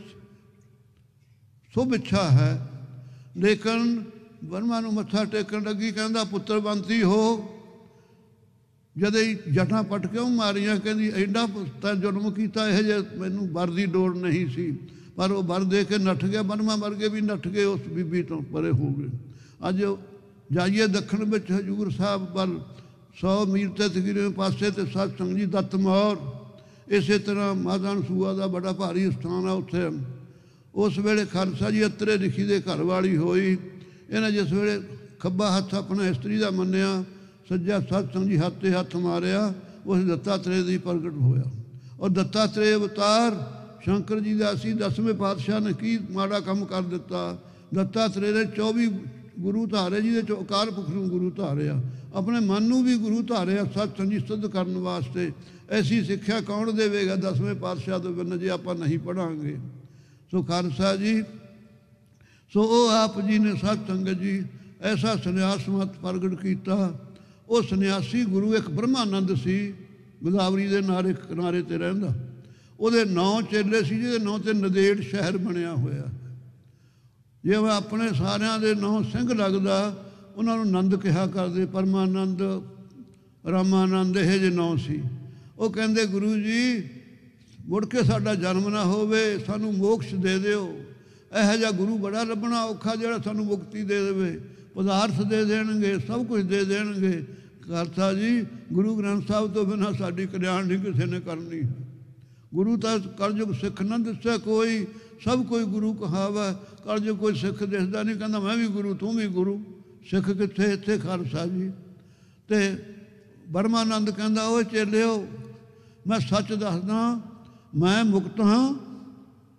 ਸੁਭ ਇੱਛਾ ਹੈ। ਲੇਕਿਨ ਬਰਮਾ ਨੂੰ ਮੱਥਾ ਟੇਕਣ ਲੱਗੀ, ਕਹਿੰਦਾ ਪੁੱਤਰ ਬੰਤੀ ਹੋ। ਜਦੇ ਹੀ ਜਟਾਂ ਪਟ ਕਿਉਂ ਮਾਰੀਆਂ? ਕਹਿੰਦੀ ਐਡਾ ਤਾਂ ਜ਼ੁਲਮ ਕੀਤਾ, ਇਹ ਜੇ ਮੈਨੂੰ ਵਰ ਦੀ ਲੋੜ ਨਹੀਂ ਸੀ। ਪਰ ਉਹ ਵਰ ਦੇ ਕੇ ਨੱਠ ਗਿਆ। ਬਰਮਾ ਵਰਗੇ ਵੀ ਨੱਠ ਗਏ, ਉਸ ਬੀਬੀ ਤੋਂ ਪਰੇ ਹੋ ਗਏ। ਅੱਜ ਜਾਈਏ ਦੱਖਣ ਵਿੱਚ ਹਜ਼ੂਰ ਸਾਹਿਬ ਵੱਲ 100 ਮੀਲ ਤੇ ਤਕਰੀਬਨ ਪਾਸੇ ਤੇ ਸਾਧ ਸੰਗਤ ਜੀ ਦਤਮੌਰ। ਇਸੇ ਤਰ੍ਹਾਂ ਮਾਤਾ ਅਨਸੂਆ ਦਾ ਬੜਾ ਭਾਰੀ ਸਥਾਨ ਆ ਉੱਥੇ। उस वेले खालसा जी अत्रे रिखी दे घर वाली होई। इन्हें जिस वेले खब्बा हत्थ अपना इस्त्री का मन्निया, सज्जा सत्संग जी हत्थ हत्थ मारिया, उस दत्तात्रेय दी प्रगट होया। और दत्तात्रेय अवतार शंकर जी का सी। 10वें पातशाह ने की माड़ा काम कर दिता। दत्तात्रेय ने 24 गुरु धारे, जिहदे चों अकाल पुरख नूं गुरु धारिया, अपने मन नूं भी गुरु धारिया सत्संग जी सिद्ध करने वास्ते। ऐसी सिक्ख्या कौन देवेगा 10वें पातशाह तो बिना, जे आपां नहीं पढ़ांगे। सो खालसा जी, सो वो आप जी ने सत्संगत जी ऐसा सन्यास मत प्रगट किया। वो सन्यासी गुरु एक ब्रह्मानंद सी, गोदावरी के नारे किनारे ते रहिंदा। ਉਹਦੇ 9 ਚੇਲੇ ਸੀ, ਜਿਹਦੇ ਨਾਂ ਤੇ ਨੰਦੇੜ ਸ਼ਹਿਰ ਬਣਿਆ ਹੋਇਆ। ਜਿਵੇਂ ਆਪਣੇ ਸਾਰਿਆਂ ਦੇ 9 ਸਿੰਘ ਲੱਗਦਾ, ਉਹਨਾਂ ਨੂੰ ਆਨੰਦ ਕਿਹਾ ਕਰਦੇ। ਪਰਮਾਨੰਦ, ਰਾਮਾਨੰਦ, ਇਹ ਜਿਹੇ ਨਾਂ ਸੀ। ਉਹ ਕਹਿੰਦੇ ਗੁਰੂ ਜੀ ਮੁੜ ਕੇ ਸਾਡਾ ਜਨਮ ਨਾ ਹੋਵੇ, ਸਾਨੂੰ ਮੋਕਸ਼ ਦੇ ਦਿਓ। ਇਹੋ ਜਿਹਾ ਗੁਰੂ ਬੜਾ ਲੱਭਣਾ ਔਖਾ ਜਿਹੜਾ ਸਾਨੂੰ ਮੁਕਤੀ ਦੇ ਦੇਵੇ, ਪਦਾਰਥ ਦੇ ਦੇਣਗੇ, ਸਭ ਕੁਝ ਦੇ ਦੇਣਗੇ। ਖਾਲਸਾ ਜੀ ਗੁਰੂ ਗ੍ਰੰਥ ਸਾਹਿਬ ਤੋਂ ਬਿਨਾਂ ਸਾਡੀ ਕਲਿਆਣ ਨਹੀਂ ਕਿਸੇ ਨੇ ਕਰਨੀ। गुरु तो कलयुग सिख न दिसै कोई, सब कोई गुरु कहावा। कलयुग कोई सिख दिसदा नहीं, कहता मैं भी गुरु तू भी गुरु। सिख कित्थे इत्थे खालसा जी। तो ब्रह्मानंद कहता ओ चेलिओ, मैं सच दसदा, मैं मुक्त हाँ।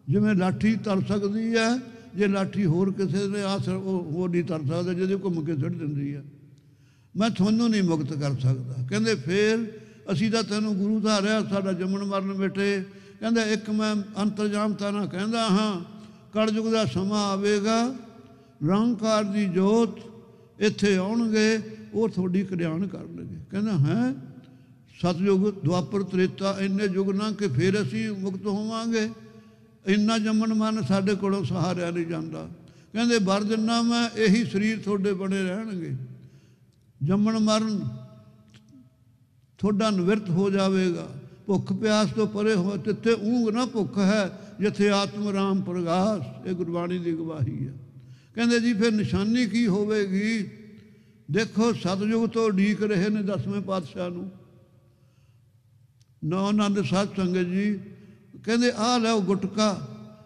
जिवें लाठी तर सकती है, जे लाठी होर किसी ने होर नहीं तर सकता, जिहदे घुम के सुट दिंदी है, मैं तुहानूं नहीं मुक्त कर सकता। कहते फिर असी तो तेनों गुरु धारिया, साडा जमन मरण मिटे। कहते एक मैं अंतरजाम ताना कहता हाँ, कलयुग का समा आवेगा, निरंकार की जोत इत्थे आउणगे, वो थोड़ी कल्याण करनगे। कहना है सतयुग द्वापर त्रेता इन्ने युग ना कि फिर असी मुक्त होवांगे। इन्ना जमन मन साडे कोलों सहारिया नहीं जाता। कहते वर दिना मैं, यही शरीर थोड़े बने रहणगे। जमन मरण थोड़ा निवृत्त हो जाएगा। भुख प्यास तो परे हो, तिथे ऊँग ना भुख है, जिथे आत्म राम प्रगास। ये गुरबाणी की गवाही है। कहते जी फिर निशानी की होवेगी। देखो सतयुग तो उड़ीक रहे ने 10वें पातशाह नूं। नौ आनंद सत्संगत जी कहते आ लो गुटका,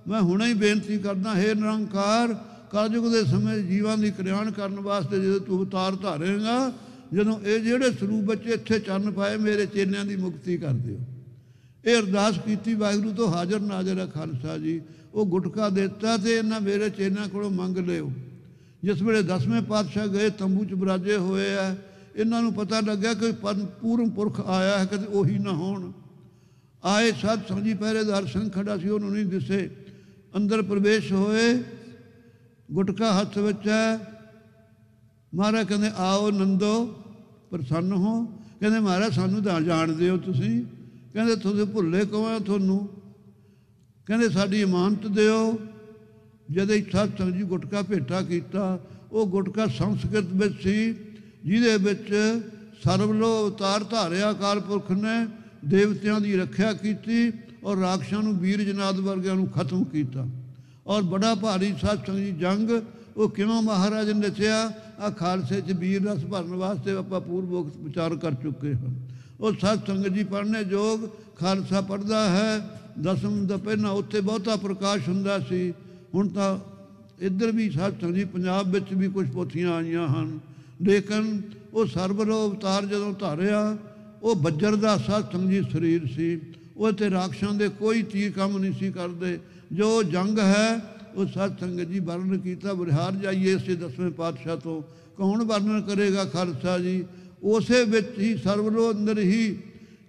मैं हुणे ही बेनती करदा, हे निरंकार कलयुग के समय जीवां दी कल्याण करने वास्ते जो तू अवतार धारेगा, ਜਦੋਂ ਇਹ ਜਿਹੜੇ ਸਰੂਪ ਬੱਚੇ ਇੱਥੇ ਚਰਨ ਪਾਏ, ਮੇਰੇ ਚੇਲਿਆਂ ਦੀ ਮੁਕਤੀ ਕਰ ਦਿਓ। ਇਹ ਅਰਦਾਸ ਕੀਤੀ ਵਾਹਿਗੁਰੂ ਤੋਂ ਹਾਜ਼ਰ ਨਾਜ਼ਰ ਹੈ ਖਾਲਸਾ ਜੀ। ਉਹ ਗੁਟਕਾ ਦਿੱਤਾ ਤੇ ਇਹਨਾਂ ਮੇਰੇ ਚੇਲਿਆਂ ਕੋਲੋਂ ਮੰਗ ਲਿਓ। ਜਿਸ ਵੇਲੇ 10ਵੇਂ ਪਾਤਸ਼ਾਹ ਗਏ, ਤੰਬੂ 'ਚ ਬਰਾਜੇ ਹੋਏ ਆ, ਇਹਨਾਂ ਨੂੰ ਪਤਾ ਲੱਗਿਆ ਕਿ ਪੂਰਨ ਪੁਰਖ ਆਇਆ ਹੈ, ਕਦੇ ਉਹੀ ਨਾ ਹੋਣ। ਆਏ ਸਤਸੰਗ ਜੀ ਪਹਿਰੇਦਾਰ ਸਿੰਘ ਖੜਾ ਸੀ, ਉਹਨੂੰ ਨਹੀਂ ਦਿਸੇ। ਅੰਦਰ ਪ੍ਰਵੇਸ਼ ਹੋਏ, ਗੁਟਕਾ ਹੱਥ ਵਿੱਚ ਹੈ। ਮਹਾਰਾਜ ਕਹਿੰਦੇ ਆਓ ਨੰਦੋ ਪ੍ਰਸੰਨ ਹੋ। ਕਹਿੰਦੇ ਮਹਾਰਾਜ ਸਾਨੂੰ ਤਾਂ ਜਾਣਦੇ ਹੋ ਤੁਸੀਂ। ਕਹਿੰਦੇ ਤੁਸੀਂ ਭੁੱਲੇ ਕਵਾਂ ਤੁਹਾਨੂੰ। ਕਹਿੰਦੇ ਸਾਡੀ ਇਮਾਨਤ ਦਿਓ। ਜਦੋਂ ਸਤਸੰਗ ਜੀ ਗੁਟਕਾ ਭੇਟਾ ਕੀਤਾ, ਉਹ ਗੁਟਕਾ ਸੰਸਕ੍ਰਿਤ ਵਿੱਚ ਸੀ, ਜਿਹਦੇ ਵਿੱਚ ਸਰਵਲੋ ਅਵਤਾਰ ਧਾਰਿਆ ਅਕਾਲ ਪੁਰਖ ਨੇ ਦੇਵਤਿਆਂ ਦੀ ਰੱਖਿਆ ਕੀਤੀ ਔਰ ਰਾਖਸ਼ਾਂ ਨੂੰ, ਵੀਰ ਜਨਾਦ ਵਰਗਿਆਂ ਨੂੰ ਖਤਮ ਕੀਤਾ। ਔਰ ਬੜਾ ਭਾਰੀ ਸਤਸੰਗ ਜੀ ਜੰਗ। ਉਹ ਕਿਉਂ ਮਹਾਰਾਜ ਨੇ ਨੱਚਿਆ, ਆ ਖਾਲਸੇ 'ਚ ਵੀਰ ਰਸ ਭਰਨ ਵਾਸਤੇ ਆਪਾਂ ਪੂਰਵੋਕਤ ਵਿਚਾਰ ਕਰ ਚੁੱਕੇ ਹਾਂ। ਉਹ ਸਤ ਸੰਗਤ ਜੀ ਪੜ੍ਹਨੇ ਯੋਗ ਖਾਲਸਾ ਪੜ੍ਹਦਾ ਹੈ। 10ਵੇਂ ਦਾ ਪਹਿਲਾਂ ਉੱਥੇ ਬਹੁਤਾ ਪ੍ਰਕਾਸ਼ ਹੁੰਦਾ ਸੀ। ਹੁਣ ਤਾਂ ਇੱਧਰ ਵੀ ਸਤ ਸੰਗਤ ਜੀ ਪੰਜਾਬ ਵਿੱਚ ਵੀ ਕੁਝ ਪੋਥੀਆਂ ਆਈਆਂ ਹਨ, ਲੇਕਿਨ ਉਹ ਸਰਵਰੋ ਅਵਤਾਰ ਜਦੋਂ ਧਾਰਿਆ, ਉਹ ਬੱਜਰ ਦਾ ਸਤ ਸੰਗਤ ਜੀ ਸਰੀਰ ਸੀ। ਉਹ ਤੇ ਰਾਖਸ਼ਾਂ ਦੇ ਕੋਈ ਤੀਰ ਕੰਮ ਨਹੀਂ ਸੀ ਕਰਦੇ। ਜੋ ਜੰਗ ਹੈ ਉਹ ਸਤ ਸੰਗਤ ਜੀ ਵਰਣਨ ਕੀਤਾ। ਬਰਿਹਾਰ ਜਾਈਏ ਇਸੇ 10ਵੇਂ ਪਾਤਸ਼ਾਹ ਤੋਂ, ਕੌਣ ਵਰਣਨ ਕਰੇਗਾ ਖਾਲਸਾ ਜੀ। ਉਸੇ ਵਿੱਚ ਹੀ ਸਰਵਲੋ ਅੰਦਰ ਹੀ,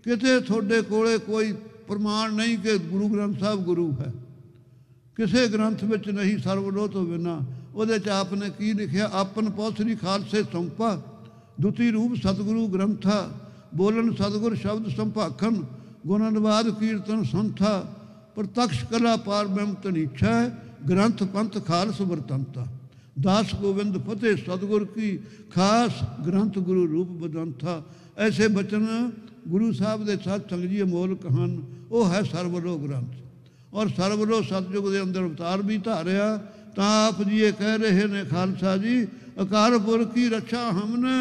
ਕਿਤੇ ਤੁਹਾਡੇ ਕੋਲੇ ਕੋਈ ਪ੍ਰਮਾਣ ਨਹੀਂ ਕਿ ਗੁਰੂ ਗ੍ਰੰਥ ਸਾਹਿਬ ਗੁਰੂ ਹੈ। ਕਿਸੇ ਗ੍ਰੰਥ ਵਿੱਚ ਨਹੀਂ ਸਰਵਲੋ ਤੋਂ ਬਿਨਾਂ। ਉਹਦੇ 'ਚ ਆਪ ਨੇ ਕੀ ਲਿਖਿਆ, ਆਪਨ ਪੌਸਰੀ ਖਾਲਸੇ ਸੰਪਾ, ਦੁਤੀ ਰੂਪ ਸਤਿਗੁਰੂ ਗ੍ਰੰਥਾ, ਬੋਲਣ ਸਤਿਗੁਰ ਸ਼ਬਦ ਸੰਭਾਖਣ, ਗੁਣ ਅਨੁਵਾਦ ਕੀਰਤਨ ਸੰਥਾ, ਪ੍ਰਤਕਸ਼ ਕਲਾ ਪਾਰ ਬ੍ਰਹਮ ਤਨੀਛਾ, ग्रंथ पंथ खालस वरतंता, दास गोविंद फतेह सतगुर की खास, ग्रंथ गुरु रूप बदंथा। ऐसे बचन गुरु साहब के सत्संग जी अमोलक हैं। वो है सर्वलो ग्रंथ। और सर्वलो सतयुग के अंदर अवतार भी धारिया। तो आप जी ये कह रहे ने खालसा जी, अकाल पुरख की रक्षा हमने,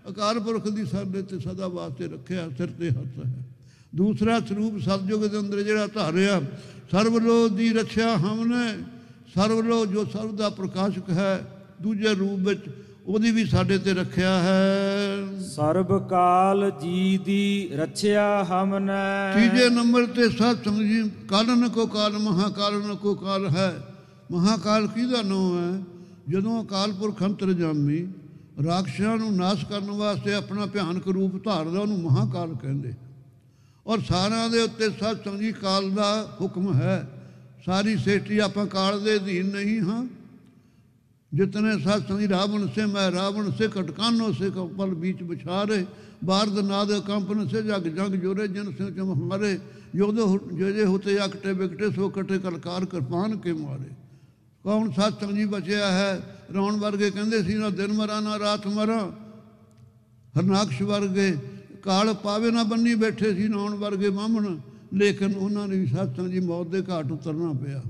अकाल पुरख की साडे ते सदा वास्ते रखिया, सिर ते हथ है। ਦੂਸਰਾ ਸਰੂਪ ਸਤਜੁਗ ਦੇ ਅੰਦਰ ਜਿਹੜਾ ਧਾਰਿਆ, ਸਰਵਲੋ ਦੀ ਰੱਖਿਆ ਹਮਨੇ, ਸਰਵਲੋ ਜੋ ਸਰਵ ਦਾ ਪ੍ਰਕਾਸ਼ਕ ਹੈ, ਦੂਜੇ ਰੂਪ ਵਿੱਚ ਉਹਦੀ ਵੀ ਸਾਡੇ ਤੇ ਰੱਖਿਆ ਹੈ। ਸਰਬ ਕਾਲ ਜੀ ਦੀ ਰੱਖਿਆ ਹਮਨੇ। ਤੀਜੇ ਨੰਬਰ ਤੇ ਸਤ ਸੰਗ ਜੀ, ਕਾਲਨ ਕੋ ਕਾਲ ਮਹਾਕਾਲਨ ਕੋ ਕਾਲ ਹੈ। ਮਹਾਕਾਲ ਕਿਹਦਾ ਨਾਮ ਹੈ? ਜਦੋਂ ਅਕਾਲ ਪੁਰਖ ਅੰਤਰਜਾਮੀ ਰਾਖਸ਼ਾਂ ਨੂੰ ਨਾਸ਼ ਕਰਨ ਵਾਸਤੇ ਆਪਣਾ ਭਿਆਨਕ ਰੂਪ ਧਾਰਦਾ, ਉਹਨੂੰ ਮਹਾਕਾਲ ਕਹਿੰਦੇ। ਔਰ ਸਾਰਿਆਂ ਦੇ ਉੱਤੇ ਸਤ ਸੰਗ ਜੀ ਕਾਲ ਦਾ ਹੁਕਮ ਹੈ। ਸਾਰੀ ਸ੍ਰਿਸ਼ਟੀ ਆਪਾਂ ਕਾਲ ਦੇ ਅਧੀਨ ਨਹੀਂ ਹਾਂ। जितने साथ संगी रावण से मैं रावण से कटकानों से कपल बीच बिछारे, बारद नाद कंपन से जग जग जोरे, जन से चम हमारे योदो जे होते अकटे बिकटे सो कटे कलकार कृपान के मारे। कौन साथ संगी बचया है? रावण वर्गे कहते सी ना दिन मरा ना रात मरा। हरनाक्ष वर्गे काल पावे ना बन्नी बैठे सी रावण वर्गे बामण, लेकिन उन्होंने भी साथ संगी मौत के घाट उतरना पिया।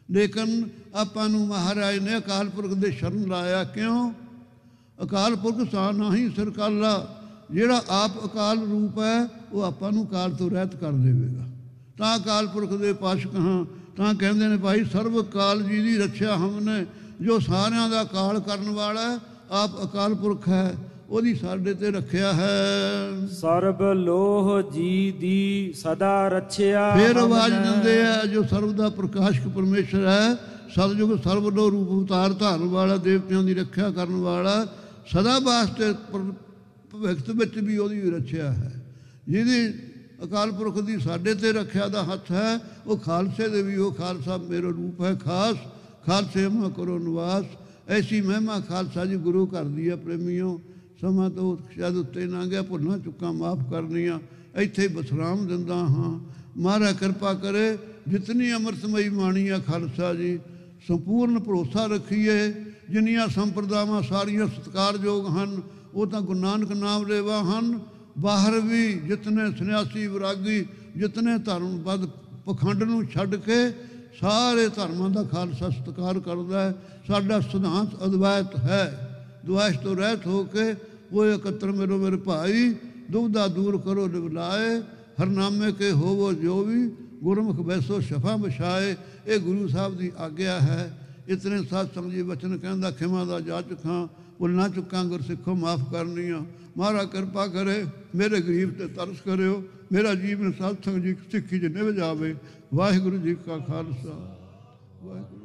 ਲੇਕਿਨ ਆਪਾਂ ਨੂੰ ਮਹਾਰਾਜ ਨੇ ਅਕਾਲ ਪੁਰਖ ਦੇ ਸ਼ਰਨ ਲਾਇਆ। ਕਿਉਂ? ਅਕਾਲ ਪੁਰਖ ਸਾ ਨਾਹੀਂ ਸਰਕਾਲਾ, ਜਿਹੜਾ ਆਪ ਅਕਾਲ ਰੂਪ ਹੈ ਉਹ ਆਪਾਂ ਨੂੰ ਕਾਲ ਤੋਂ ਰਹਿਤ ਕਰ ਦੇਵੇਗਾ। ਤਾਂ ਅਕਾਲ ਪੁਰਖ ਦੇ ਪਾਸ਼ਕ ਹਾਂ। ਤਾਂ ਕਹਿੰਦੇ ਨੇ ਭਾਈ ਸਰਵ ਕਾਲ ਜੀ ਦੀ ਰੱਖਿਆ ਹਮਨੇ, ਜੋ ਸਾਰਿਆਂ ਦਾ ਕਾਲ ਕਰਨ ਵਾਲਾ ਆਪ ਅਕਾਲ ਪੁਰਖ ਹੈ, ਉਹਦੀ ਸਾਡੇ ਤੇ ਰੱਖਿਆ ਹੈ। ਸਰਬ ਲੋਹ ਜੀ ਦੀ ਸਦਾ ਰੱਖਿਆ। ਫਿਰ ਆਵਾਜ਼ ਦਿੰਦੇ ਆ, ਜੋ ਸਰਬ ਦਾ ਪ੍ਰਕਾਸ਼ਕ ਪਰਮੇਸ਼ਰ ਹੈ, ਸਤਿਯੁਗ ਸਰਬ ਲੋਹ ਰੂਪ ਅਵਤਾਰ ਧਾਰਨ ਵਾਲਾ, ਦੇਵਤਿਆਂ ਦੀ ਰੱਖਿਆ ਕਰਨ ਵਾਲਾ, ਸਦਾ ਵਾਸਤੇ ਭਵਿੱਖ ਵਿੱਚ ਵੀ ਉਹਦੀ ਵੀ ਰੱਖਿਆ ਹੈ। ਜਿਹਦੀ ਅਕਾਲ ਪੁਰਖ ਦੀ ਸਾਡੇ ਤੇ ਰੱਖਿਆ ਦਾ ਹੱਥ ਹੈ, ਉਹ ਖਾਲਸੇ ਦੇ ਵੀ ਉਹ ਖਾਲਸਾ ਮੇਰਾ ਰੂਪ ਹੈ ਖਾਸ। ਖਾਲਸੇ ਮਾ ਕਰੋ ਨਿਵਾਸ। ਐਸੀ ਮਹਿਮਾ ਖਾਲਸਾ ਜੀ ਗੁਰੂ ਘਰ ਦੀ ਹੈ। ਪ੍ਰੇਮੀਓ, ਸਮਾਂ ਤੋਂ ਸ਼ਾਇਦ ਉੱਤੇ ਨਾ ਗਿਆ, ਭੁੱਲਾਂ ਚੁੱਕਾਂ ਮਾਫ ਕਰਨੀਆਂ। ਇੱਥੇ ਬਸਰਾਮ ਦਿੰਦਾ ਹਾਂ। ਮਹਾਰਾਜ ਕਿਰਪਾ ਕਰੇ, ਜਿਤਨੀ ਅੰਮ੍ਰਿਤਮਈ ਬਾਣੀ ਆ ਖਾਲਸਾ ਜੀ, ਸੰਪੂਰਨ ਭਰੋਸਾ ਰੱਖੀਏ। ਜਿੰਨੀਆਂ ਸੰਪਰਦਾਵਾਂ ਸਾਰੀਆਂ ਸਤਿਕਾਰਯੋਗ ਹਨ, ਉਹ ਤਾਂ ਗੁਰੂ ਨਾਨਕ ਨਾਮ ਲੇਵਾ ਹਨ। ਬਾਹਰ ਵੀ ਜਿਤਨੇ ਸੰਨਿਆਸੀ ਵਿਰਾਗੀ, ਜਿਤਨੇ ਧਰਮਪਦ ਪਖੰਡ ਨੂੰ ਛੱਡ ਕੇ ਸਾਰੇ ਧਰਮਾਂ ਦਾ ਖਾਲਸਾ ਸਤਿਕਾਰ ਕਰਦਾ ਹੈ। ਸਾਡਾ ਸਿਧਾਂਤ ਅਦਵੈਤ ਹੈ। ਦੁਆਇਸ਼ ਤੋਂ ਰਹਿਤ ਹੋ ਕੇ ਉਹ ਇਕੱਤਰ ਮੇਰੋ ਮੇਰੇ ਭਾਈ, ਦੁਬਦਾ ਦੂਰ ਕਰੋ ਨਿਵਲਾਏ, ਹਰਨਾਮੇ ਕੇ ਹੋਵੋ ਜੋ ਵੀ, ਗੁਰਮੁਖ ਬੈਸੋ ਸ਼ਫਾ ਬਛਾਏ। ਇਹ ਗੁਰੂ ਸਾਹਿਬ ਦੀ ਆਗਿਆ ਹੈ। ਇਤਨੇ ਸਾਧ ਸੰਗੀ ਬਚਨ ਕਹਿੰਦਾ, ਖਿਮਾ ਦਾ ਜਾਚ ਖਾਂ, ਭੁੱਲਾਂ ਚੁੱਕਾਂ ਗੁਰਸਿੱਖੋ ਮਾਫ ਕਰਨੀਆਂ। ਮਹਾਰਾਜ ਕਿਰਪਾ ਕਰੇ, ਮੇਰੇ ਗਰੀਬ ਤੇ ਤਰਸ ਕਰਿਓ। ਮੇਰਾ ਜੀਵਨ ਸਾਧ ਸੰਗ ਜੀ ਸਿੱਖੀ 'ਚ ਨਿਭ ਜਾਵੇ। ਵਾਹਿਗੁਰੂ ਜੀ ਕਾ ਖਾਲਸਾ, ਵਾਹਿਗੁਰੂ।